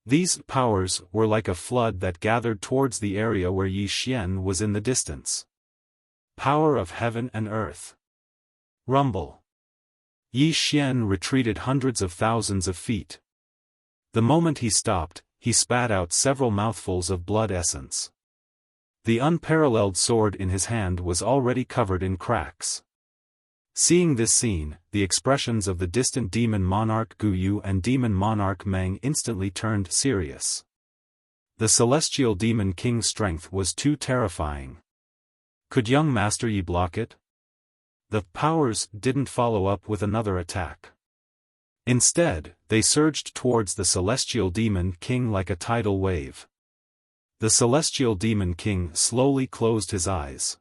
These powers were like a flood that gathered towards the area where Yi Xian was in the distance. Power of heaven and earth. Rumble. Yi Xian retreated hundreds of thousands of feet. The moment he stopped, he spat out several mouthfuls of blood essence. The unparalleled sword in his hand was already covered in cracks. Seeing this scene, the expressions of the distant demon monarch Gu Yu and demon monarch Meng instantly turned serious. The celestial demon king's strength was too terrifying. Could young Master Yi block it? The powers didn't follow up with another attack. Instead, they surged towards the celestial demon king like a tidal wave. The celestial demon king slowly closed his eyes.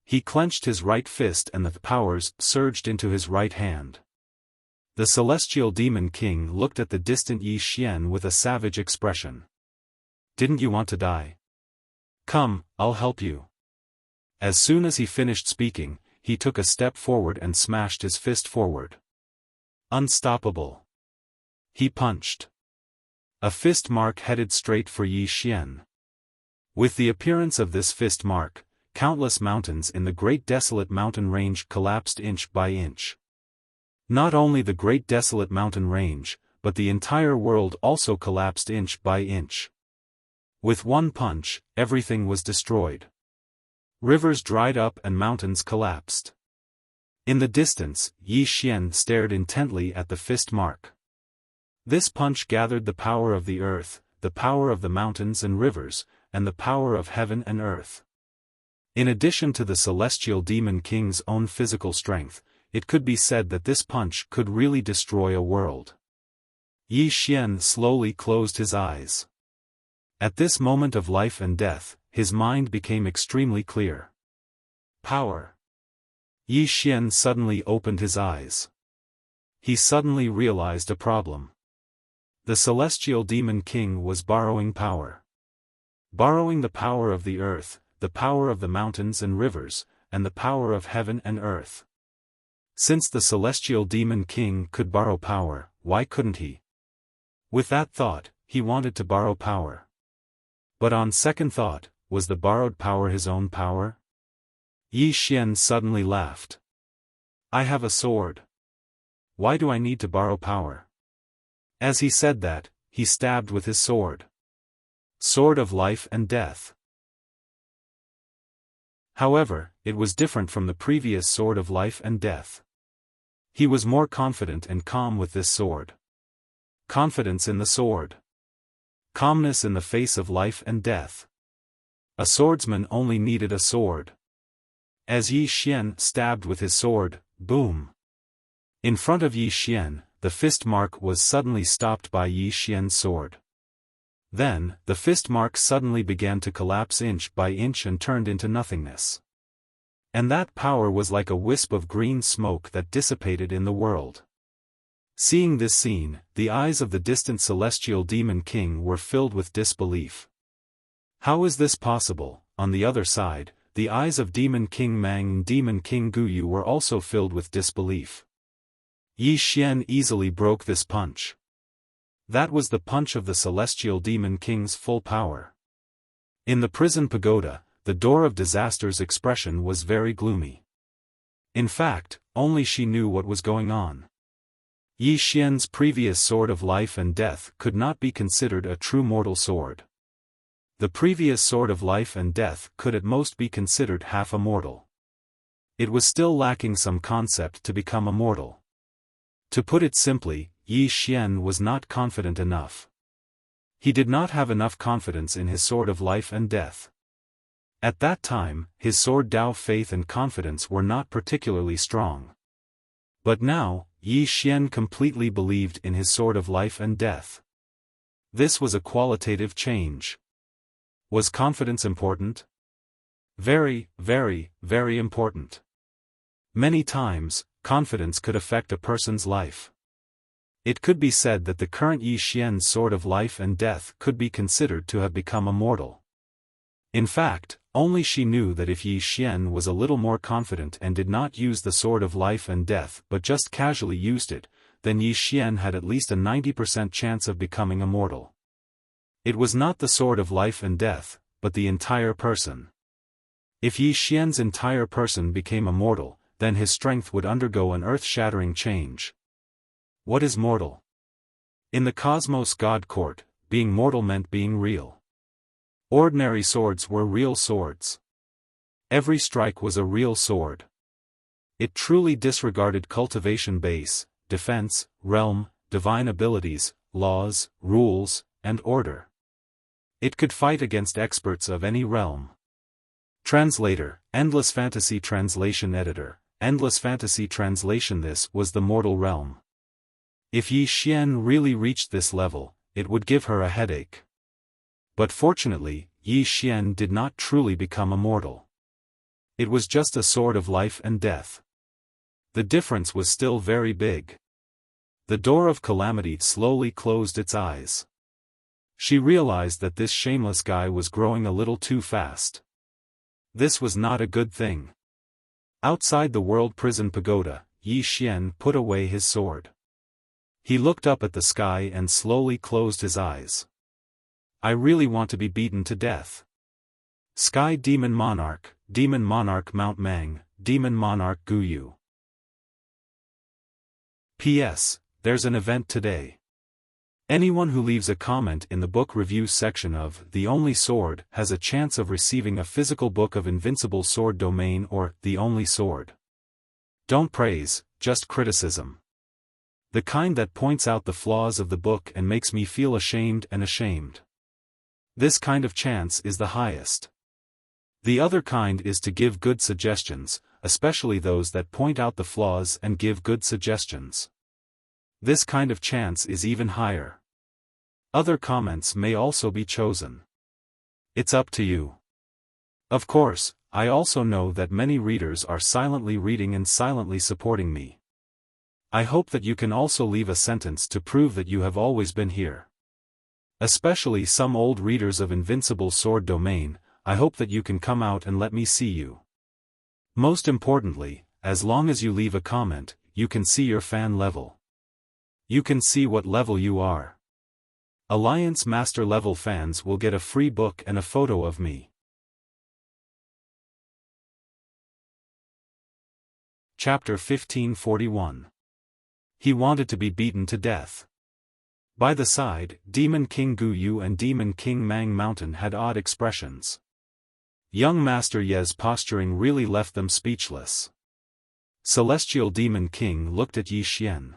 He clenched his right fist and the powers surged into his right hand. The celestial demon king looked at the distant Yi Xian with a savage expression. "Didn't you want to die? Come, I'll help you." As soon as he finished speaking, he took a step forward and smashed his fist forward. Unstoppable. He punched. A fist mark headed straight for Yi Xian. With the appearance of this fist mark, countless mountains in the great desolate mountain range collapsed inch by inch. Not only the great desolate mountain range, but the entire world also collapsed inch by inch. With one punch, everything was destroyed. Rivers dried up and mountains collapsed. In the distance, Yi Xian stared intently at the fist mark. This punch gathered the power of the earth, the power of the mountains and rivers, and the power of heaven and earth. In addition to the celestial demon king's own physical strength, it could be said that this punch could really destroy a world. Yi Xian slowly closed his eyes. At this moment of life and death, his mind became extremely clear. Power. Yi Xian suddenly opened his eyes. He suddenly realized a problem. The celestial demon king was borrowing power. Borrowing the power of the earth, the power of the mountains and rivers, and the power of heaven and earth. Since the celestial demon king could borrow power, why couldn't he? With that thought, he wanted to borrow power. But on second thought, was the borrowed power his own power? Yi Xian suddenly laughed. "I have a sword. Why do I need to borrow power?" As he said that, he stabbed with his sword. Sword of life and death. However, it was different from the previous sword of life and death. He was more confident and calm with this sword. Confidence in the sword. Calmness in the face of life and death. A swordsman only needed a sword. As Yi Xian stabbed with his sword, boom! In front of Yi Xian, the fist mark was suddenly stopped by Yi Xian's sword. Then, the fist mark suddenly began to collapse inch by inch and turned into nothingness. And that power was like a wisp of green smoke that dissipated in the world. Seeing this scene, the eyes of the distant celestial demon king were filled with disbelief. How is this possible? on the other side, the eyes of Demon King Mang and Demon King Guyu were also filled with disbelief. Yi Xian easily broke this punch. That was the punch of the Celestial Demon King's full power. In the prison pagoda, the door of disaster's expression was very gloomy. In fact, only she knew what was going on. Yi Xian's previous sword of life and death could not be considered a true mortal sword. The previous sword of life and death could at most be considered half immortal. It was still lacking some concept to become immortal. To put it simply, Yi Xian was not confident enough. He did not have enough confidence in his sword of life and death. At that time, his sword Dao faith and confidence were not particularly strong. But now, Yi Xian completely believed in his sword of life and death. This was a qualitative change. Was confidence important? Very, very, very important. Many times, confidence could affect a person's life. It could be said that the current Yi Xian's sword of life and death could be considered to have become immortal. In fact, only she knew that if Yi Xian was a little more confident and did not use the sword of life and death but just casually used it, then Yi Xian had at least a 90% chance of becoming immortal. It was not the sword of life and death, but the entire person. If Yi Xian's entire person became immortal, then his strength would undergo an earth-shattering change. What is mortal? In the Cosmos God Court, being mortal meant being real. Ordinary swords were real swords. Every strike was a real sword. It truly disregarded cultivation base, defense, realm, divine abilities, laws, rules, and order. It could fight against experts of any realm. Translator, Endless Fantasy Translation Editor, Endless Fantasy Translation. This was the mortal realm. If Yi Xian really reached this level, it would give her a headache. But fortunately, Yi Xian did not truly become immortal. It was just a sword of life and death. The difference was still very big. The door of calamity slowly closed its eyes. She realized that this shameless guy was growing a little too fast. This was not a good thing. Outside the world prison pagoda, Yi Xian put away his sword. He looked up at the sky and slowly closed his eyes. I really want to be beaten to death. Sky Demon Monarch Mount Mang, Demon Monarch Guyu. P.S. There's an event today. Anyone who leaves a comment in the book review section of The Only Sword has a chance of receiving a physical book of Invincible Sword Domain or The Only Sword. Don't praise, just criticism. The kind that points out the flaws of the book and makes me feel ashamed. This kind of chance is the highest. The other kind is to give good suggestions, especially those that point out the flaws and give good suggestions. This kind of chance is even higher. Other comments may also be chosen. It's up to you. Of course, I also know that many readers are silently reading and silently supporting me. I hope that you can also leave a sentence to prove that you have always been here. Especially some old readers of Invincible Sword Domain, I hope that you can come out and let me see you. Most importantly, as long as you leave a comment, you can see your fan level. You can see what level you are. Alliance Master level fans will get a free book and a photo of me. Chapter 1541. He wanted to be beaten to death. By the side, Demon King Guyu and Demon King Mang Mountain had odd expressions. Young Master Ye's posturing really left them speechless. Celestial Demon King looked at Yi Xian.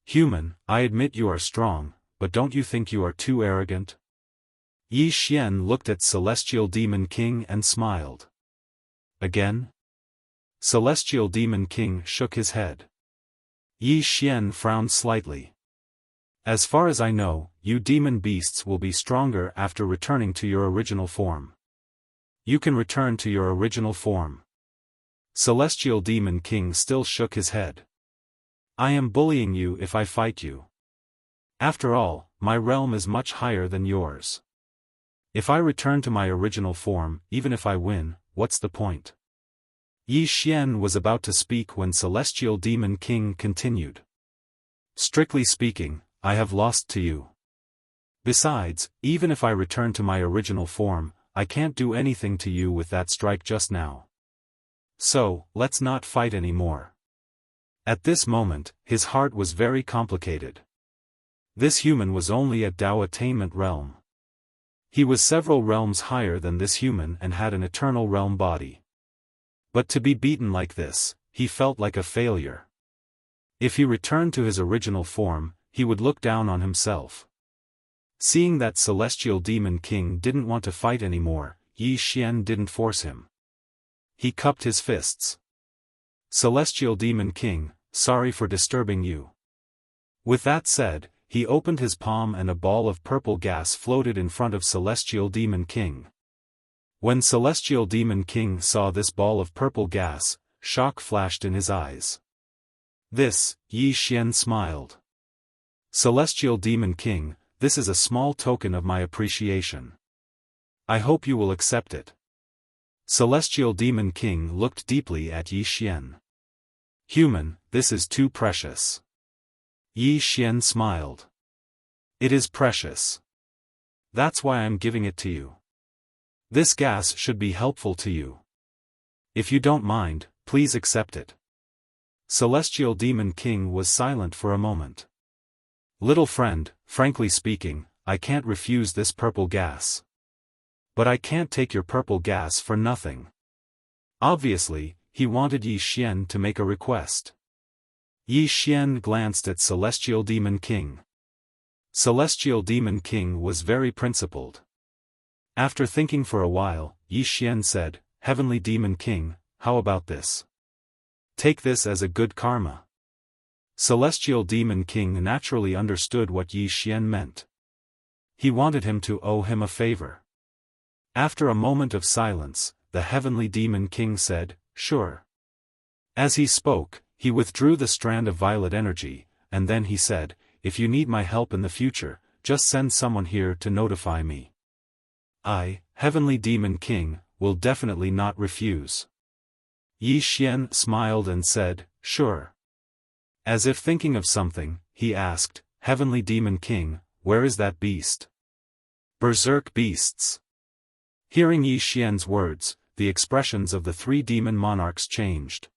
Human, I admit you are strong, but don't you think you are too arrogant? Yi Xian looked at Celestial Demon King and smiled. Again? Celestial Demon King shook his head. Yi Xian frowned slightly. As far as I know, you demon beasts will be stronger after returning to your original form. You can return to your original form. Celestial Demon King still shook his head. I am bullying you if I fight you. After all, my realm is much higher than yours. If I return to my original form, even if I win, what's the point? Yi Xian was about to speak when Celestial Demon King continued. Strictly speaking, I have lost to you. Besides, even if I return to my original form, I can't do anything to you with that strike just now. So, let's not fight anymore. At this moment, his heart was very complicated. This human was only at Tao attainment realm. He was several realms higher than this human and had an eternal realm body. But to be beaten like this, he felt like a failure. If he returned to his original form, he would look down on himself. Seeing that Celestial Demon King didn't want to fight anymore, Yi Xian didn't force him. He cupped his fists. Celestial Demon King, sorry for disturbing you. With that said, he opened his palm and a ball of purple gas floated in front of Celestial Demon King. When Celestial Demon King saw this ball of purple gas, shock flashed in his eyes. This, Yi Xian smiled. Celestial Demon King, this is a small token of my appreciation. I hope you will accept it. Celestial Demon King looked deeply at Yi Xian. Human, this is too precious. Yi Xian smiled. It is precious. That's why I'm giving it to you. This gas should be helpful to you. If you don't mind, please accept it. Celestial Demon King was silent for a moment. Little friend, frankly speaking, I can't refuse this purple gas. But I can't take your purple gas for nothing. Obviously, he wanted Yi Xian to make a request. Yi Xian glanced at Celestial Demon King. Celestial Demon King was very principled. After thinking for a while, Yi Xian said, Heavenly Demon King, how about this? Take this as a good karma. Celestial Demon King naturally understood what Yi Xian meant. He wanted him to owe him a favor. After a moment of silence, the Heavenly Demon King said, Sure. As he spoke, he withdrew the strand of violet energy, and then he said, If you need my help in the future, just send someone here to notify me. I, Heavenly Demon King, will definitely not refuse. Yi Xian smiled and said, Sure. As if thinking of something, he asked, Heavenly Demon King, where is that beast? Berserk beasts. Hearing Yi Xian's words, the expressions of the three demon monarchs changed.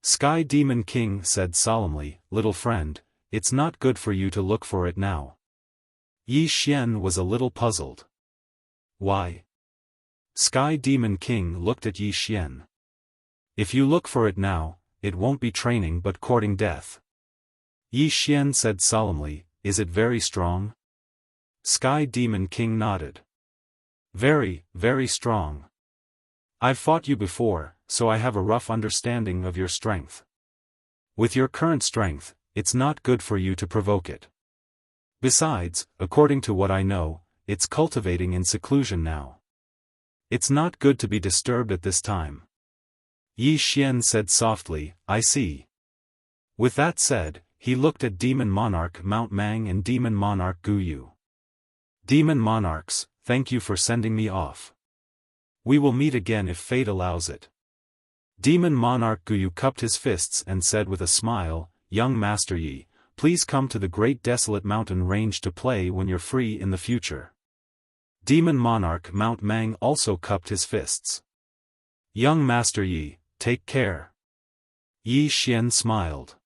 Sky Demon King said solemnly, Little friend, it's not good for you to look for it now. Yi Xian was a little puzzled. Why? Sky Demon King looked at Yi Xian. If you look for it now, it won't be training but courting death. Yi Xian said solemnly, Is it very strong? Sky Demon King nodded. Very, very strong. I've fought you before, so I have a rough understanding of your strength. With your current strength, it's not good for you to provoke it. Besides, according to what I know, it's cultivating in seclusion now. It's not good to be disturbed at this time. Yi Xian said softly, I see. With that said, he looked at Demon Monarch Mount Mang and Demon Monarch Guyu. Demon Monarchs, thank you for sending me off. We will meet again if fate allows it. Demon Monarch Guyu cupped his fists and said with a smile, Young Master Yi, please come to the great desolate mountain range to play when you're free in the future. Demon Monarch Mount Mang also cupped his fists. Young Master Yi, take care. Yi Xian smiled.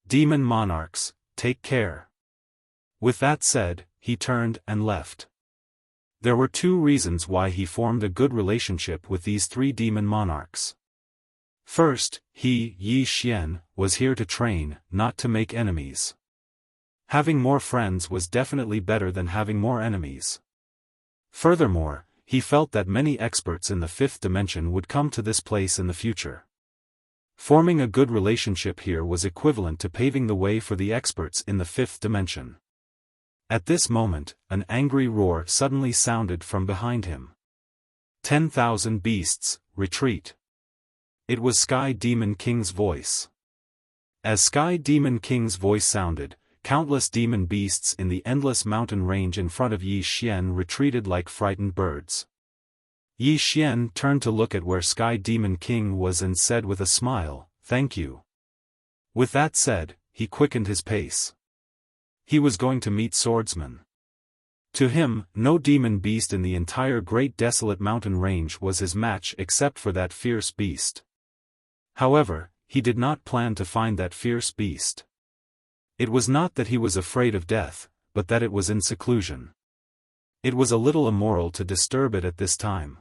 Demon Monarchs, take care. With that said, he turned and left. There were two reasons why he formed a good relationship with these three demon monarchs. First, he, Yi Xian, was here to train, not to make enemies. Having more friends was definitely better than having more enemies. Furthermore, he felt that many experts in the fifth dimension would come to this place in the future. Forming a good relationship here was equivalent to paving the way for the experts in the fifth dimension. At this moment, an angry roar suddenly sounded from behind him. 10,000 beasts, retreat. It was Sky Demon King's voice. As Sky Demon King's voice sounded, countless demon beasts in the endless mountain range in front of Yi Xian retreated like frightened birds. Yi Xian turned to look at where Sky Demon King was and said with a smile, "Thank you." With that said, he quickened his pace. He was going to meet swordsmen. To him, no demon beast in the entire great desolate mountain range was his match except for that fierce beast. However, he did not plan to find that fierce beast. It was not that he was afraid of death, but that it was in seclusion. It was a little immoral to disturb it at this time.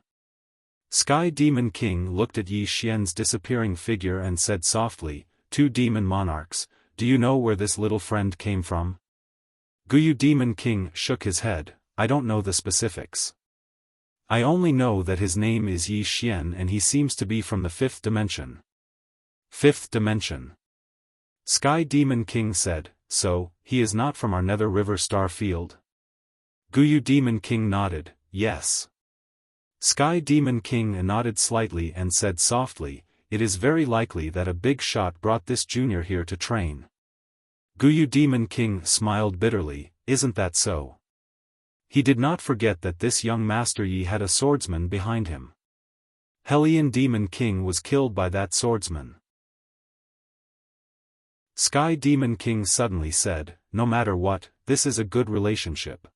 Sky Demon King looked at Yi Xian's disappearing figure and said softly, "Two demon monarchs, do you know where this little friend came from?" Guyu Demon King shook his head, "I don't know the specifics. I only know that his name is Yi Xian and he seems to be from the 5th dimension. 5th dimension. Sky Demon King said, "So, he is not from our Nether River Star Field?" Guyu Demon King nodded, "Yes." Sky Demon King nodded slightly and said softly, "It is very likely that a big shot brought this junior here to train." Guyu Demon King smiled bitterly, "Isn't that so?" He did not forget that this young Master Yi had a swordsman behind him. Hellion Demon King was killed by that swordsman. Sky Demon King suddenly said, "No matter what, this is a good relationship."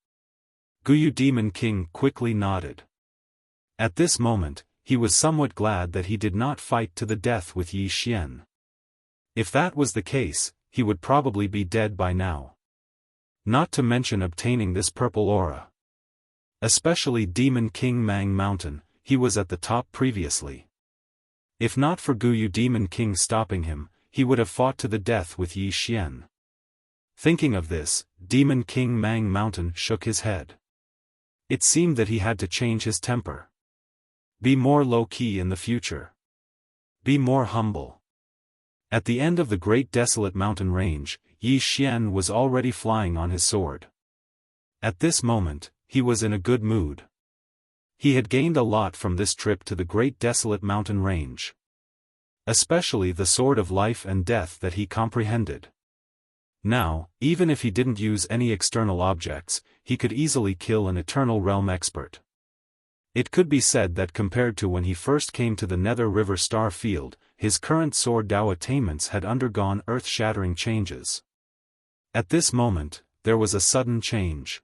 Guyu Demon King quickly nodded. At this moment, he was somewhat glad that he did not fight to the death with Yi Xian. If that was the case, he would probably be dead by now. Not to mention obtaining this purple aura. Especially Demon King Mang Mountain, he was at the top previously. If not for Guyu Demon King stopping him, he would have fought to the death with Yi Xian. Thinking of this, Demon King Mang Mountain shook his head. It seemed that he had to change his temper. Be more low-key in the future. Be more humble. At the end of the great desolate mountain range, Yi Xian was already flying on his sword. At this moment, he was in a good mood. He had gained a lot from this trip to the great desolate mountain range. Especially the sword of life and death that he comprehended. Now, even if he didn't use any external objects, he could easily kill an Eternal Realm expert. It could be said that compared to when he first came to the Nether River Star Field, his current sword Dao attainments had undergone earth-shattering changes. At this moment, there was a sudden change.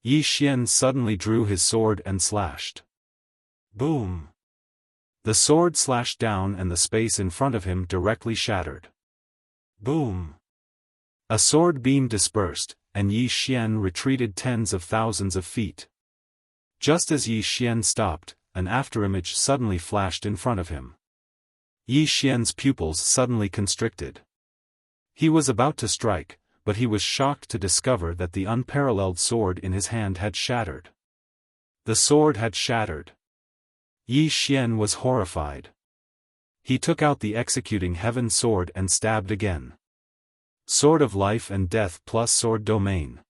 Yi Xian suddenly drew his sword and slashed. Boom! The sword slashed down and the space in front of him directly shattered. Boom! A sword beam dispersed, and Yi Xian retreated tens of thousands of feet. Just as Yi Xian stopped, an afterimage suddenly flashed in front of him. Yi Xian's pupils suddenly constricted. He was about to strike, but he was shocked to discover that the unparalleled sword in his hand had shattered. The sword had shattered. Yi Xian was horrified. He took out the executing heaven sword and stabbed again. Sword of life and death plus sword domain.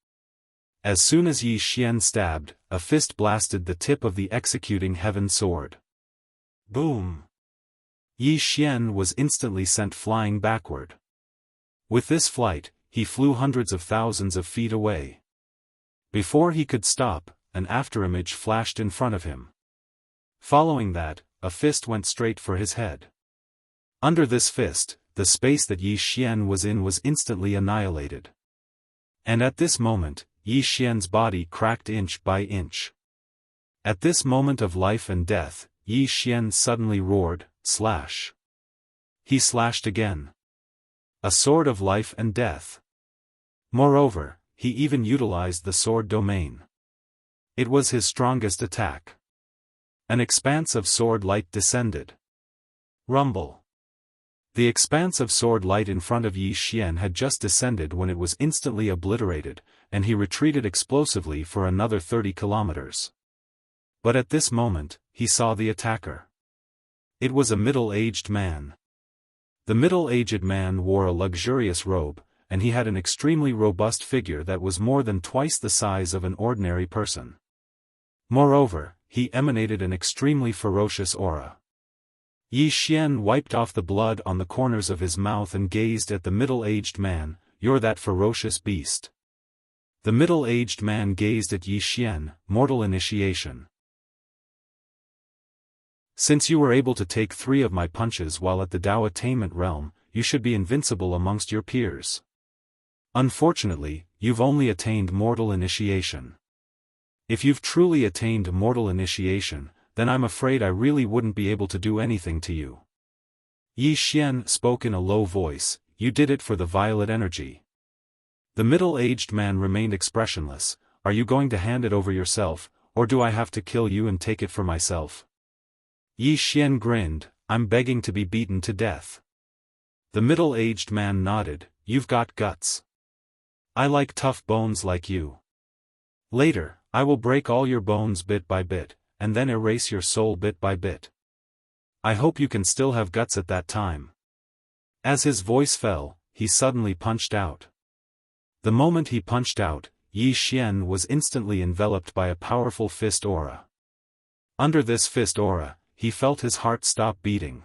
As soon as Yi Xian stabbed, a fist blasted the tip of the executing heaven sword. Boom! Yi Xian was instantly sent flying backward. With this flight, he flew hundreds of thousands of feet away. Before he could stop, an afterimage flashed in front of him. Following that, a fist went straight for his head. Under this fist, the space that Yi Xian was in was instantly annihilated. And at this moment, Yi Xian's body cracked inch by inch. At this moment of life and death, Yi Xian suddenly roared, "Slash!" He slashed again. A sword of life and death. Moreover, he even utilized the sword domain. It was his strongest attack. An expanse of sword light descended. Rumble. The expanse of sword light in front of Yi Xian had just descended when it was instantly obliterated, and he retreated explosively for another 30 kilometers. But at this moment, he saw the attacker. It was a middle-aged man. The middle-aged man wore a luxurious robe, and he had an extremely robust figure that was more than twice the size of an ordinary person. Moreover, he emanated an extremely ferocious aura. Yi Xian wiped off the blood on the corners of his mouth and gazed at the middle-aged man, you're that ferocious beast. The middle-aged man gazed at Yi Xian, mortal initiation. Since you were able to take 3 of my punches while at the Dao attainment realm, you should be invincible amongst your peers. Unfortunately, you've only attained mortal initiation. If you've truly attained mortal initiation, then I'm afraid I really wouldn't be able to do anything to you. Yi Xian spoke in a low voice, you did it for the violet energy. The middle-aged man remained expressionless, are you going to hand it over yourself, or do I have to kill you and take it for myself? Yi Xian grinned, I'm begging to be beaten to death. The middle-aged man nodded, you've got guts. I like tough bones like you. Later, I will break all your bones bit by bit, and then erase your soul bit by bit. I hope you can still have guts at that time. As his voice fell, he suddenly punched out. The moment he punched out, Yi Xian was instantly enveloped by a powerful fist aura. Under this fist aura, he felt his heart stop beating.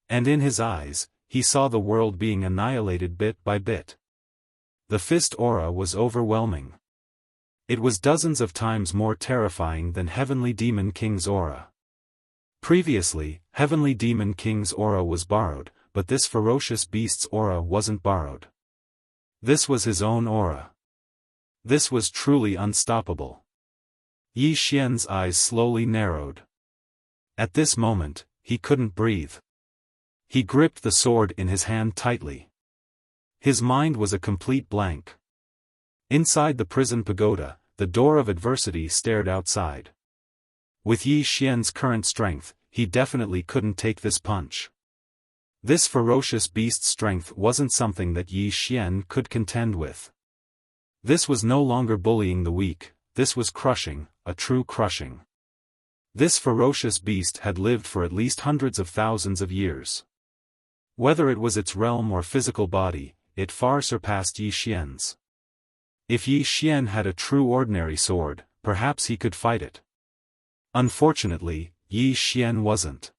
And in his eyes, he saw the world being annihilated bit by bit. The fist aura was overwhelming. It was dozens of times more terrifying than Heavenly Demon King's aura. Previously, Heavenly Demon King's aura was borrowed, but this ferocious beast's aura wasn't borrowed. This was his own aura. This was truly unstoppable. Yi Xian's eyes slowly narrowed. At this moment, he couldn't breathe. He gripped the sword in his hand tightly. His mind was a complete blank. Inside the prison pagoda, the door of adversity stared outside. With Yi Xian's current strength, he definitely couldn't take this punch. This ferocious beast's strength wasn't something that Yi Xian could contend with. This was no longer bullying the weak, this was crushing, a true crushing. This ferocious beast had lived for at least hundreds of thousands of years. Whether it was its realm or physical body, it far surpassed Yi Xian's. If Yi Xian had a true ordinary sword, perhaps he could fight it. Unfortunately, Yi Xian wasn't.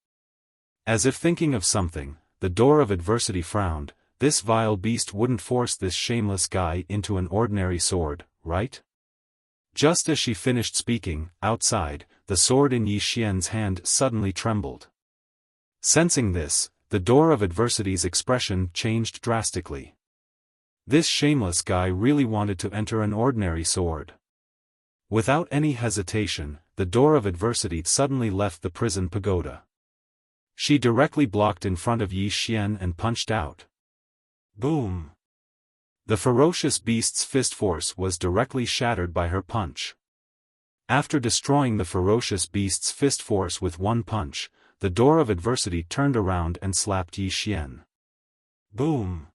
As if thinking of something, the door of adversity frowned, this vile beast wouldn't force this shameless guy into an ordinary sword, right? Just as she finished speaking, outside, the sword in Yi Xian's hand suddenly trembled. Sensing this, the door of adversity's expression changed drastically. This shameless guy really wanted to enter an ordinary sword. Without any hesitation, the door of adversity suddenly left the prison pagoda. She directly blocked in front of Yi Xian and punched out. Boom! The ferocious beast's fist force was directly shattered by her punch. After destroying the ferocious beast's fist force with one punch, the door of adversity turned around and slapped Yi Xian. Boom!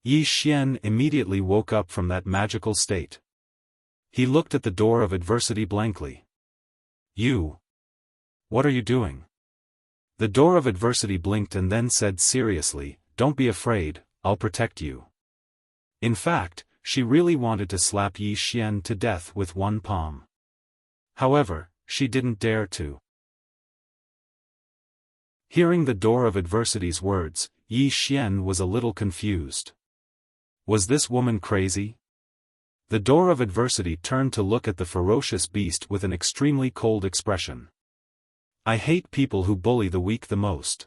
Yi Xian immediately woke up from that magical state. He looked at the door of adversity blankly. You! What are you doing? The door of adversity blinked and then said seriously, don't be afraid, I'll protect you. In fact, she really wanted to slap Yi Xian to death with one palm. However, she didn't dare to. Hearing the door of adversity's words, Yi Xian was a little confused. Was this woman crazy? The door of adversity turned to look at the ferocious beast with an extremely cold expression. I hate people who bully the weak the most.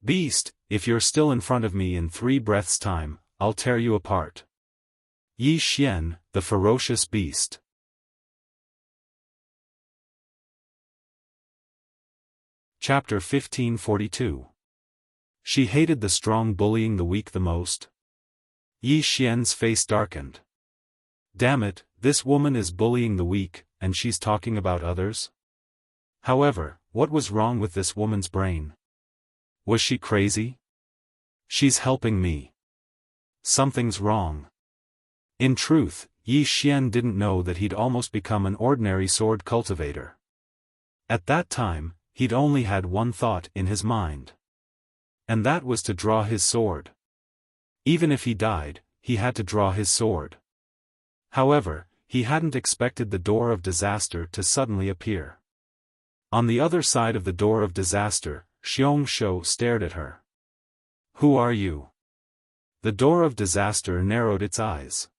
Beast, if you're still in front of me in 3 breaths' time, I'll tear you apart. Yi Xian, the ferocious beast. Chapter 1542. She hated the strong bullying the weak the most. Yi Xian's face darkened. Damn it, this woman is bullying the weak, and she's talking about others? However, what was wrong with this woman's brain? Was she crazy? She's helping me. Something's wrong. In truth, Yi Xian didn't know that he'd almost become an ordinary sword cultivator. At that time, he'd only had one thought in his mind. And that was to draw his sword. Even if he died, he had to draw his sword. However, he hadn't expected the door of disaster to suddenly appear. On the other side of the door of disaster, Xiong Shou stared at her. Who are you? The door of disaster narrowed its eyes.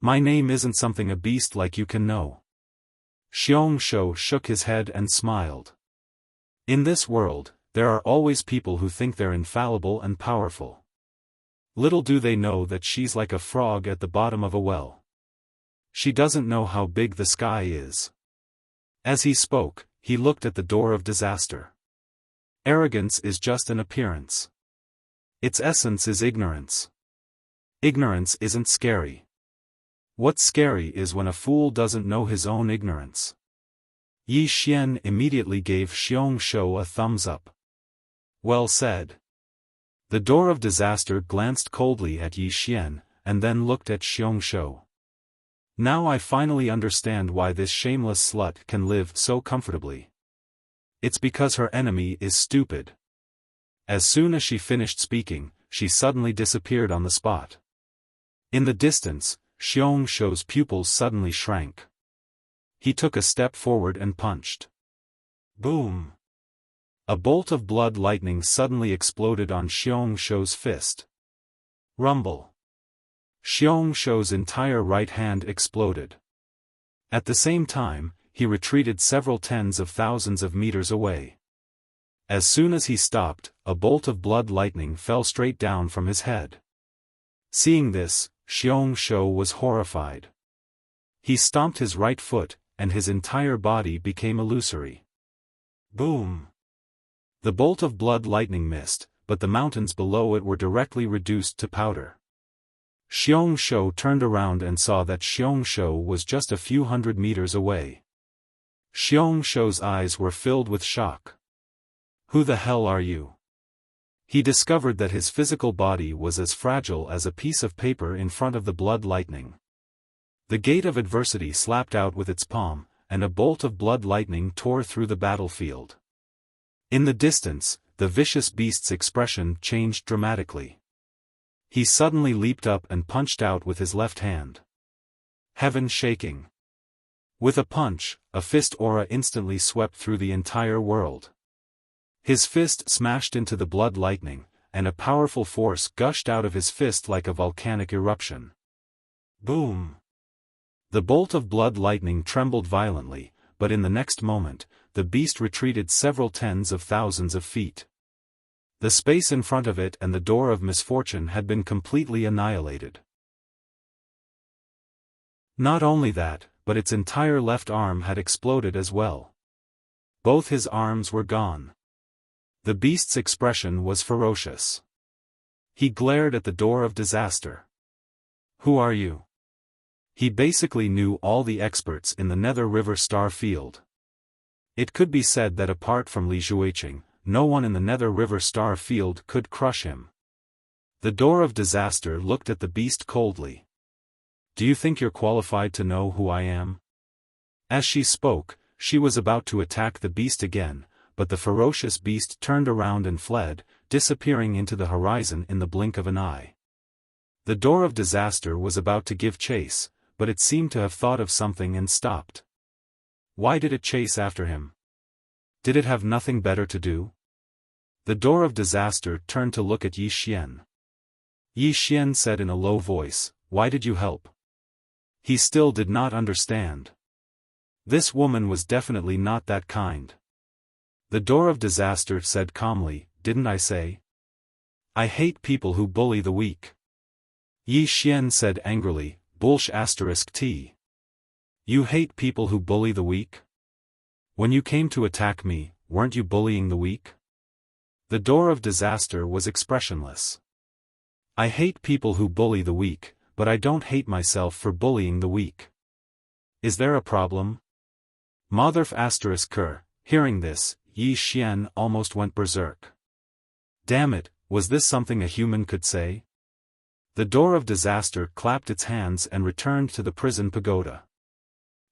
My name isn't something a beast like you can know. Xiongshou shook his head and smiled. In this world, there are always people who think they're infallible and powerful. Little do they know that she's like a frog at the bottom of a well. She doesn't know how big the sky is. As he spoke, he looked at the door of disaster. Arrogance is just an appearance. Its essence is ignorance. Ignorance isn't scary. What's scary is when a fool doesn't know his own ignorance. Yi Xian immediately gave Xiongshou a thumbs up. Well said. The door of disaster glanced coldly at Yi Xian, and then looked at Xiongshou. Now I finally understand why this shameless slut can live so comfortably. It's because her enemy is stupid. As soon as she finished speaking, she suddenly disappeared on the spot. In the distance, Xiongshou's pupils suddenly shrank. He took a step forward and punched. Boom! A bolt of blood lightning suddenly exploded on Xiongshou's fist. Rumble! Xiongshou's entire right hand exploded. At the same time, he retreated several tens of thousands of meters away. As soon as he stopped, a bolt of blood lightning fell straight down from his head. Seeing this, Xiongshou was horrified. He stomped his right foot, and his entire body became illusory. Boom! The bolt of blood lightning missed, but the mountains below it were directly reduced to powder. Xiongshou turned around and saw that Xiongshou was just a few hundred meters away. Xiongshou's eyes were filled with shock. Who the hell are you? He discovered that his physical body was as fragile as a piece of paper in front of the blood lightning. The gate of adversity slapped out with its palm, and a bolt of blood lightning tore through the battlefield. In the distance, the vicious beast's expression changed dramatically. He suddenly leaped up and punched out with his left hand. Heaven shaking. With a punch, a fist aura instantly swept through the entire world. His fist smashed into the blood lightning, and a powerful force gushed out of his fist like a volcanic eruption. Boom! The bolt of blood lightning trembled violently, but in the next moment, the beast retreated several tens of thousands of feet. The space in front of it and the door of misfortune had been completely annihilated. Not only that, but its entire left arm had exploded as well. Both his arms were gone. The beast's expression was ferocious. He glared at the door of disaster. Who are you? He basically knew all the experts in the Nether River Star Field. It could be said that apart from Li Jueqing, no one in the Nether River Star Field could crush him. The door of disaster looked at the beast coldly. Do you think you're qualified to know who I am? As she spoke, she was about to attack the beast again, but the ferocious beast turned around and fled, disappearing into the horizon in the blink of an eye. The door of disaster was about to give chase, but it seemed to have thought of something and stopped. Why did it chase after him? Did it have nothing better to do? The door of disaster turned to look at Yi Xian. Yi Xian said in a low voice, "Why did you help?" He still did not understand. This woman was definitely not that kind. The door of disaster said calmly, "Didn't I say? I hate people who bully the weak." Yi Xian said angrily, "Bullsh*t. You hate people who bully the weak? When you came to attack me, weren't you bullying the weak?" The door of disaster was expressionless. I hate people who bully the weak, but I don't hate myself for bullying the weak. Is there a problem? Motherf***. Hearing this, Yi Xian almost went berserk. Damn it, was this something a human could say? The door of disaster clapped its hands and returned to the prison pagoda.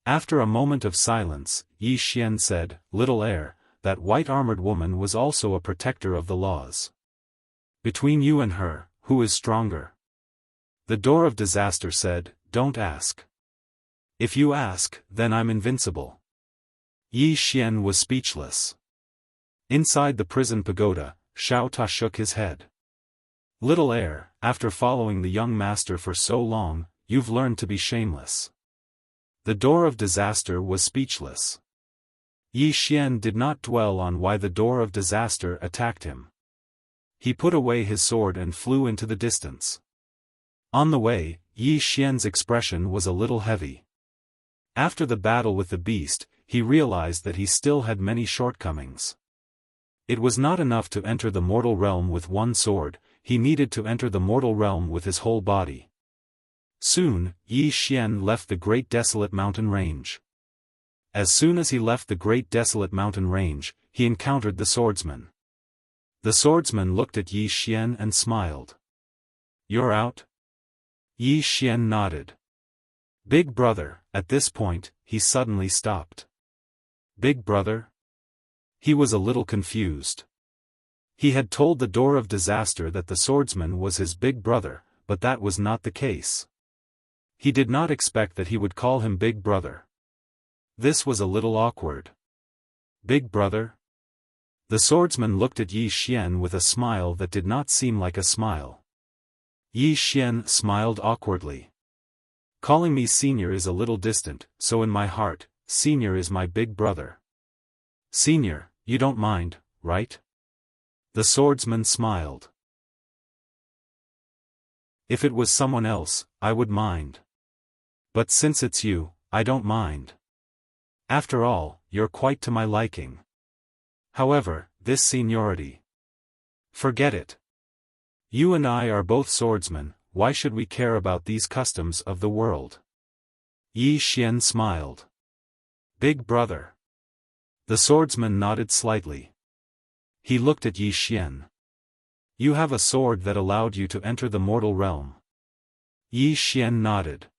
After a moment of silence, Yi Xian said, "Little heir, that white-armored woman was also a protector of the laws. Between you and her, who is stronger?" The door of disaster said, "Don't ask. If you ask, then I'm invincible." Yi Xian was speechless. Inside the prison pagoda, Xiao Ta shook his head. "Little heir, after following the young master for so long, you've learned to be shameless." The door of disaster was speechless. Yi Xian did not dwell on why the door of disaster attacked him. He put away his sword and flew into the distance. On the way, Yi Xian's expression was a little heavy. After the battle with the beast, he realized that he still had many shortcomings. It was not enough to enter the mortal realm with one sword, he needed to enter the mortal realm with his whole body. Soon, Yi Xian left the great desolate mountain range. As soon as he left the great desolate mountain range, he encountered the swordsman. The swordsman looked at Yi Xian and smiled. "You're out?" Yi Xian nodded. "Big brother," at this point, he suddenly stopped. "Big brother?" He was a little confused. He had told the door of disaster that the swordsman was his big brother, but that was not the case. He did not expect that he would call him big brother. This was a little awkward. "Big brother?" The swordsman looked at Yi Xian with a smile that did not seem like a smile. Yi Xian smiled awkwardly. "Calling me senior is a little distant, so in my heart, senior is my big brother." "Senior, you don't mind, right?" The swordsman smiled. "If it was someone else, I would mind. But since it's you, I don't mind. After all, you're quite to my liking. However, this seniority. Forget it. You and I are both swordsmen, why should we care about these customs of the world?" Yi Xian smiled. "Big brother." The swordsman nodded slightly. He looked at Yi Xian. "You have a sword that allowed you to enter the mortal realm." Yi Xian nodded.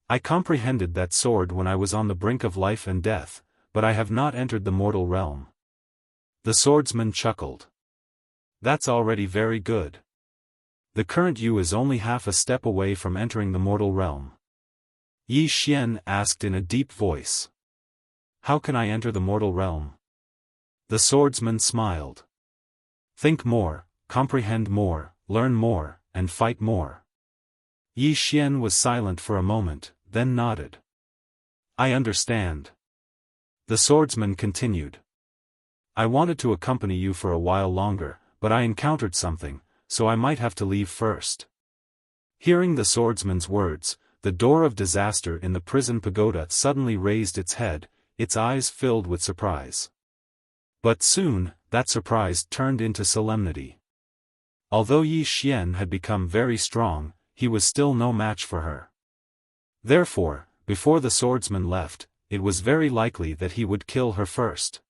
"I comprehended that sword when I was on the brink of life and death, but I have not entered the mortal realm." The swordsman chuckled. "That's already very good. The current you is only half a step away from entering the mortal realm." Yi Xian asked in a deep voice. "How can I enter the mortal realm?" The swordsman smiled. "Think more, comprehend more, learn more, and fight more." Yi Xian was silent for a moment, then nodded. "I understand." The swordsman continued. "I wanted to accompany you for a while longer, but I encountered something, so I might have to leave first." Hearing the swordsman's words, the door of disaster in the prison pagoda suddenly raised its head, its eyes filled with surprise. But soon, that surprise turned into solemnity. Although Yi Xian had become very strong, he was still no match for her. Therefore, before the swordsman left, it was very likely that he would kill her first.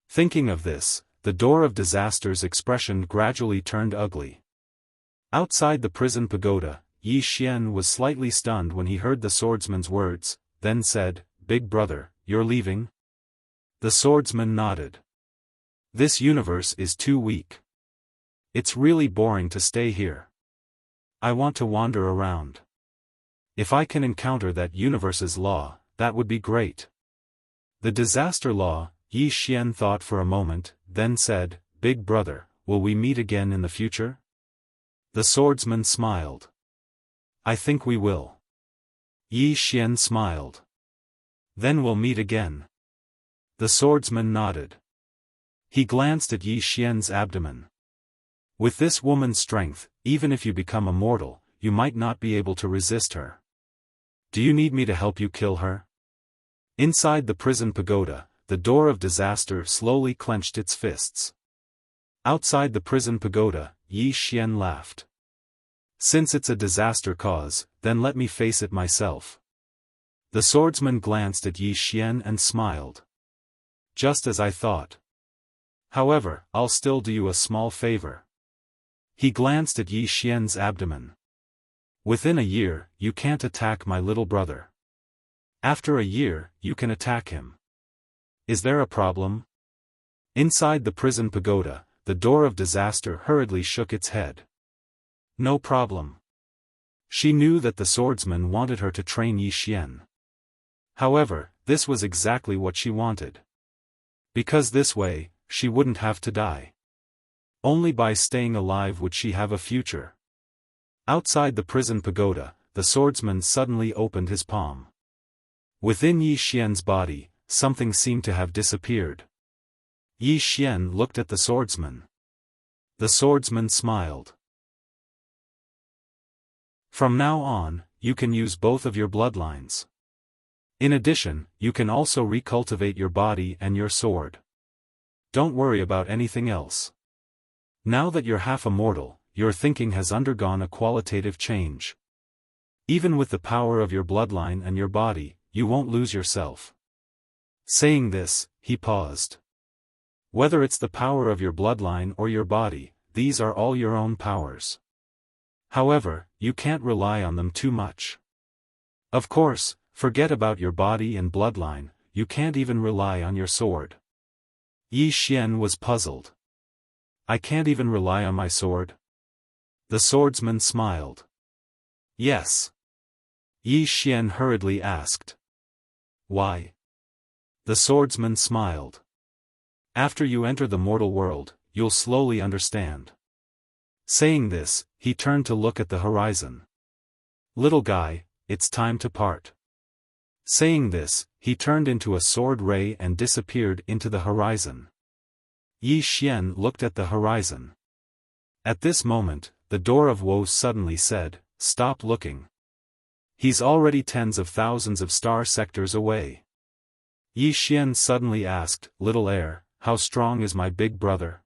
Thinking of this, the door of disaster's expression gradually turned ugly. Outside the prison pagoda, Yi Xian was slightly stunned when he heard the swordsman's words, then said, "Big brother, you're leaving?" The swordsman nodded. "This universe is too weak. It's really boring to stay here. I want to wander around. If I can encounter that universe's law, that would be great." The disaster law, Yi Xian thought for a moment, then said, "Big brother, will we meet again in the future?" The swordsman smiled. "I think we will." Yi Xian smiled. "Then we'll meet again." The swordsman nodded. He glanced at Yi Xian's abdomen. "With this woman's strength, even if you become immortal, you might not be able to resist her. Do you need me to help you kill her?" Inside the prison pagoda, the door of disaster slowly clenched its fists. Outside the prison pagoda, Yi Xian laughed. "Since it's a disaster cause, then let me face it myself." The swordsman glanced at Yi Xian and smiled. "Just as I thought. However, I'll still do you a small favor." He glanced at Yi Xian's abdomen. "Within a year, you can't attack my little brother. After a year, you can attack him. Is there a problem?" Inside the prison pagoda, the door of disaster hurriedly shook its head. "No problem." She knew that the swordsman wanted her to train Yi Xian. However, this was exactly what she wanted. Because this way, she wouldn't have to die. Only by staying alive would she have a future. Outside the prison pagoda, the swordsman suddenly opened his palm. Within Yi Xian's body, something seemed to have disappeared. Yi Xian looked at the swordsman. The swordsman smiled. From now on, you can use both of your bloodlines. In addition, you can also recultivate your body and your sword. Don't worry about anything else. Now that you're half immortal, your thinking has undergone a qualitative change. Even with the power of your bloodline and your body, you won't lose yourself. Saying this, he paused. Whether it's the power of your bloodline or your body, these are all your own powers. However, you can't rely on them too much. Of course, forget about your body and bloodline, you can't even rely on your sword. Yi Xian was puzzled. I can't even rely on my sword? The swordsman smiled. Yes. Yi Xian hurriedly asked. Why? The swordsman smiled. After you enter the mortal world, you'll slowly understand. Saying this, he turned to look at the horizon. Little guy, it's time to part. Saying this, he turned into a sword ray and disappeared into the horizon. Yi Xian looked at the horizon. At this moment, the door of woe suddenly said, "Stop looking. He's already tens of thousands of star sectors away." Yi Xian suddenly asked, "Little heir, how strong is my big brother?"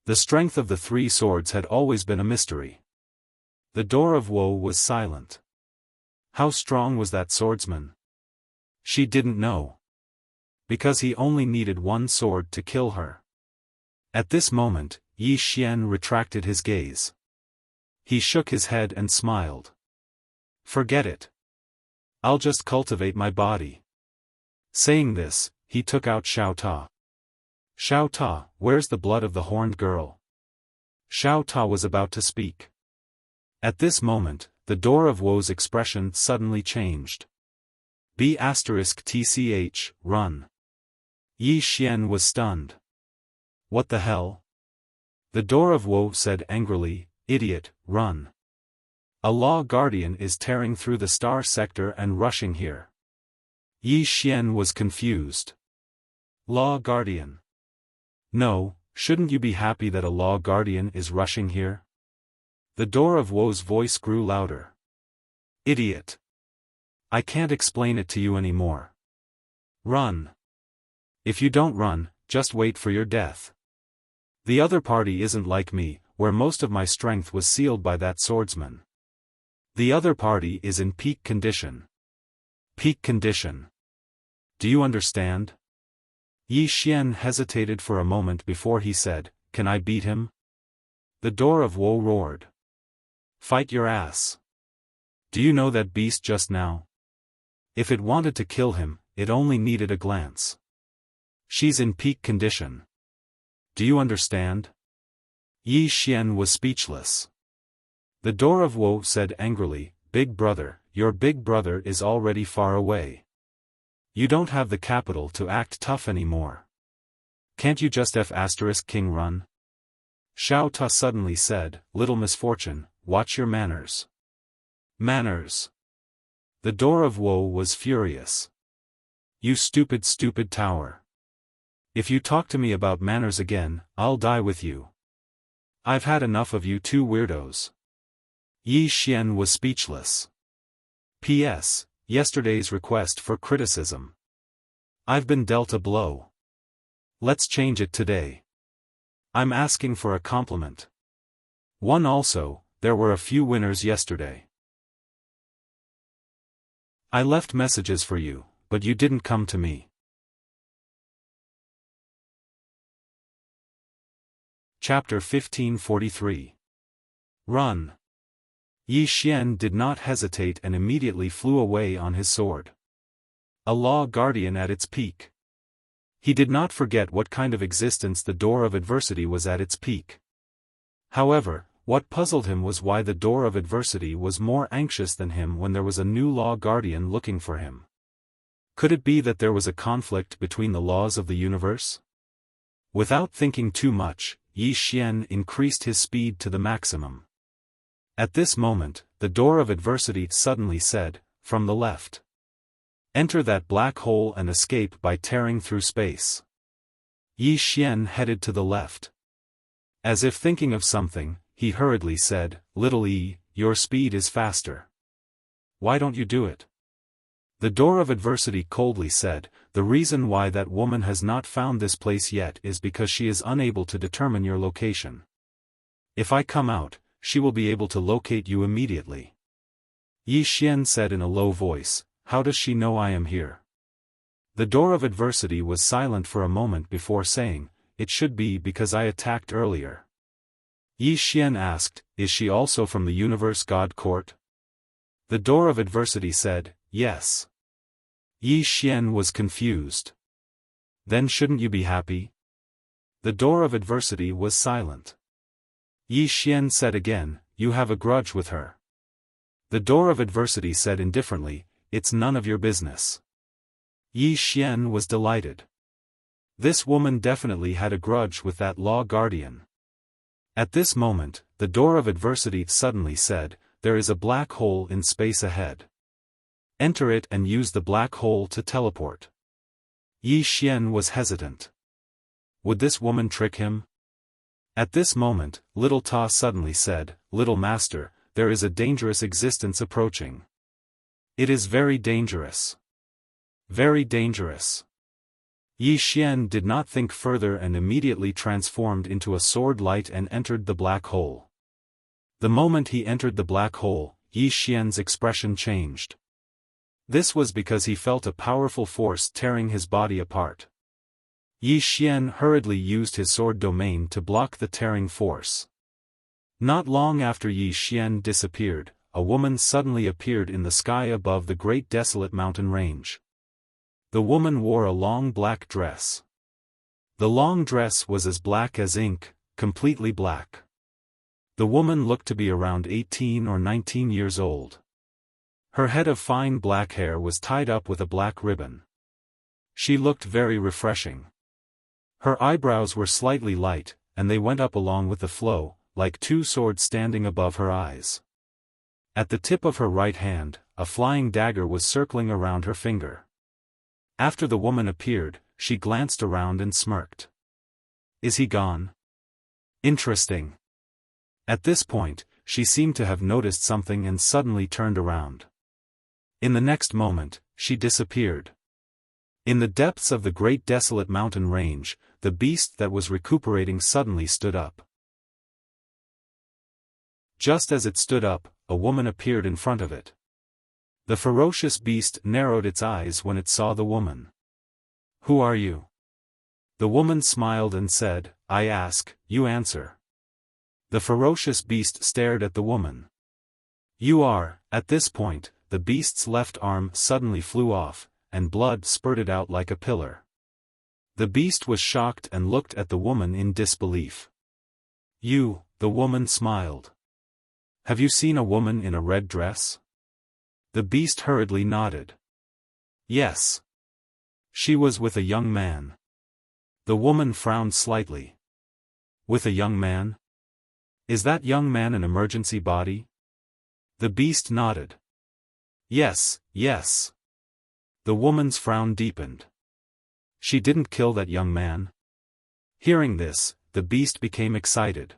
The strength of the three swords had always been a mystery. The door of woe was silent. How strong was that swordsman? She didn't know. Because he only needed one sword to kill her. At this moment, Yi Xian retracted his gaze. He shook his head and smiled. Forget it. I'll just cultivate my body. Saying this, he took out Xiao Ta. Xiao Ta, where's the blood of the horned girl? Xiao Ta was about to speak. At this moment, the door of woe's expression suddenly changed. B*TCH, run. Yi Xian was stunned. What the hell? The door of woe said angrily, "Idiot, run. A law guardian is tearing through the star sector and rushing here." Yi Xian was confused. Law guardian? No, shouldn't you be happy that a law guardian is rushing here? The door of woe's voice grew louder. Idiot. I can't explain it to you anymore. Run. If you don't run, just wait for your death. The other party isn't like me, where most of my strength was sealed by that swordsman. The other party is in peak condition. Peak condition. Do you understand? Yi Xian hesitated for a moment before he said, "Can I beat him?" The door of woe roared. Fight your ass. Do you know that beast just now? If it wanted to kill him, it only needed a glance. She's in peak condition. Do you understand? Yi Xian was speechless. The door of woe said angrily, "Big brother, your big brother is already far away. You don't have the capital to act tough anymore. Can't you just F*King run?" Xiao Ta suddenly said, "Little misfortune, watch your manners." Manners. The door of woe was furious. You stupid tower. If you talk to me about manners again, I'll die with you. I've had enough of you two weirdos. Yi Xian was speechless. P.S. Yesterday's request for criticism. I've been dealt a blow. Let's change it today. I'm asking for a compliment. One also, there were a few winners yesterday. I left messages for you, but you didn't come to me. Chapter 1543. Run. Yi Xian did not hesitate and immediately flew away on his sword. A law guardian at its peak. He did not forget what kind of existence the door of adversity was at its peak. However, what puzzled him was why the door of adversity was more anxious than him when there was a new law guardian looking for him. Could it be that there was a conflict between the laws of the universe? Without thinking too much, Yi Xian increased his speed to the maximum. At this moment, the door of adversity suddenly said, from the left. Enter that black hole and escape by tearing through space. Yi Xian headed to the left. As if thinking of something, he hurriedly said, Little Yi, your speed is faster. Why don't you do it? The door of adversity coldly said, The reason why that woman has not found this place yet is because she is unable to determine your location. If I come out, she will be able to locate you immediately. Yi Xian said in a low voice, How does she know I am here? The door of adversity was silent for a moment before saying, It should be because I attacked earlier. Yi Xian asked, Is she also from the Universe God Court? The door of adversity said, Yes. Yi Xian was confused. Then shouldn't you be happy? The door of adversity was silent. Yi Xian said again, You have a grudge with her. The door of adversity said indifferently, It's none of your business. Yi Xian was delighted. This woman definitely had a grudge with that law guardian. At this moment, the door of adversity suddenly said, There is a black hole in space ahead. Enter it and use the black hole to teleport. Yi Xian was hesitant. Would this woman trick him? At this moment, Little Ta suddenly said, Little Master, there is a dangerous existence approaching. It is very dangerous. Very dangerous. Yi Xian did not think further and immediately transformed into a sword light and entered the black hole. The moment he entered the black hole, Yi Xian's expression changed. This was because he felt a powerful force tearing his body apart. Yi Xian hurriedly used his sword domain to block the tearing force. Not long after Yi Xian disappeared, a woman suddenly appeared in the sky above the great desolate mountain range. The woman wore a long black dress. The long dress was as black as ink, completely black. The woman looked to be around 18 or 19 years old. Her head of fine black hair was tied up with a black ribbon. She looked very refreshing. Her eyebrows were slightly light, and they went up along with the flow, like two swords standing above her eyes. At the tip of her right hand, a flying dagger was circling around her finger. After the woman appeared, she glanced around and smirked. Is he gone? Interesting. At this point, she seemed to have noticed something and suddenly turned around. In the next moment, she disappeared. In the depths of the great desolate mountain range, the beast that was recuperating suddenly stood up. Just as it stood up, a woman appeared in front of it. The ferocious beast narrowed its eyes when it saw the woman. Who are you? The woman smiled and said, I ask, you answer. The ferocious beast stared at the woman. You are. At this point, the beast's left arm suddenly flew off, and blood spurted out like a pillar. The beast was shocked and looked at the woman in disbelief. You, the woman smiled. Have you seen a woman in a red dress? The beast hurriedly nodded. Yes. She was with a young man. The woman frowned slightly. With a young man? Is that young man an emergency body? The beast nodded. Yes, yes. The woman's frown deepened. She didn't kill that young man? Hearing this, the beast became excited.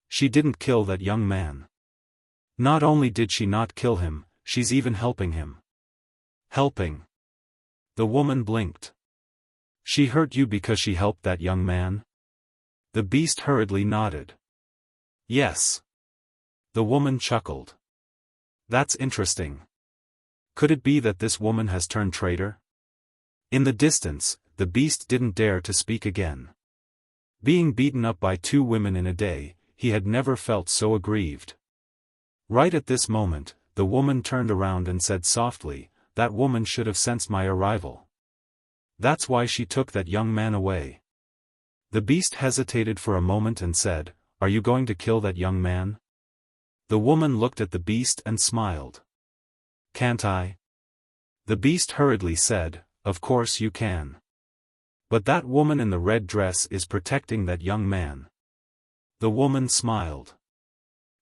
She didn't kill that young man. Not only did she not kill him, she's even helping him. Helping. The woman blinked. She hurt you because she helped that young man? The beast hurriedly nodded. Yes. The woman chuckled. That's interesting. Could it be that this woman has turned traitor? In the distance, the beast didn't dare to speak again. Being beaten up by two women in a day, he had never felt so aggrieved. Right at this moment, the woman turned around and said softly, that woman should have sensed my arrival. That's why she took that young man away. The beast hesitated for a moment and said, Are you going to kill that young man? The woman looked at the beast and smiled. Can't I? The beast hurriedly said, Of course you can. But that woman in the red dress is protecting that young man. The woman smiled.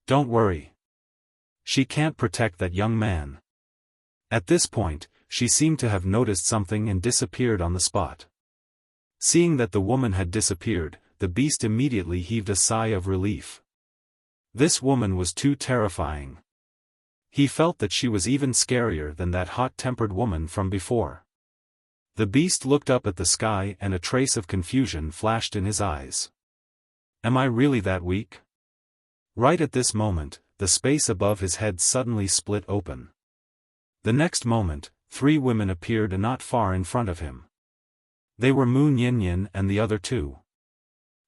Don't worry. She can't protect that young man. At this point, she seemed to have noticed something and disappeared on the spot. Seeing that the woman had disappeared, the beast immediately heaved a sigh of relief. This woman was too terrifying. He felt that she was even scarier than that hot-tempered woman from before. The beast looked up at the sky and a trace of confusion flashed in his eyes. Am I really that weak? Right at this moment, the space above his head suddenly split open. The next moment, 3 women appeared not far in front of him. They were Mu Niannian and the other 2.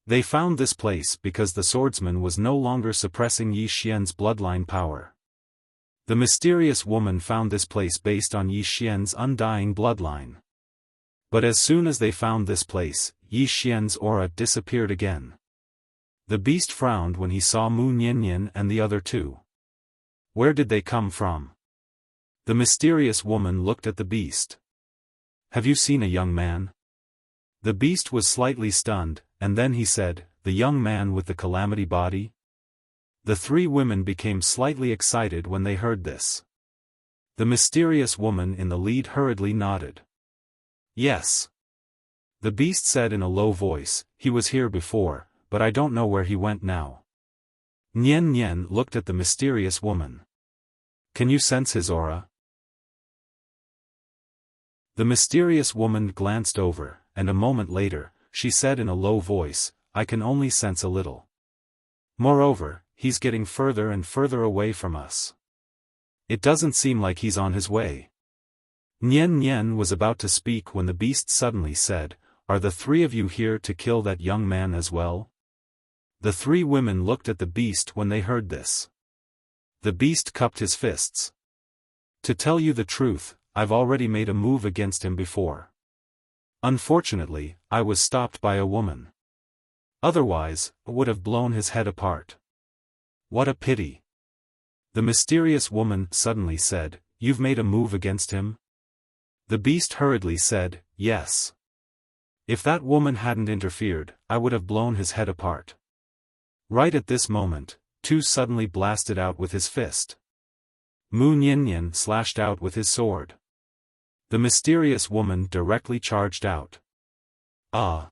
They found this place because the swordsman was no longer suppressing Yi Xian's bloodline power. The mysterious woman found this place based on Yi Xian's undying bloodline. But as soon as they found this place, Yi Xian's aura disappeared again. The beast frowned when he saw Mu Niannian and the other 2. Where did they come from? The mysterious woman looked at the beast. Have you seen a young man? The beast was slightly stunned, and then he said, the young man with the calamity body? The 3 women became slightly excited when they heard this. The mysterious woman in the lead hurriedly nodded. Yes. The beast said in a low voice, he was here before, but I don't know where he went now. Nian Nian looked at the mysterious woman. Can you sense his aura? The mysterious woman glanced over, and a moment later, she said in a low voice, I can only sense a little. Moreover, he's getting further and further away from us. It doesn't seem like he's on his way. Nian Nian was about to speak when the beast suddenly said, Are the 3 of you here to kill that young man as well? The 3 women looked at the beast when they heard this. The beast cupped his fists. To tell you the truth, I've already made a move against him before. Unfortunately, I was stopped by a woman. Otherwise, I would have blown his head apart. What a pity. The mysterious woman suddenly said, You've made a move against him? The beast hurriedly said, Yes. If that woman hadn't interfered, I would have blown his head apart. Right at this moment, 2 suddenly blasted out with his fist. Mu Niannian slashed out with his sword. The mysterious woman directly charged out. Ah!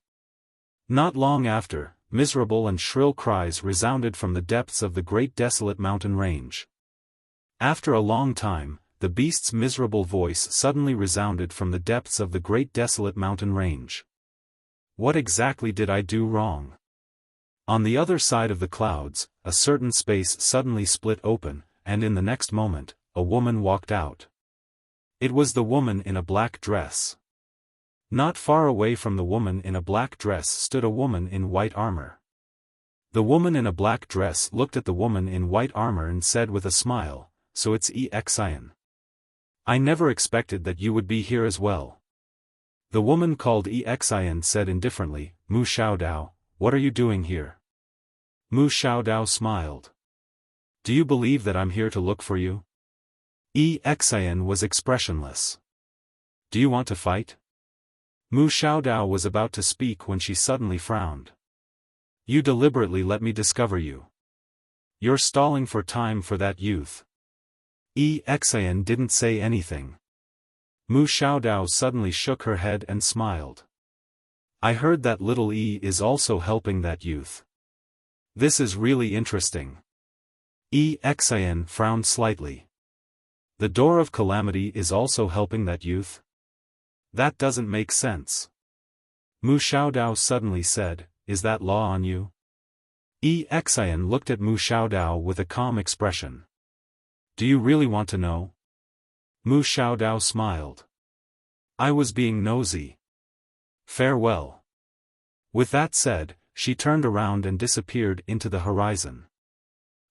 Not long after, miserable and shrill cries resounded from the depths of the great desolate mountain range. After a long time, the beast's miserable voice suddenly resounded from the depths of the great desolate mountain range. What exactly did I do wrong? On the other side of the clouds, a certain space suddenly split open, and in the next moment, a woman walked out. It was the woman in a black dress. Not far away from the woman in a black dress stood a woman in white armor. The woman in a black dress looked at the woman in white armor and said with a smile, So it's Xian. I never expected that you would be here as well. The woman called Xian said indifferently, Mu Xiaodao, what are you doing here? Mu Xiaodao smiled. Do you believe that I'm here to look for you? Xian was expressionless. Do you want to fight? Mu Xiaodao was about to speak when she suddenly frowned. You deliberately let me discover you. You're stalling for time for that youth. Xian didn't say anything. Mu Xiaodao suddenly shook her head and smiled. I heard that little is also helping that youth. This is really interesting. Xian frowned slightly. The door of calamity is also helping that youth? That doesn't make sense. Mu Xiaodao suddenly said, Is that law on you? Xian looked at Mu Xiaodao with a calm expression. Do you really want to know? Mu Xiaodao smiled. I was being nosy. Farewell. With that said, she turned around and disappeared into the horizon.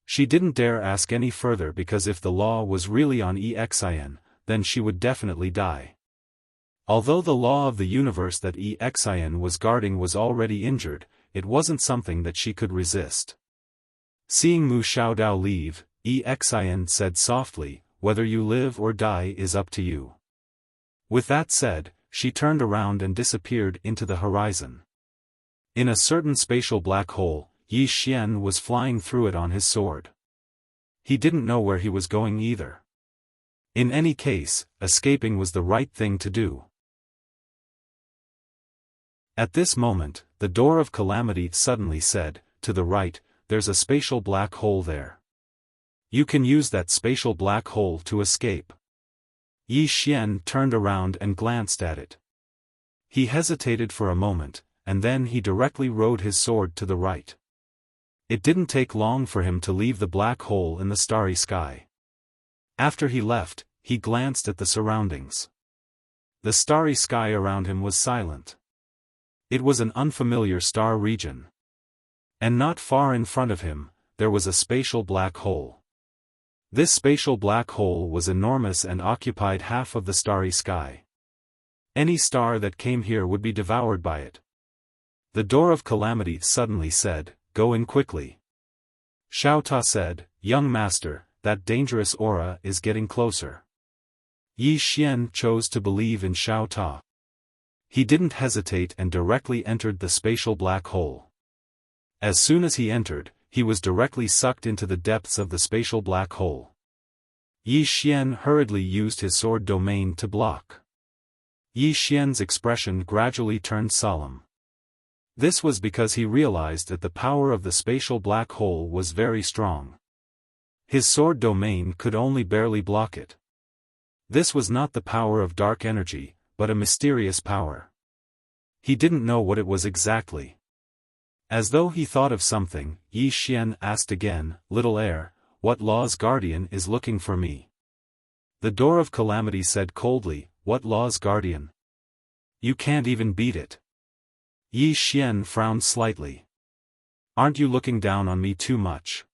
She didn't dare ask any further because if the law was really on Xian, then she would definitely die. Although the law of the universe that Xian was guarding was already injured, it wasn't something that she could resist. Seeing Mu Xiaodao leave, Xian said softly, Whether you live or die is up to you. With that said, she turned around and disappeared into the horizon. In a certain spatial black hole, Yi Xian was flying through it on his sword. He didn't know where he was going either. In any case, escaping was the right thing to do. At this moment, the door of calamity suddenly said, "To the right, there's a spatial black hole there. You can use that spatial black hole to escape." Yi Xian turned around and glanced at it. He hesitated for a moment, and then he directly rode his sword to the right. It didn't take long for him to leave the black hole in the starry sky. After he left, he glanced at the surroundings. The starry sky around him was silent. It was an unfamiliar star region. And not far in front of him, there was a spatial black hole. This spatial black hole was enormous and occupied half of the starry sky. Any star that came here would be devoured by it. The door of calamity suddenly said, "Go in quickly." Xiaofan said, "Young master, that dangerous aura is getting closer." Yi Xian chose to believe in Xiaofan. He didn't hesitate and directly entered the spatial black hole. As soon as he entered, he was directly sucked into the depths of the spatial black hole. Yi Xian hurriedly used his sword domain to block. Yi Xian's expression gradually turned solemn. This was because he realized that the power of the spatial black hole was very strong. His sword domain could only barely block it. This was not the power of dark energy, but a mysterious power. He didn't know what it was exactly. As though he thought of something, Yi Xian asked again, "Little heir, what law's guardian is looking for me?" The door of calamity said coldly, "What law's guardian? You can't even beat it." Yi Xian frowned slightly. "Aren't you looking down on me too much?"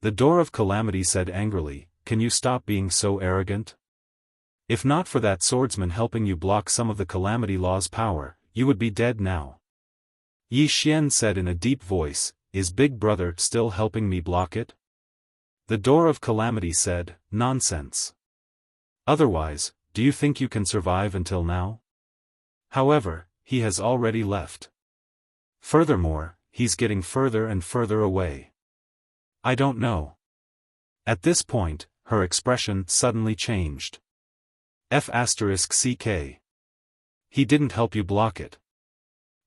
The door of calamity said angrily, "Can you stop being so arrogant? If not for that swordsman helping you block some of the calamity law's power, you would be dead now." Yi Xian said in a deep voice, "Is Big Brother still helping me block it?" The door of calamity said, "Nonsense. Otherwise, do you think you can survive until now?" However, he has already left. Furthermore, he's getting further and further away. I don't know. At this point, her expression suddenly changed. F***ck. He didn't help you block it.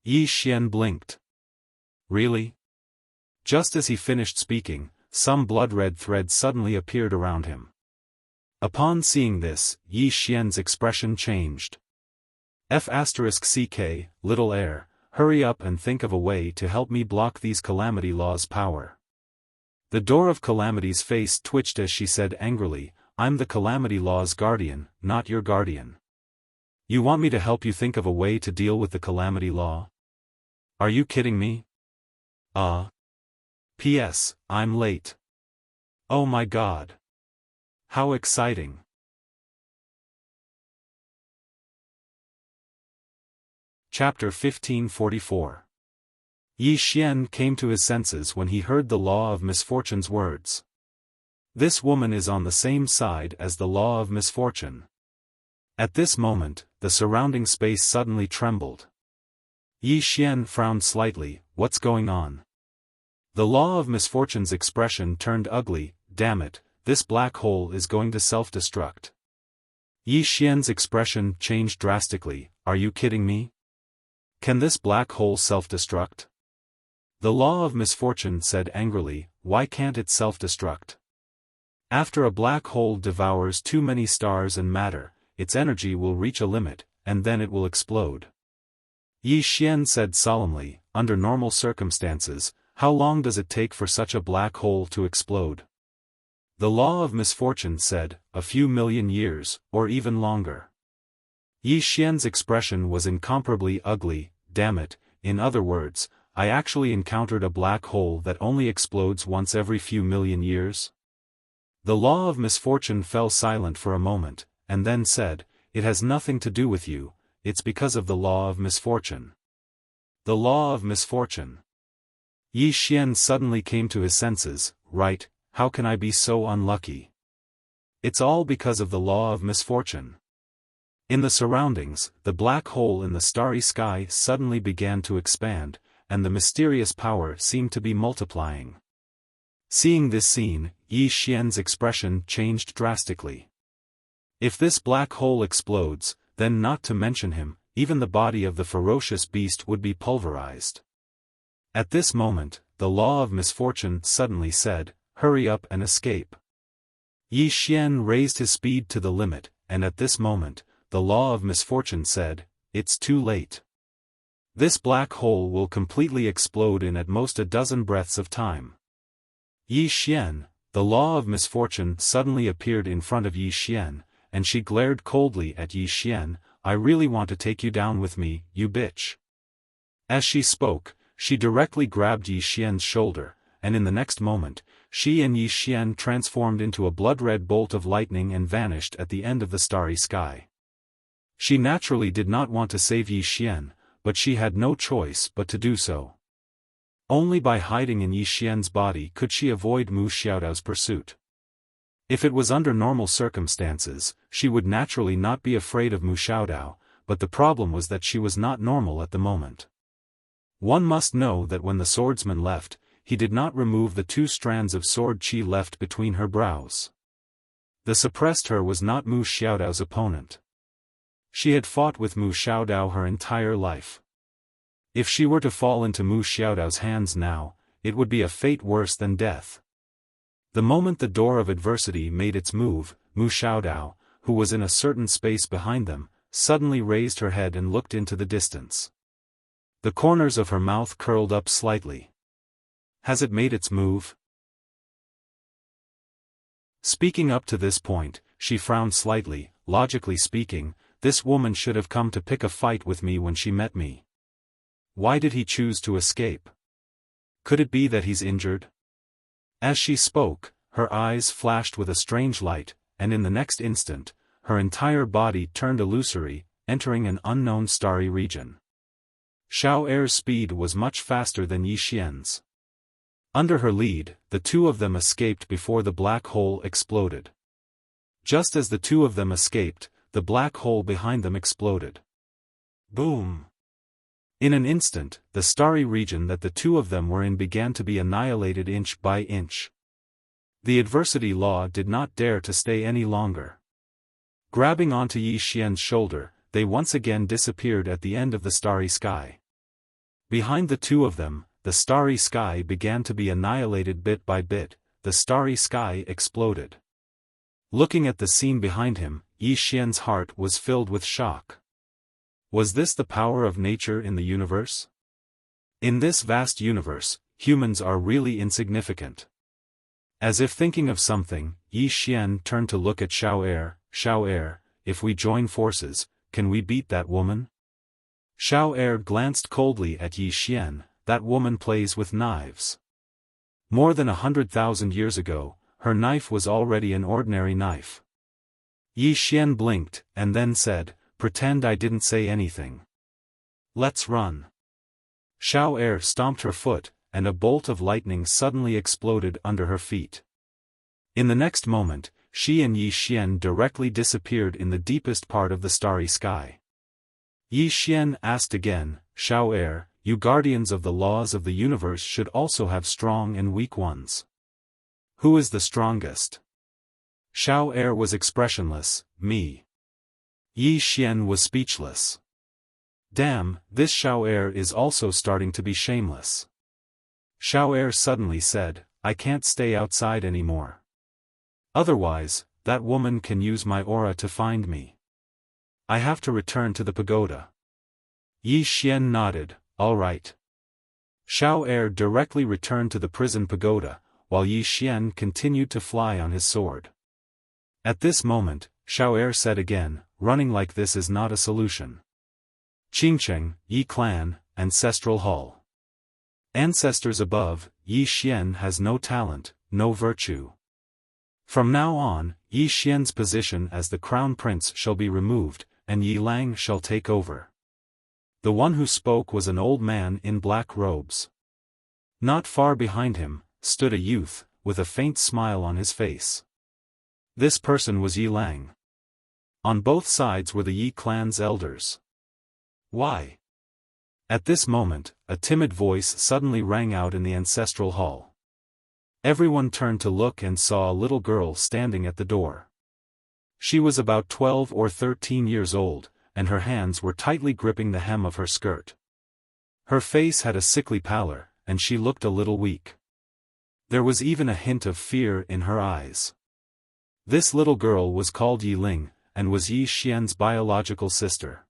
Yi Xian blinked. Really? Just as he finished speaking, some blood-red thread suddenly appeared around him. Upon seeing this, Yi Xian's expression changed. F***ck, little heir, hurry up and think of a way to help me block these calamity laws' power. The door of calamity's face twitched as she said angrily, "I'm the calamity law's guardian, not your guardian. You want me to help you think of a way to deal with the calamity law? Are you kidding me? P.S. I'm late. Oh my god. How exciting." Chapter 1544. Yi Xian came to his senses when he heard the law of misfortune's words. This woman is on the same side as the law of misfortune. At this moment, the surrounding space suddenly trembled. Yi Xian frowned slightly, "What's going on?" The law of misfortune's expression turned ugly, "Damn it, this black hole is going to self-destruct." Yi Xian's expression changed drastically, "Are you kidding me? Can this black hole self-destruct?" The law of misfortune said angrily, "Why can't it self-destruct? After a black hole devours too many stars and matter, its energy will reach a limit, and then it will explode." Yi Xian said solemnly, "Under normal circumstances, how long does it take for such a black hole to explode?" The law of misfortune said, "A few million years, or even longer." Yi Xian's expression was incomparably ugly, "Damn it, in other words, I actually encountered a black hole that only explodes once every few million years?" The law of misfortune fell silent for a moment, and then said, "It has nothing to do with you, it's because of the law of misfortune." The law of misfortune. Yi Xian suddenly came to his senses, "Right, how can I be so unlucky? It's all because of the law of misfortune." In the surroundings, the black hole in the starry sky suddenly began to expand, and the mysterious power seemed to be multiplying. Seeing this scene, Yi Xian's expression changed drastically. If this black hole explodes, then not to mention him, even the body of the ferocious beast would be pulverized. At this moment, the law of misfortune suddenly said, "Hurry up and escape." Yi Xian raised his speed to the limit, and at this moment, the law of misfortune said, "It's too late. This black hole will completely explode in at most a dozen breaths of time." Yi Xian, the law of misfortune suddenly appeared in front of Yi Xian, and she glared coldly at Yi Xian. "I really want to take you down with me, you bitch." As she spoke, she directly grabbed Yi Xian's shoulder, and in the next moment, she and Yi Xian transformed into a blood-red bolt of lightning and vanished at the end of the starry sky. She naturally did not want to save Yi Xian, but she had no choice but to do so. Only by hiding in Yi Xian's body could she avoid Mu Xiaodao's pursuit. If it was under normal circumstances, she would naturally not be afraid of Mu Xiaodao, but the problem was that she was not normal at the moment. One must know that when the swordsman left, he did not remove the 2 strands of sword qi left between her brows. The suppressed her was not Mu Xiaodao's opponent. She had fought with Mu Xiaodao her entire life. If she were to fall into Mu Xiaodao's hands now, it would be a fate worse than death. The moment the door of adversity made its move, Mu Xiaodao, who was in a certain space behind them, suddenly raised her head and looked into the distance. The corners of her mouth curled up slightly. Has it made its move? Speaking up to this point, she frowned slightly. Logically speaking, this woman should have come to pick a fight with me when she met me. Why did he choose to escape? Could it be that he's injured? As she spoke, her eyes flashed with a strange light, and in the next instant, her entire body turned illusory, entering an unknown starry region. Xiao Er's speed was much faster than Yi Xian's. Under her lead, the 2 of them escaped before the black hole exploded. Just as the 2 of them escaped, the black hole behind them exploded. Boom! In an instant, the starry region that the 2 of them were in began to be annihilated inch by inch. The adversity law did not dare to stay any longer. Grabbing onto Yi Xian's shoulder, they once again disappeared at the end of the starry sky. Behind the 2 of them, the starry sky began to be annihilated bit by bit. The starry sky exploded. Looking at the scene behind him, Yi Xian's heart was filled with shock. Was this the power of nature in the universe? In this vast universe, humans are really insignificant. As if thinking of something, Yi Xian turned to look at Xiao Er. "Xiao Er, if we join forces, can we beat that woman?" Xiao Er glanced coldly at Yi Xian. "That woman plays with knives. More than 100,000 years ago, her knife was already an ordinary knife." Yi Xian blinked, and then said, "Pretend I didn't say anything. Let's run." Xiao Er stomped her foot, and a bolt of lightning suddenly exploded under her feet. In the next moment, she and Yi Xian directly disappeared in the deepest part of the starry sky. Yi Xian asked again, "Xiao Er, you guardians of the laws of the universe should also have strong and weak ones. Who is the strongest?" Xiao Er was expressionless. "Me." Yi Xian was speechless. Damn, this Xiao Er is also starting to be shameless. Xiao Er suddenly said, "I can't stay outside anymore. Otherwise, that woman can use my aura to find me. I have to return to the pagoda." Yi Xian nodded, "All right." Xiao Er directly returned to the prison pagoda, while Yi Xian continued to fly on his sword. At this moment, Xiao Er said again, "Running like this is not a solution. Qingcheng, Yi Clan, Ancestral Hall. Ancestors above, Yi Xian has no talent, no virtue. From now on, Yi Xian's position as the crown prince shall be removed, and Yi Lang shall take over." The one who spoke was an old man in black robes. Not far behind him, stood a youth, with a faint smile on his face. This person was Yi Lang. On both sides were the Yi clan's elders. Why? At this moment, a timid voice suddenly rang out in the ancestral hall. Everyone turned to look and saw a little girl standing at the door. She was about 12 or 13 years old, and her hands were tightly gripping the hem of her skirt. Her face had a sickly pallor, and she looked a little weak. There was even a hint of fear in her eyes. This little girl was called Yi Ling, and was Yi Xian's biological sister.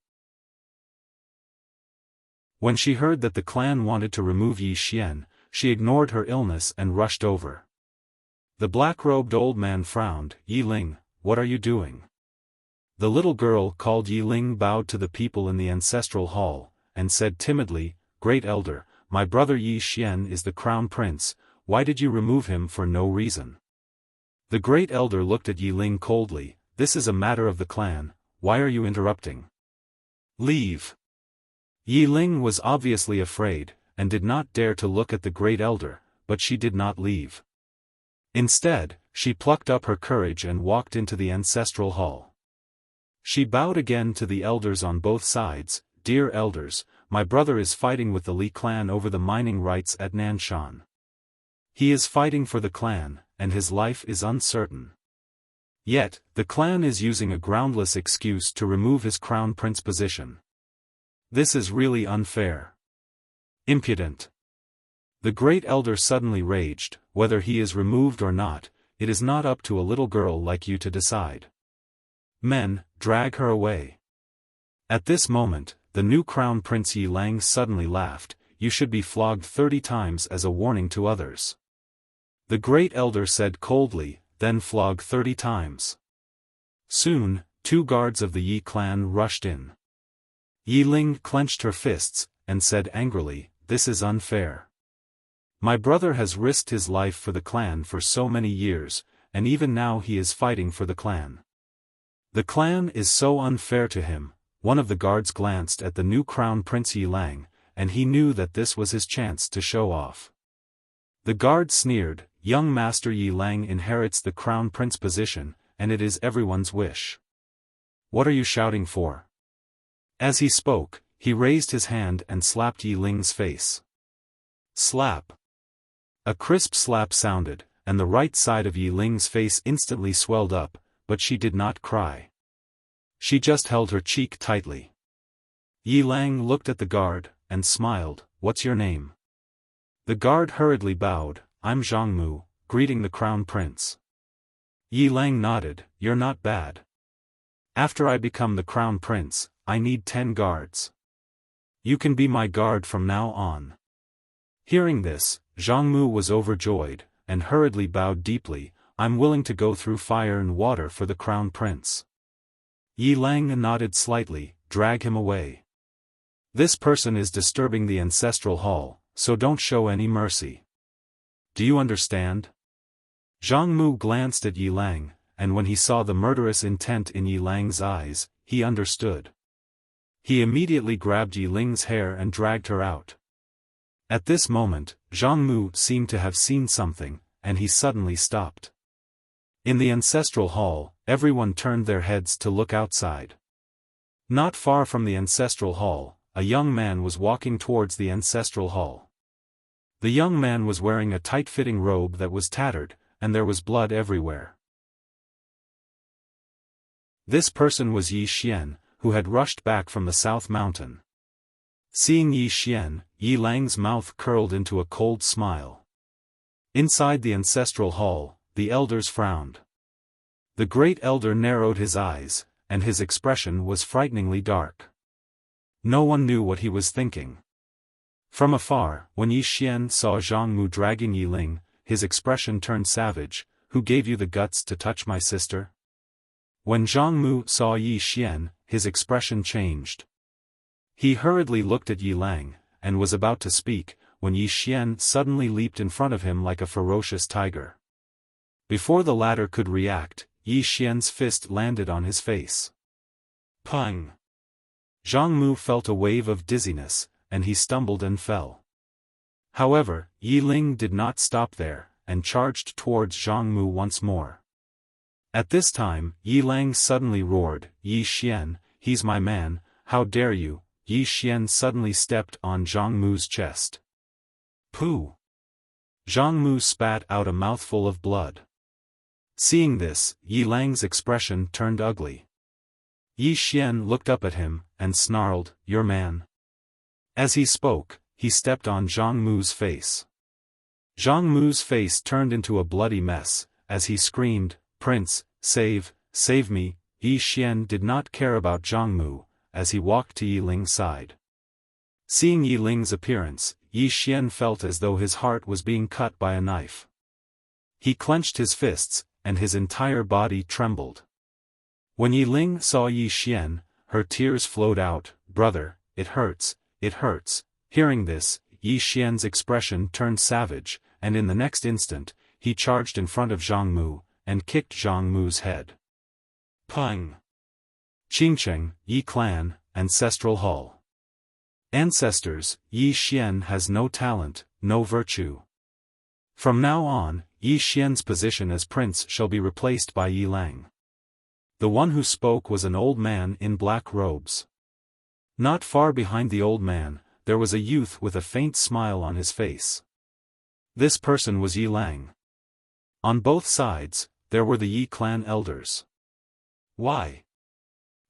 When she heard that the clan wanted to remove Yi Xian, she ignored her illness and rushed over. The black-robed old man frowned. "Yi Ling, what are you doing?" The little girl called Yi Ling bowed to the people in the ancestral hall, and said timidly, "Great Elder, my brother Yi Xian is the crown prince. Why did you remove him for no reason?" The Great Elder looked at Yi Ling coldly. "This is a matter of the clan, why are you interrupting? Leave." Yi Ling was obviously afraid, and did not dare to look at the Great Elder, but she did not leave. Instead, she plucked up her courage and walked into the ancestral hall. She bowed again to the elders on both sides. "Dear elders, my brother is fighting with the Li clan over the mining rights at Nanshan. He is fighting for the clan, and his life is uncertain. Yet, the clan is using a groundless excuse to remove his crown prince position. This is really unfair. Impudent." The Great Elder suddenly raged. "Whether he is removed or not, it is not up to a little girl like you to decide. Men, drag her away." At this moment, the new crown prince Yi Lang suddenly laughed. "You should be flogged 30 times as a warning to others." The Great Elder said coldly, "Then flog 30 times. Soon, 2 guards of the Yi clan rushed in. Yi Ling clenched her fists, and said angrily, "This is unfair. My brother has risked his life for the clan for so many years, and even now he is fighting for the clan. The clan is so unfair to him." One of the guards glanced at the new crown prince Yi Lang, and he knew that this was his chance to show off. The guard sneered, "Young Master Yi Lang inherits the crown prince position, and it is everyone's wish. What are you shouting for?" As he spoke, he raised his hand and slapped Yi Ling's face. Slap. A crisp slap sounded, and the right side of Yi Ling's face instantly swelled up, but she did not cry. She just held her cheek tightly. Yi Lang looked at the guard, and smiled. "What's your name?" The guard hurriedly bowed. "I'm Zhang Mu, greeting the crown prince." Yi Lang nodded. "You're not bad. After I become the crown prince, I need 10 guards. You can be my guard from now on." Hearing this, Zhang Mu was overjoyed, and hurriedly bowed deeply. "I'm willing to go through fire and water for the crown prince." Yi Lang nodded slightly. "Drag him away. This person is disturbing the ancestral hall, so don't show any mercy. Do you understand?" Zhang Mu glanced at Yi Lang, and when he saw the murderous intent in Yi Lang's eyes, he understood. He immediately grabbed Yi Ling's hair and dragged her out. At this moment, Zhang Mu seemed to have seen something, and he suddenly stopped. In the ancestral hall, everyone turned their heads to look outside. Not far from the ancestral hall, a young man was walking towards the ancestral hall. The young man was wearing a tight-fitting robe that was tattered, and there was blood everywhere. This person was Yi Xian, who had rushed back from the South Mountain. Seeing Yi Xian, Yi Lang's mouth curled into a cold smile. Inside the ancestral hall, the elders frowned. The Great Elder narrowed his eyes, and his expression was frighteningly dark. No one knew what he was thinking. From afar, when Yi Xian saw Zhang Mu dragging Yi Ling, his expression turned savage. "Who gave you the guts to touch my sister?" When Zhang Mu saw Yi Xian, his expression changed. He hurriedly looked at Yi Lang, and was about to speak, when Yi Xian suddenly leaped in front of him like a ferocious tiger. Before the latter could react, Yi Xian's fist landed on his face. Pang! Zhang Mu felt a wave of dizziness, and he stumbled and fell. However, Yi Ling did not stop there, and charged towards Zhang Mu once more. At this time, Yi Lang suddenly roared, "Yi Xian, he's my man, how dare you!" Yi Xian suddenly stepped on Zhang Mu's chest. Pooh! Zhang Mu spat out a mouthful of blood. Seeing this, Yi Lang's expression turned ugly. Yi Xian looked up at him, and snarled, "Your man." As he spoke, he stepped on Zhang Mu's face. Zhang Mu's face turned into a bloody mess, as he screamed, "Prince, save me." Yi Xian did not care about Zhang Mu, as he walked to Yi Ling's side. Seeing Yi Ling's appearance, Yi Xian felt as though his heart was being cut by a knife. He clenched his fists, and his entire body trembled. When Yi Ling saw Yi Xian, her tears flowed out. "Brother, it hurts, it hurts." Hearing this, Yi Xian's expression turned savage, and in the next instant, he charged in front of Zhang Mu, and kicked Zhang Mu's head. Pang! Qingcheng, Yi Clan, Ancestral Hall. Ancestors, Yi Xian has no talent, no virtue. From now on, Yi Xian's position as prince shall be replaced by Yi Lang. The one who spoke was an old man in black robes. Not far behind the old man, there was a youth with a faint smile on his face. This person was Yi Lang. On both sides, there were the Yi clan elders. "Why?"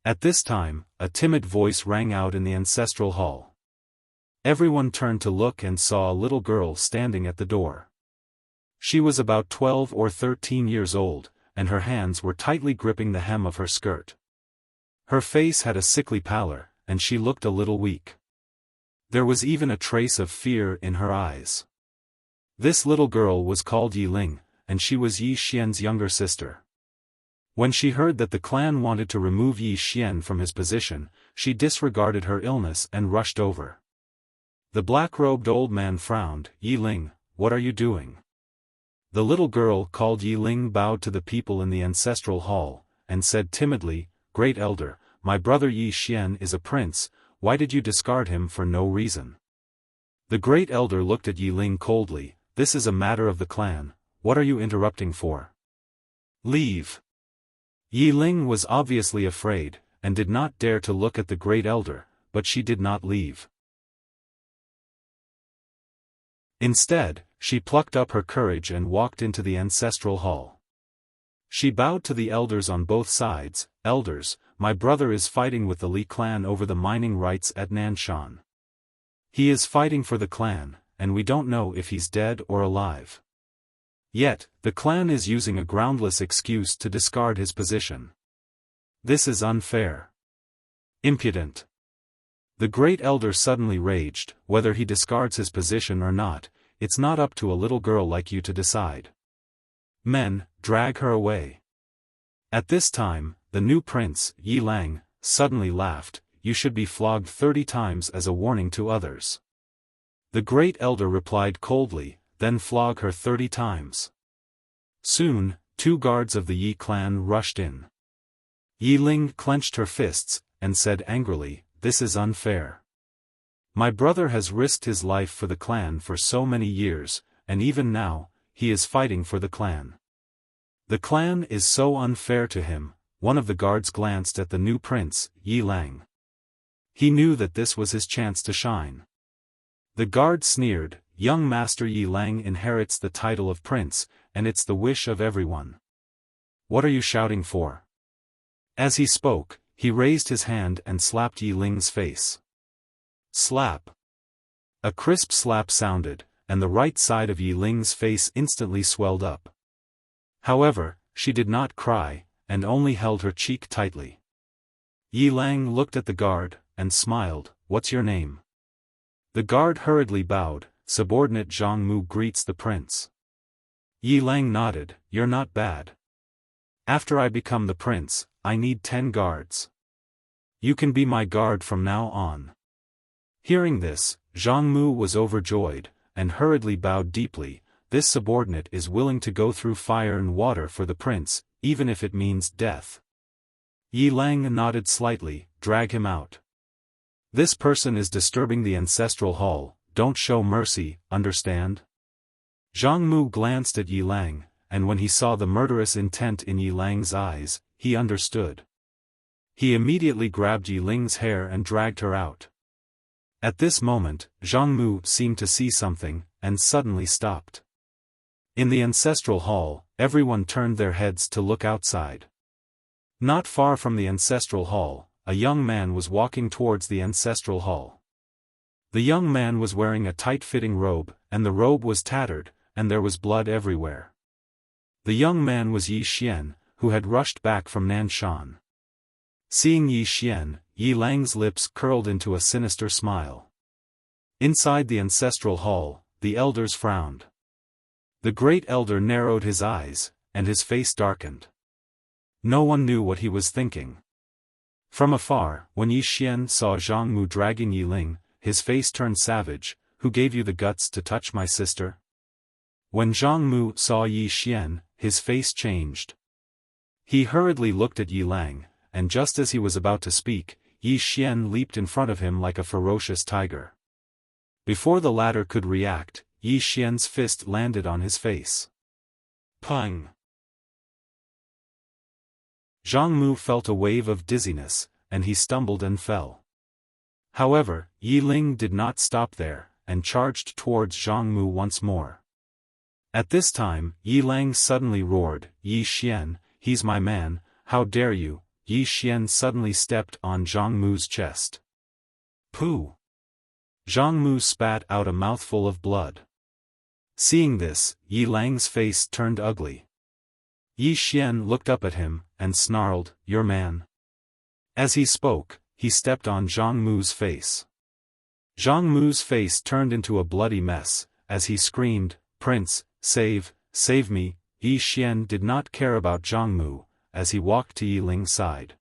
At this time, a timid voice rang out in the ancestral hall. Everyone turned to look and saw a little girl standing at the door. She was about 12 or 13 years old, and her hands were tightly gripping the hem of her skirt. Her face had a sickly pallor, and she looked a little weak. There was even a trace of fear in her eyes. This little girl was called Yi Ling, and she was Yi Xian's younger sister. When she heard that the clan wanted to remove Yi Xian from his position, she disregarded her illness and rushed over. The black-robed old man frowned. "Yi Ling, what are you doing?" The little girl called Yi Ling bowed to the people in the ancestral hall, and said timidly, "Great elder, my brother Yi Xian is a prince, why did you discard him for no reason?" The great elder looked at Yi Ling coldly. "This is a matter of the clan, what are you interrupting for? Leave." Yi Ling was obviously afraid, and did not dare to look at the great elder, but she did not leave. Instead, she plucked up her courage and walked into the ancestral hall. She bowed to the elders on both sides. "Elders, my brother is fighting with the Li clan over the mining rights at Nanshan. He is fighting for the clan, and we don't know if he's dead or alive. Yet, the clan is using a groundless excuse to discard his position. This is unfair. Impudent." The great elder suddenly raged. "Whether he discards his position or not, it's not up to a little girl like you to decide. Men, drag her away." At this time, the new prince, Yi Lang, suddenly laughed. "You should be flogged 30 times as a warning to others." The great elder replied coldly, "Then flog her 30 times. Soon, 2 guards of the Yi clan rushed in. Yi Ling clenched her fists, and said angrily, "This is unfair. My brother has risked his life for the clan for so many years, and even now, he is fighting for the clan. The clan is so unfair to him." One of the guards glanced at the new prince, Yi Lang. He knew that this was his chance to shine. The guard sneered, "Young Master Yi Lang inherits the title of prince, and it's the wish of everyone. What are you shouting for?" As he spoke, he raised his hand and slapped Yi Ling's face. Slap! A crisp slap sounded, and the right side of Yi Ling's face instantly swelled up. However, she did not cry, and only held her cheek tightly. Yi Lang looked at the guard, and smiled. "What's your name?" The guard hurriedly bowed. "Subordinate Zhang Mu greets the prince." Yi Lang nodded. "You're not bad. After I become the prince, I need 10 guards. You can be my guard from now on." Hearing this, Zhang Mu was overjoyed, and hurriedly bowed deeply. "This subordinate is willing to go through fire and water for the prince, even if it means death." Yi Lang nodded slightly. "Drag him out. This person is disturbing the ancestral hall, don't show mercy, understand?" Zhang Mu glanced at Yi Lang, and when he saw the murderous intent in Yi Lang's eyes, he understood. He immediately grabbed Yi Ling's hair and dragged her out. At this moment, Zhang Mu seemed to see something, and suddenly stopped. In the ancestral hall, everyone turned their heads to look outside. Not far from the ancestral hall, a young man was walking towards the ancestral hall. The young man was wearing a tight-fitting robe, and the robe was tattered, and there was blood everywhere. The young man was Yi Xian, who had rushed back from Nanshan. Seeing Yi Xian, Yi Lang's lips curled into a sinister smile. Inside the ancestral hall, the elders frowned. The great elder narrowed his eyes, and his face darkened. No one knew what he was thinking. From afar, when Yi Xian saw Zhang Mu dragging Yi Ling, his face turned savage. "Who gave you the guts to touch my sister?" When Zhang Mu saw Yi Xian, his face changed. He hurriedly looked at Yi Lang, and just as he was about to speak, Yi Xian leaped in front of him like a ferocious tiger. Before the latter could react, Yi Xian's fist landed on his face. Pang! Zhang Mu felt a wave of dizziness, and he stumbled and fell. However, Yi Ling did not stop there, and charged towards Zhang Mu once more. At this time, Yi Lang suddenly roared, "Yi Xian, he's my man, how dare you!" Yi Xian suddenly stepped on Zhang Mu's chest. Pooh! Zhang Mu spat out a mouthful of blood. Seeing this, Yi Lang's face turned ugly. Yi Xian looked up at him, and snarled, "Your man." As he spoke, he stepped on Zhang Mu's face. Zhang Mu's face turned into a bloody mess, as he screamed, "Prince, save me!" Yi Xian did not care about Zhang Mu, as he walked to Yi Ling's side.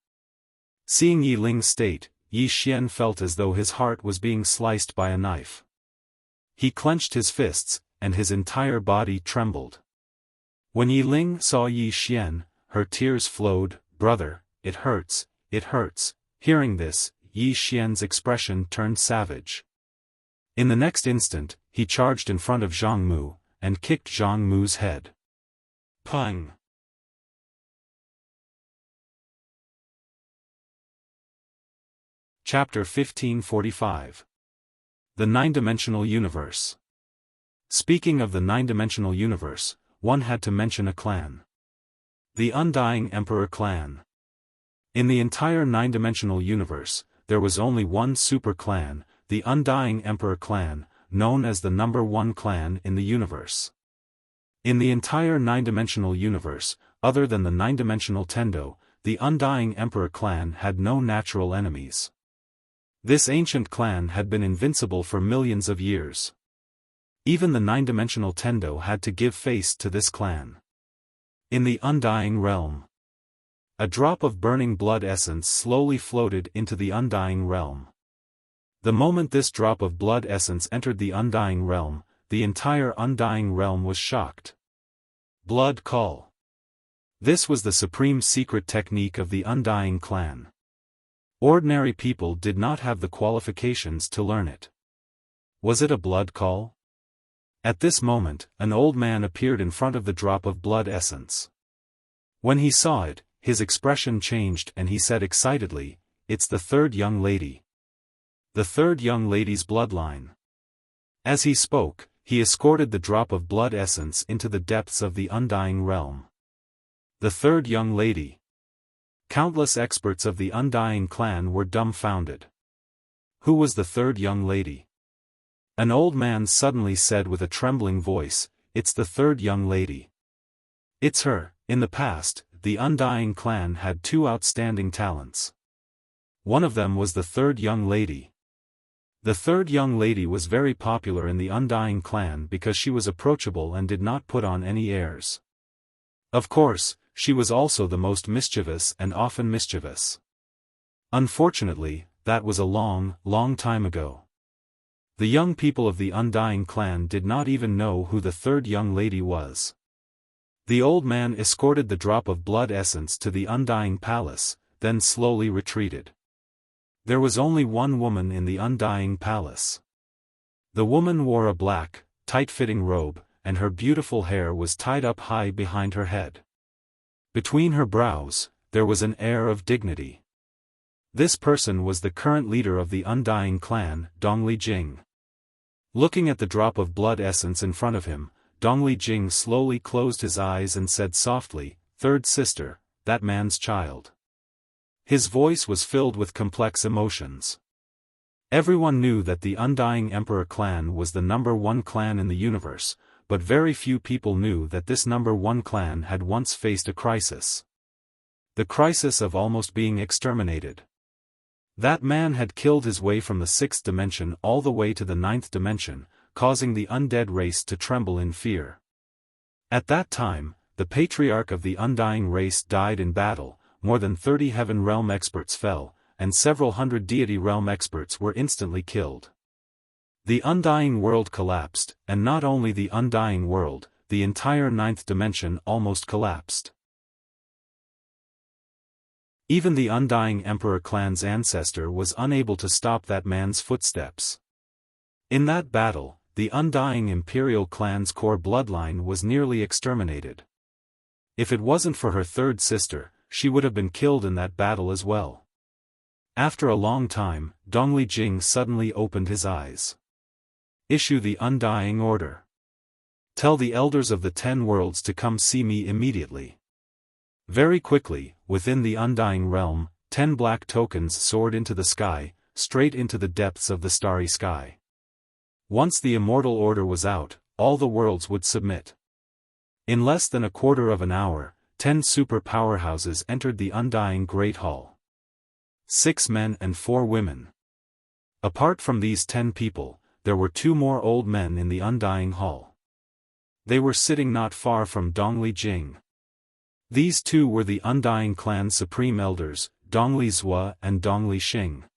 Seeing Yi Ling's state, Yi Xian felt as though his heart was being sliced by a knife. He clenched his fists, and his entire body trembled. When Yi Ling saw Yi Xian, her tears flowed. "Brother, it hurts, it hurts." Hearing this, Yi Xian's expression turned savage. In the next instant, he charged in front of Zhang Mu, and kicked Zhang Mu's head. Pang! Chapter 1545. The Nine-Dimensional Universe. Speaking of the nine-dimensional universe, one had to mention a clan. The Undying Emperor clan. In the entire nine-dimensional universe, there was only one super clan, the Undying Emperor clan, known as the number one clan in the universe. In the entire nine-dimensional universe, other than the nine-dimensional Tendo, the Undying Emperor clan had no natural enemies. This ancient clan had been invincible for millions of years. Even the nine-dimensional Tendo had to give face to this clan. In the Undying Realm, a drop of burning blood essence slowly floated into the Undying Realm. The moment this drop of blood essence entered the Undying Realm, the entire Undying Realm was shocked. Blood Call. This was the supreme secret technique of the Undying clan. Ordinary people did not have the qualifications to learn it. Was it a blood call? At this moment, an old man appeared in front of the drop of blood essence. When he saw it, his expression changed and he said excitedly, "It's the third young lady. The third young lady's bloodline." As he spoke, he escorted the drop of blood essence into the depths of the Undying Realm. The third young lady. Countless experts of the Undying clan were dumbfounded. Who was the third young lady? An old man suddenly said with a trembling voice, "It's the third young lady. It's her." In the past, the Undying clan had two outstanding talents. One of them was the third young lady. The third young lady was very popular in the Undying clan because she was approachable and did not put on any airs. Of course, she was also the most mischievous and often mischievous. Unfortunately, that was a long, long time ago. The young people of the Undying clan did not even know who the third young lady was. The old man escorted the drop of blood essence to the Undying Palace, then slowly retreated. There was only one woman in the Undying Palace. The woman wore a black, tight-fitting robe, and her beautiful hair was tied up high behind her head. Between her brows, there was an air of dignity. This person was the current leader of the Undying clan, Dongli Jing. Looking at the drop of blood essence in front of him, Dongli Jing slowly closed his eyes and said softly, "Third sister, that man's child." His voice was filled with complex emotions. Everyone knew that the Undying Emperor clan was the #1 clan in the universe, but very few people knew that this #1 clan had once faced a crisis. The crisis of almost being exterminated. That man had killed his way from the 6th dimension all the way to the 9th dimension, causing the undead race to tremble in fear. At that time, the patriarch of the Undying race died in battle, more than 30 Heaven Realm experts fell, and several hundred Deity Realm experts were instantly killed. The Undying world collapsed, and not only the Undying world, the entire 9th dimension almost collapsed. Even the Undying Emperor clan's ancestor was unable to stop that man's footsteps. In that battle, the Undying Imperial clan's core bloodline was nearly exterminated. If it wasn't for her third sister, she would have been killed in that battle as well. After a long time, Dongli Jing suddenly opened his eyes. "Issue the Undying Order. Tell the elders of the 10 worlds to come see me immediately." Very quickly, within the Undying realm, 10 black tokens soared into the sky, straight into the depths of the starry sky. Once the immortal order was out, all the worlds would submit. In less than a quarter of an hour, 10 super powerhouses entered the Undying Great Hall. 6 men and 4 women. Apart from these 10 people, there were 2 more old men in the Undying Hall. They were sitting not far from Dongli Jing. These 2 were the Undying clan's supreme elders, Dongli Zhua and Dongli Xing.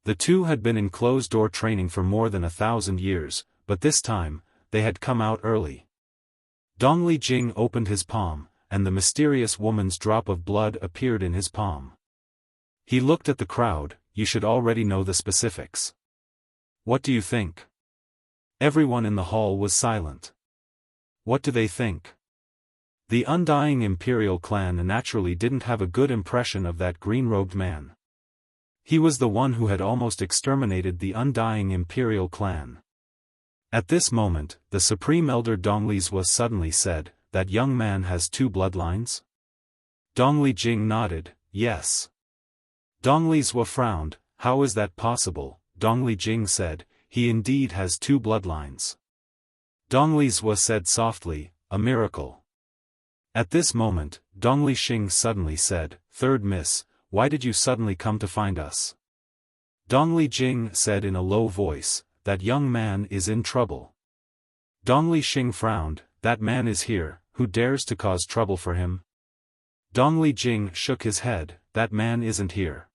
The 2 had been in closed-door training for more than 1,000 years, but this time, they had come out early. Dongli Jing opened his palm, and the mysterious woman's drop of blood appeared in his palm. He looked at the crowd. "You should already know the specifics. What do you think?" Everyone in the hall was silent. What do they think? The Undying Imperial clan naturally didn't have a good impression of that green-robed man. He was the one who had almost exterminated the Undying Imperial clan. At this moment, the Supreme Elder Dongli Zhua suddenly said, "That young man has 2 bloodlines?" Dongli Jing nodded, "Yes." Dongli Zhua frowned. "How is that possible?" Dongli Jing said, "He indeed has 2 bloodlines." Dongli Zhua said softly, "A miracle." At this moment, Dongli Xing suddenly said, "Third Miss, why did you suddenly come to find us?" Dongli Jing said in a low voice, "That young man is in trouble." Dongli Xing frowned. "That man is here, who dares to cause trouble for him?" Dongli Jing shook his head, "That man isn't here."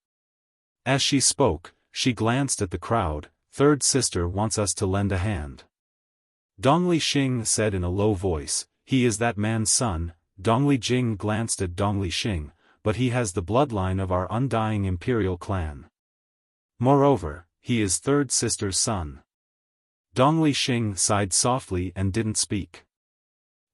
As she spoke, she glanced at the crowd. "Third sister wants us to lend a hand." Dongli Xing said in a low voice, "He is that man's son." Dongli Jing glanced at Dongli Xing, "But he has the bloodline of our Undying Imperial clan. Moreover, he is third sister's son." Dongli Xing sighed softly and didn't speak.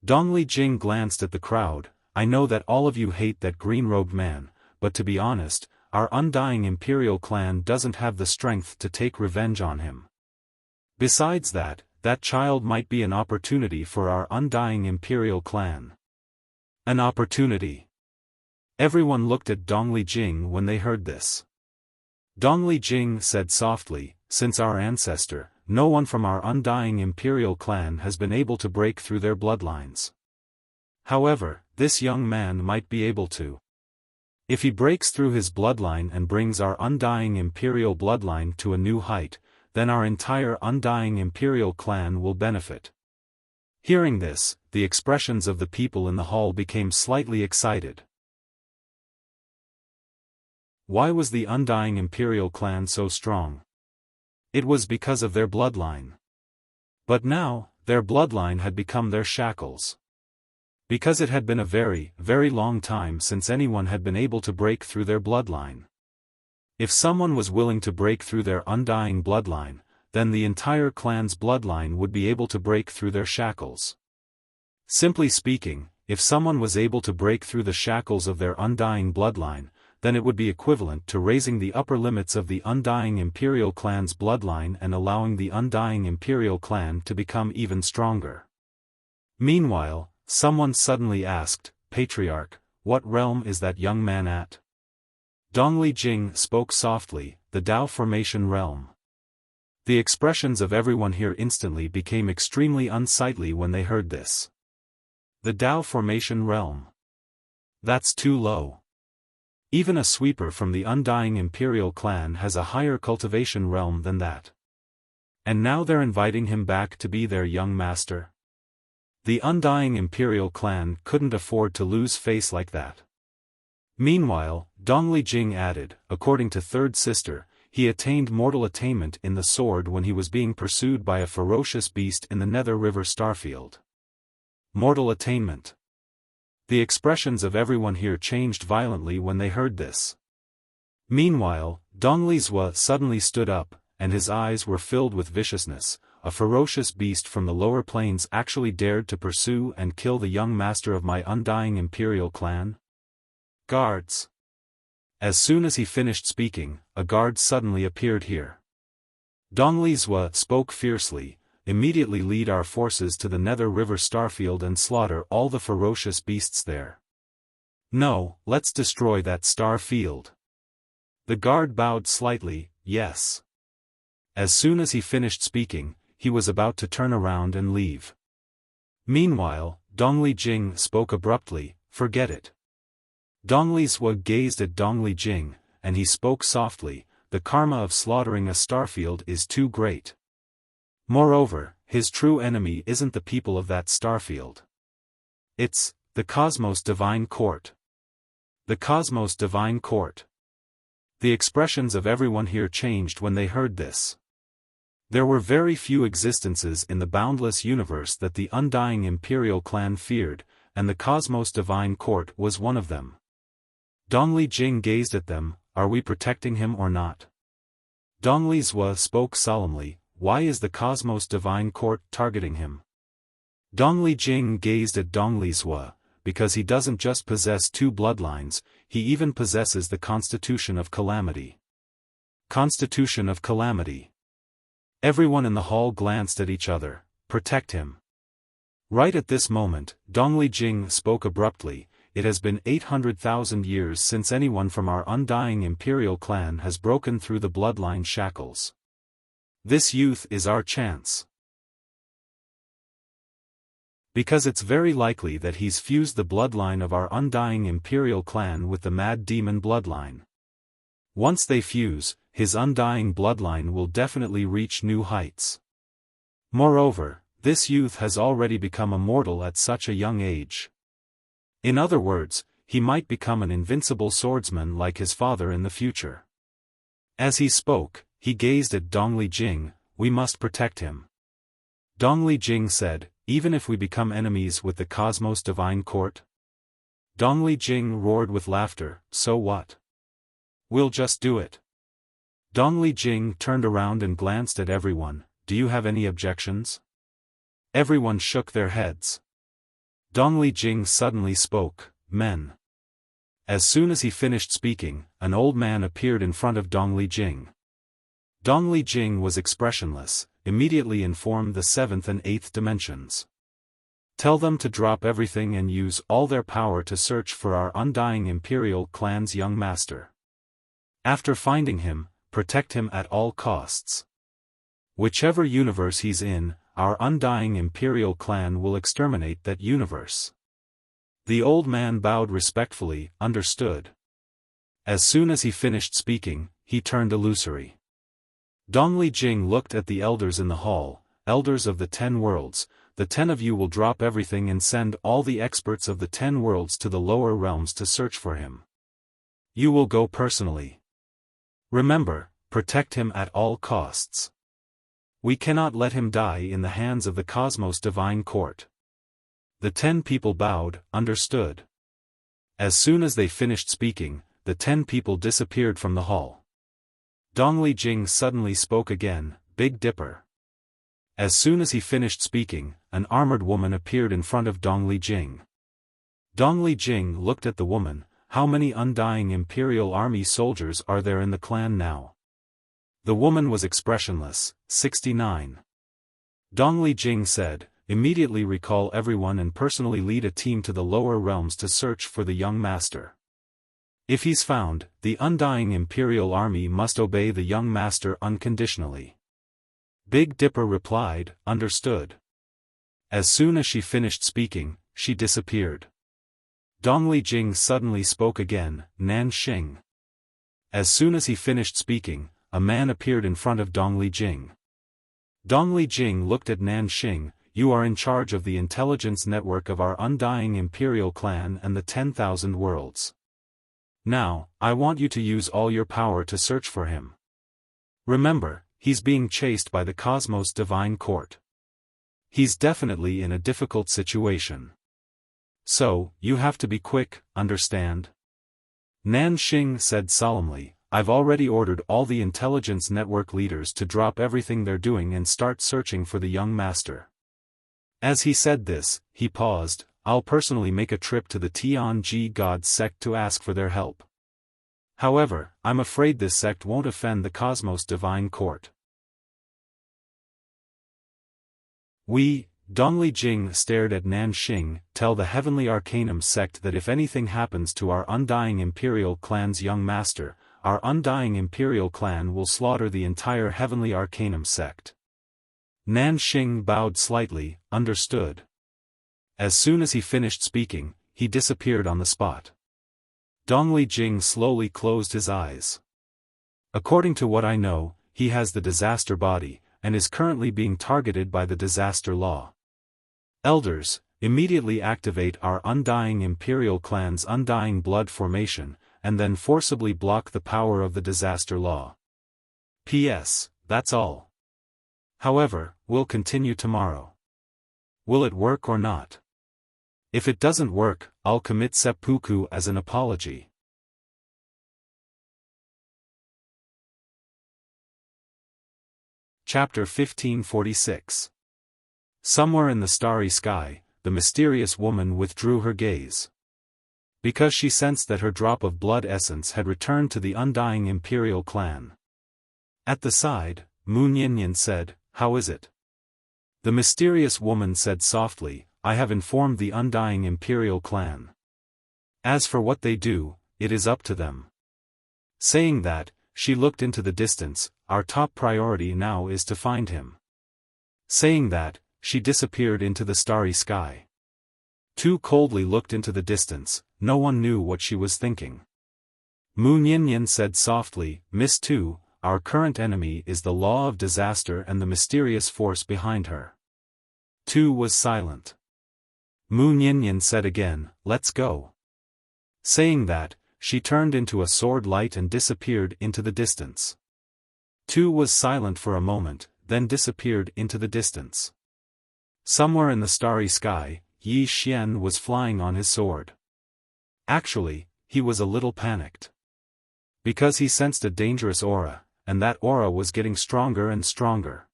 Dongli Jing glanced at the crowd. "I know that all of you hate that green-robed man, but to be honest, our Undying Imperial clan doesn't have the strength to take revenge on him. Besides that, that child might be an opportunity for our Undying Imperial clan." An opportunity. Everyone looked at Dongli Jing when they heard this. Dongli Jing said softly, "Since our ancestor, no one from our Undying Imperial clan has been able to break through their bloodlines. However, this young man might be able to. If he breaks through his bloodline and brings our Undying Imperial bloodline to a new height, then our entire Undying Imperial clan will benefit." Hearing this, the expressions of the people in the hall became slightly excited. Why was the Undying Imperial clan so strong? It was because of their bloodline. But now, their bloodline had become their shackles. Because it had been a very, very long time since anyone had been able to break through their bloodline. If someone was willing to break through their Undying bloodline, then the entire clan's bloodline would be able to break through their shackles. Simply speaking, if someone was able to break through the shackles of their Undying bloodline, then it would be equivalent to raising the upper limits of the Undying Imperial clan's bloodline and allowing the Undying Imperial clan to become even stronger. Meanwhile, someone suddenly asked, "Patriarch, what realm is that young man at?" Dongli Jing spoke softly, "The Dao Formation realm." The expressions of everyone here instantly became extremely unsightly when they heard this. The Dao Formation realm. That's too low. Even a sweeper from the Undying Imperial clan has a higher cultivation realm than that. And now they're inviting him back to be their young master? The Undying Imperial clan couldn't afford to lose face like that. Meanwhile, Dongli Jing added, according to Third Sister, he attained mortal attainment in the sword when he was being pursued by a ferocious beast in the Nether River Starfield. Mortal attainment. The expressions of everyone here changed violently when they heard this. Meanwhile, Dongli Zhua suddenly stood up, and his eyes were filled with viciousness. A ferocious beast from the lower planes actually dared to pursue and kill the young master of my Undying Imperial clan? Guards! As soon as he finished speaking, a guard suddenly appeared here. Dongli Zhua spoke fiercely, "Immediately lead our forces to the Nether River Starfield and slaughter all the ferocious beasts there." "No, let's destroy that star field." The guard bowed slightly, "Yes." As soon as he finished speaking, he was about to turn around and leave. Meanwhile, Dongli Jing spoke abruptly, "Forget it." Dongli Zhua gazed at Dongli Jing, and he spoke softly, "The karma of slaughtering a starfield is too great. Moreover, his true enemy isn't the people of that starfield. It's the Cosmos Divine Court." The Cosmos Divine Court. The expressions of everyone here changed when they heard this. There were very few existences in the boundless universe that the Undying Imperial clan feared, and the Cosmos Divine Court was one of them. Dongli Jing gazed at them, "Are we protecting him or not?" Dongli Zhua spoke solemnly, "Why is the Cosmos Divine Court targeting him?" Dongli Jing gazed at Dongli Zhua, "Because he doesn't just possess two bloodlines, he even possesses the Constitution of Calamity." Constitution of Calamity. Everyone in the hall glanced at each other. "Protect him." Right at this moment, Dongli Jing spoke abruptly, "It has been 800,000 years since anyone from our Undying Imperial clan has broken through the bloodline shackles. This youth is our chance. Because it's very likely that he's fused the bloodline of our Undying Imperial clan with the Mad Demon bloodline. Once they fuse, his Undying bloodline will definitely reach new heights. Moreover, this youth has already become immortal at such a young age. In other words, he might become an invincible swordsman like his father in the future." As he spoke, he gazed at Dongli Jing, "We must protect him." Dongli Jing said, "Even if we become enemies with the Cosmos Divine Court?" Dongli Jing roared with laughter, "So what? We'll just do it." Dongli Jing turned around and glanced at everyone, "Do you have any objections?" Everyone shook their heads. Dongli Jing suddenly spoke, "Men." As soon as he finished speaking, an old man appeared in front of Dongli Jing. Dongli Jing was expressionless, immediately informed the 7th and 8th dimensions. "Tell them to drop everything and use all their power to search for our Undying Imperial clan's young master. After finding him, protect him at all costs. Whichever universe he's in, our Undying Imperial clan will exterminate that universe." The old man bowed respectfully, "Understood." As soon as he finished speaking, he turned illusory. Dongli Jing looked at the elders in the hall, "Elders of the 10 worlds, the 10 of you will drop everything and send all the experts of the 10 worlds to the lower realms to search for him. You will go personally. Remember, protect him at all costs. We cannot let him die in the hands of the Cosmos Divine Court." The 10 people bowed, "Understood." As soon as they finished speaking, the 10 people disappeared from the hall. Dongli Jing suddenly spoke again, "Big Dipper." As soon as he finished speaking, an armored woman appeared in front of Dongli Jing. Dongli Jing looked at the woman, "How many Undying Imperial Army soldiers are there in the clan now?" The woman was expressionless, 69. Dongli Jing said, immediately recall everyone and personally lead a team to the lower realms to search for the young master. If he's found, the undying Imperial Army must obey the young master unconditionally." Big Dipper replied, "Understood." As soon as she finished speaking, she disappeared. Dongli Jing suddenly spoke again, "Nan Xing." As soon as he finished speaking, a man appeared in front of Dongli Jing. Dongli Jing looked at Nan Xing. "You are in charge of the intelligence network of our undying Imperial clan and the 10,000 worlds. Now, I want you to use all your power to search for him. Remember, he's being chased by the Cosmos Divine Court. He's definitely in a difficult situation. So, you have to be quick, understand?" Nan Xing said solemnly, "I've already ordered all the intelligence network leaders to drop everything they're doing and start searching for the young master." As he said this, he paused. "I'll personally make a trip to the Tianji God sect to ask for their help. However, I'm afraid this sect won't offend the Cosmos Divine Court." Dongli Jing stared at Nan Xing. "Tell the Heavenly Arcanum sect that if anything happens to our undying Imperial clan's young master, our undying Imperial clan will slaughter the entire Heavenly Arcanum sect." Nan Xing bowed slightly, "Understood." As soon as he finished speaking, he disappeared on the spot. Dongli Jing slowly closed his eyes. "According to what I know, he has the disaster body, and is currently being targeted by the disaster law. Elders, immediately activate our undying Imperial clan's undying blood formation, and then forcibly block the power of the disaster law. P.S. That's all. However, we'll continue tomorrow. Will it work or not? If it doesn't work, I'll commit seppuku as an apology." Chapter 1546. Somewhere in the starry sky, the mysterious woman withdrew her gaze. Because she sensed that her drop of blood essence had returned to the undying Imperial clan. At the side, Mu Niannian said, "How is it?" The mysterious woman said softly, "I have informed the undying Imperial clan. As for what they do, it is up to them." Saying that, she looked into the distance. "Our top priority now is to find him." Saying that, she disappeared into the starry sky. Tu coldly looked into the distance. No one knew what she was thinking. Mu Niannian said softly, "Miss Tu, our current enemy is the law of disaster and the mysterious force behind her." Tu was silent. Mu Niannian said again, "Let's go." Saying that, she turned into a sword light and disappeared into the distance. Tu was silent for a moment, then disappeared into the distance. Somewhere in the starry sky, Yi Xian was flying on his sword. Actually, he was a little panicked. Because he sensed a dangerous aura, and that aura was getting stronger and stronger.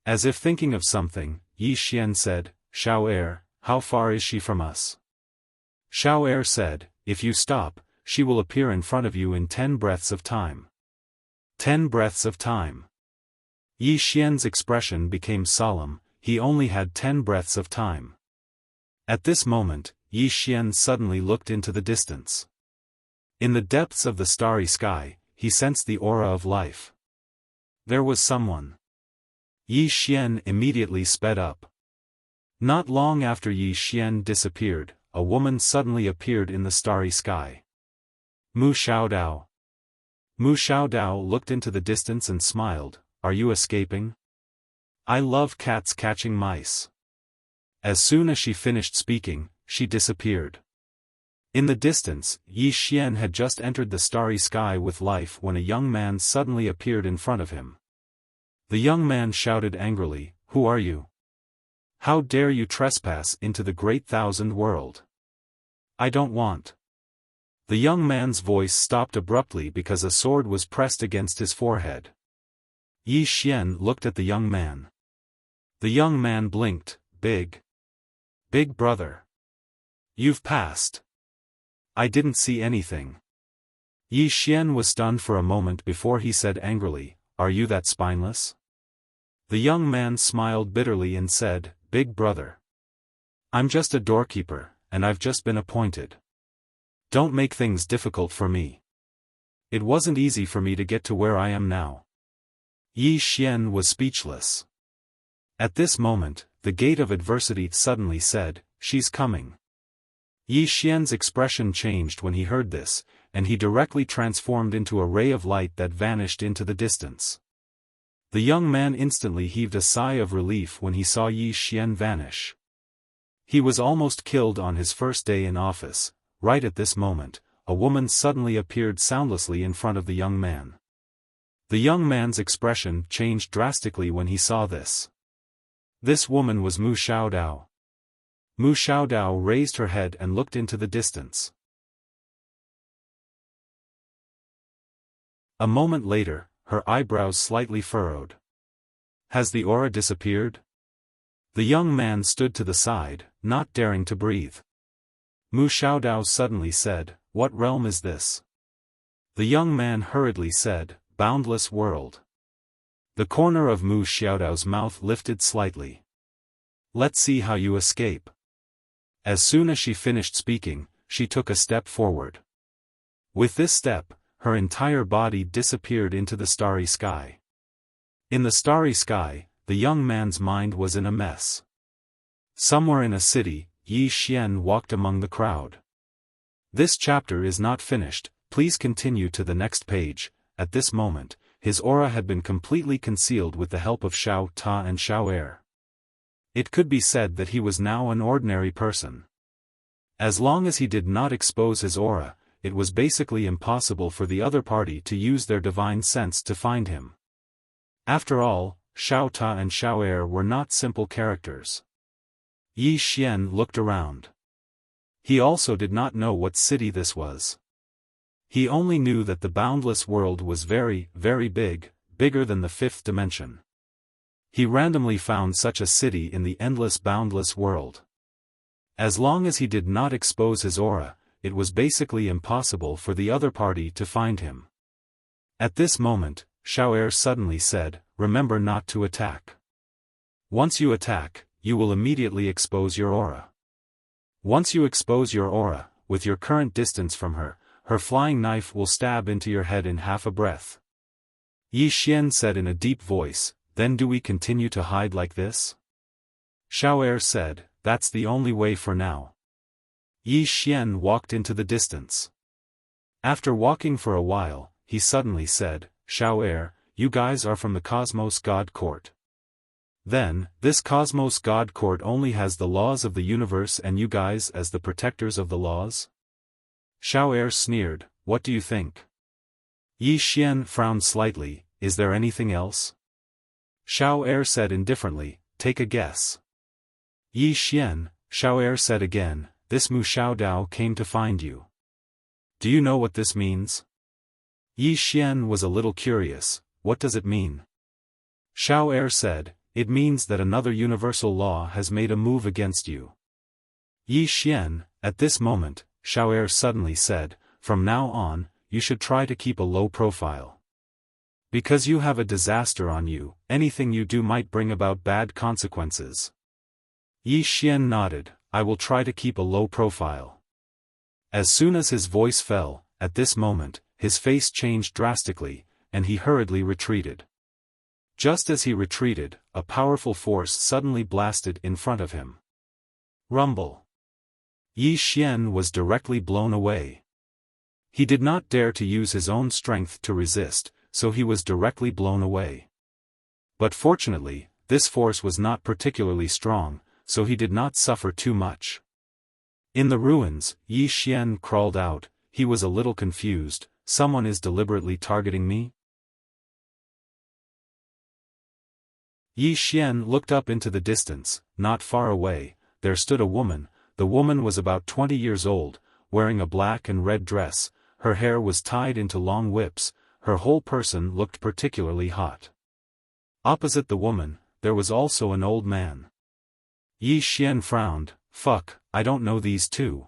As if thinking of something, Yi Xian said, "Xiao Er, how far is she from us?" Xiao Er said, "If you stop, she will appear in front of you in 10 breaths of time." 10 breaths of time. Yi Xian's expression became solemn. He only had 10 breaths of time. At this moment, Yi Xian suddenly looked into the distance. In the depths of the starry sky, he sensed the aura of life. There was someone. Yi Xian immediately sped up. Not long after Yi Xian disappeared, a woman suddenly appeared in the starry sky. Mu Xiaodao. Mu Xiaodao looked into the distance and smiled, "Are you escaping? I love cats catching mice." As soon as she finished speaking, she disappeared. In the distance, Yi Xian had just entered the starry sky with life when a young man suddenly appeared in front of him. The young man shouted angrily, "Who are you? How dare you trespass into the great thousand world? I don't want." The young man's voice stopped abruptly because a sword was pressed against his forehead. Yi Xian looked at the young man. The young man blinked. Big brother. You've passed. I didn't see anything." Yi Xian was stunned for a moment before he said angrily, "Are you that spineless?" The young man smiled bitterly and said, big brother. I'm just a doorkeeper, and I've just been appointed. Don't make things difficult for me. It wasn't easy for me to get to where I am now." Yi Xian was speechless. At this moment, the gate of adversity suddenly said, "She's coming." Yi Xian's expression changed when he heard this, and he directly transformed into a ray of light that vanished into the distance. The young man instantly heaved a sigh of relief when he saw Yi Xian vanish. He was almost killed on his first day in office. Right at this moment, a woman suddenly appeared soundlessly in front of the young man. The young man's expression changed drastically when he saw this. This woman was Mu Xiaodao. Mu Xiaodao raised her head and looked into the distance. A moment later, her eyebrows slightly furrowed. "Has the aura disappeared?" The young man stood to the side, not daring to breathe. Mu Xiaodao suddenly said, "What realm is this?" The young man hurriedly said, "Boundless world." The corner of Mu Xiaodao's mouth lifted slightly. "Let's see how you escape." As soon as she finished speaking, she took a step forward. With this step, her entire body disappeared into the starry sky. In the starry sky, the young man's mind was in a mess. Somewhere in a city, Yi Xian walked among the crowd. This chapter is not finished, please continue to the next page. At this moment, his aura had been completely concealed with the help of Xiao Ta and Xiao Er. It could be said that he was now an ordinary person. As long as he did not expose his aura, it was basically impossible for the other party to use their divine sense to find him. After all, Xiao Ta and Xiao Er were not simple characters. Yi Xian looked around. He also did not know what city this was. He only knew that the boundless world was very, very big, bigger than the fifth dimension. He randomly found such a city in the endless boundless world. As long as he did not expose his aura, it was basically impossible for the other party to find him. At this moment, Xiao Er suddenly said, "Remember not to attack. Once you attack, you will immediately expose your aura. Once you expose your aura, with your current distance from her, her flying knife will stab into your head in half a breath." Yi Xian said in a deep voice, "Then do we continue to hide like this?" Xiao Er said, "That's the only way for now." Yi Xian walked into the distance. After walking for a while, he suddenly said, "Xiao Er, you guys are from the Cosmos God Court. Then, this Cosmos God Court only has the laws of the universe and you guys as the protectors of the laws?" Xiao Er sneered, "What do you think?" Yi Xian frowned slightly, "Is there anything else?" Xiao Er said indifferently, "Take a guess." Yi Xian, Xiao Er said again, "This Mu Xiaodao came to find you. Do you know what this means?" Yi Xian was a little curious, "What does it mean?" Xiao Er said, "It means that another universal law has made a move against you." Yi Xian, at this moment, Xiao Er suddenly said, "From now on, you should try to keep a low profile. Because you have a disaster on you, anything you do might bring about bad consequences." Yi Xian nodded, "I will try to keep a low profile." As soon as his voice fell, at this moment, his face changed drastically, and he hurriedly retreated. Just as he retreated, a powerful force suddenly blasted in front of him. Rumble. Yi Xian was directly blown away. He did not dare to use his own strength to resist, so he was directly blown away. But fortunately, this force was not particularly strong, so he did not suffer too much. In the ruins, Yi Xian crawled out. He was a little confused. Someone is deliberately targeting me? Yi Xian looked up into the distance. Not far away, there stood a woman. The woman was about 20 years old, wearing a black and red dress. Her hair was tied into long whips. Her whole person looked particularly hot. Opposite the woman, there was also an old man. Yi Xian frowned. "Fuck, I don't know these two."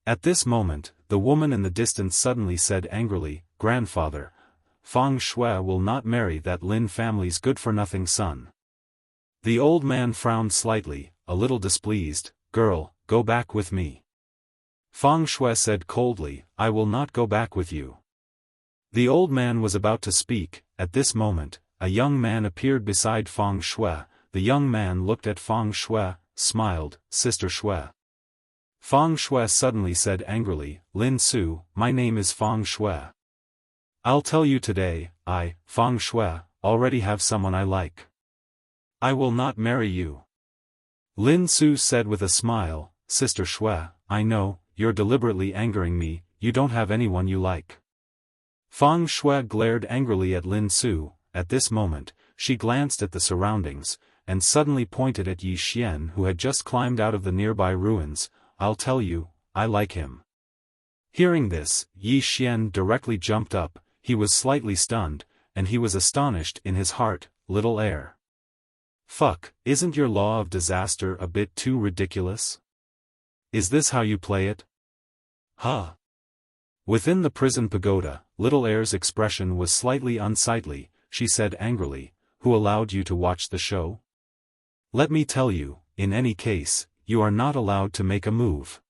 At this moment, the woman in the distance suddenly said angrily, "Grandfather, Fang Shui will not marry that Lin family's good-for-nothing son." The old man frowned slightly, a little displeased. Girl, go back with me. Feng Shui said coldly, I will not go back with you. The old man was about to speak. At this moment, a young man appeared beside Feng Shui. The young man looked at Feng Shui, smiled. Sister Shui. Feng Shui suddenly said angrily, Lin Su, my name is Feng Shui. I'll tell you today, I, Feng Shui, already have someone I like. I will not marry you. Lin Su said with a smile, Sister Shui, I know, you're deliberately angering me, you don't have anyone you like. Feng Shui glared angrily at Lin Su. At this moment, she glanced at the surroundings, and suddenly pointed at Yi Xian who had just climbed out of the nearby ruins. I'll tell you, I like him. Hearing this, Yi Xian directly jumped up. He was slightly stunned, and he was astonished in his heart. Little heir. Fuck, isn't your law of disaster a bit too ridiculous? Is this how you play it? Huh? Within the prison pagoda, Little Heir's expression was slightly unsightly. She said angrily, who allowed you to watch the show? Let me tell you, in any case, you are not allowed to make a move.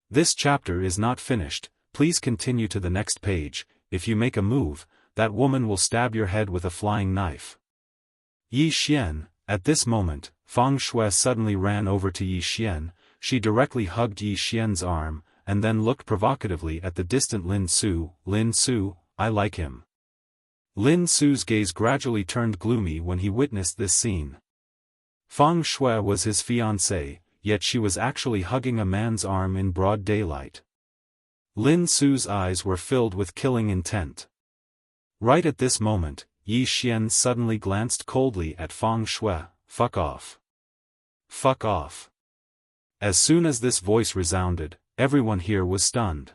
This chapter is not finished, please continue to the next page. If you make a move, that woman will stab your head with a flying knife. Yi Xian. At this moment, Feng Shui suddenly ran over to Yi Xian. She directly hugged Yi Xian's arm, and then looked provocatively at the distant Lin Su. Lin Su, I like him. Lin Su's gaze gradually turned gloomy when he witnessed this scene. Feng Shui was his fiancée, yet she was actually hugging a man's arm in broad daylight. Lin Su's eyes were filled with killing intent. Right at this moment, Yi Xian suddenly glanced coldly at Feng Shui. Fuck off. Fuck off. As soon as this voice resounded, everyone here was stunned.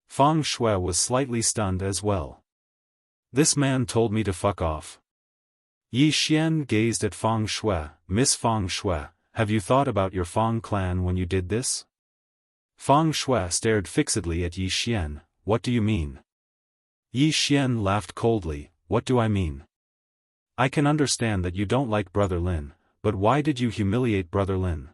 Feng Shui was slightly stunned as well. This man told me to fuck off. Yi Xian gazed at Feng Shui. Miss Feng Shui, have you thought about your Feng clan when you did this? Feng Shui stared fixedly at Yi Xian. What do you mean? Yi Xian laughed coldly. What do I mean? I can understand that you don't like Brother Lin, but why did you humiliate Brother Lin?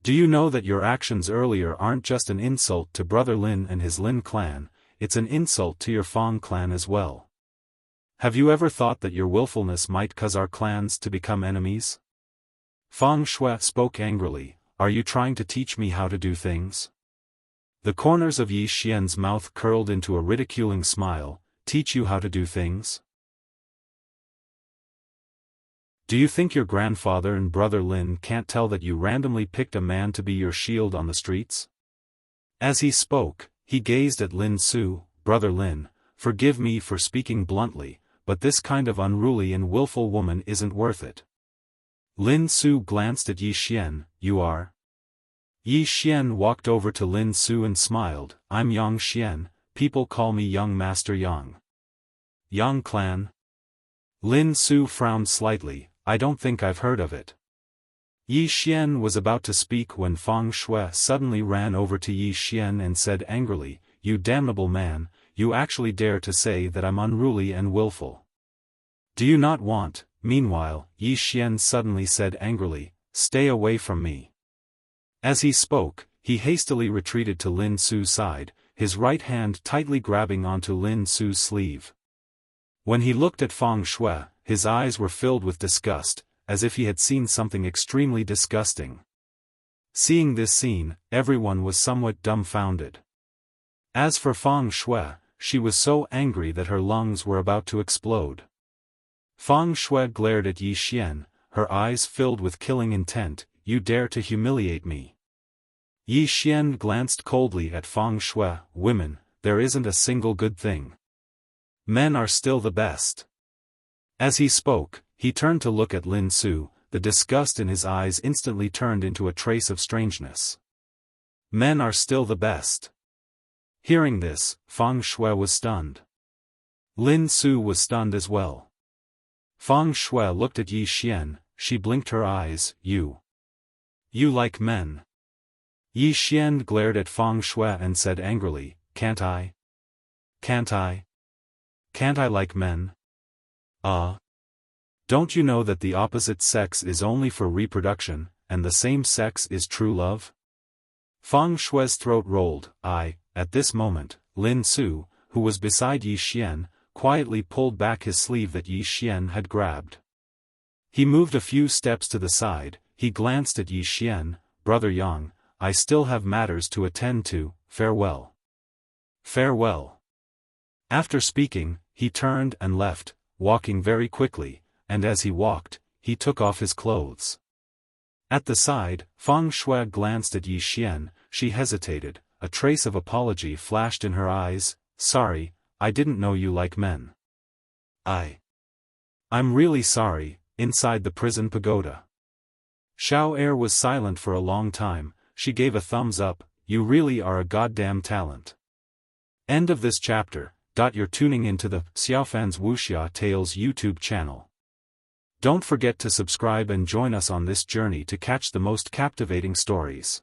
Do you know that your actions earlier aren't just an insult to Brother Lin and his Lin clan, it's an insult to your Feng clan as well? Have you ever thought that your willfulness might cause our clans to become enemies? Feng Shui spoke angrily. Are you trying to teach me how to do things? The corners of Yi Xian's mouth curled into a ridiculing smile. Teach you how to do things? Do you think your grandfather and Brother Lin can't tell that you randomly picked a man to be your shield on the streets? As he spoke, he gazed at Lin Su. Brother Lin, forgive me for speaking bluntly, but this kind of unruly and willful woman isn't worth it. Lin Su glanced at Yi Xian. You are? Yi Xian walked over to Lin Su and smiled. I'm Yang Xian, people call me Young Master Yang. Yang clan? Lin Su frowned slightly. I don't think I've heard of it. Yi Xian was about to speak when Feng Shui suddenly ran over to Yi Xian and said angrily, You damnable man, you actually dare to say that I'm unruly and willful. Do you not want? Meanwhile, Yi Xian suddenly said angrily, Stay away from me. As he spoke, he hastily retreated to Lin Su's side, his right hand tightly grabbing onto Lin Su's sleeve. When he looked at Feng Shui, his eyes were filled with disgust, as if he had seen something extremely disgusting. Seeing this scene, everyone was somewhat dumbfounded. As for Feng Shui, she was so angry that her lungs were about to explode. Feng Shui glared at Yi Xian, her eyes filled with killing intent. You dare to humiliate me. Yi Xian glanced coldly at Feng Shui. Women, there isn't a single good thing. Men are still the best. As he spoke, he turned to look at Lin Su. The disgust in his eyes instantly turned into a trace of strangeness. Men are still the best. Hearing this, Feng Shui was stunned. Lin Su was stunned as well. Feng Shui looked at Yi Xian. She blinked her eyes. You like men. Yi Xian glared at Feng Shui and said angrily, Can't I? Can't I? Can't I like men? Don't you know that the opposite sex is only for reproduction, and the same sex is true love? Feng Shui's throat rolled. At this moment, Lin Su, who was beside Yi Xian, quietly pulled back his sleeve that Yi Xian had grabbed. He moved a few steps to the side, he glanced at Yi Xian. Brother Yang, I still have matters to attend to, farewell. Farewell. After speaking, he turned and left, walking very quickly, and as he walked, he took off his clothes. At the side, Feng Shui glanced at Yi Xian. She hesitated, a trace of apology flashed in her eyes. Sorry, I didn't know you like men. I'm really sorry. Inside the prison pagoda. Xiao Er was silent for a long time. She gave a thumbs up. You really are a goddamn talent. End of this chapter. You're tuning into the Xiaofan's Wuxia Tales YouTube channel. Don't forget to subscribe and join us on this journey to catch the most captivating stories.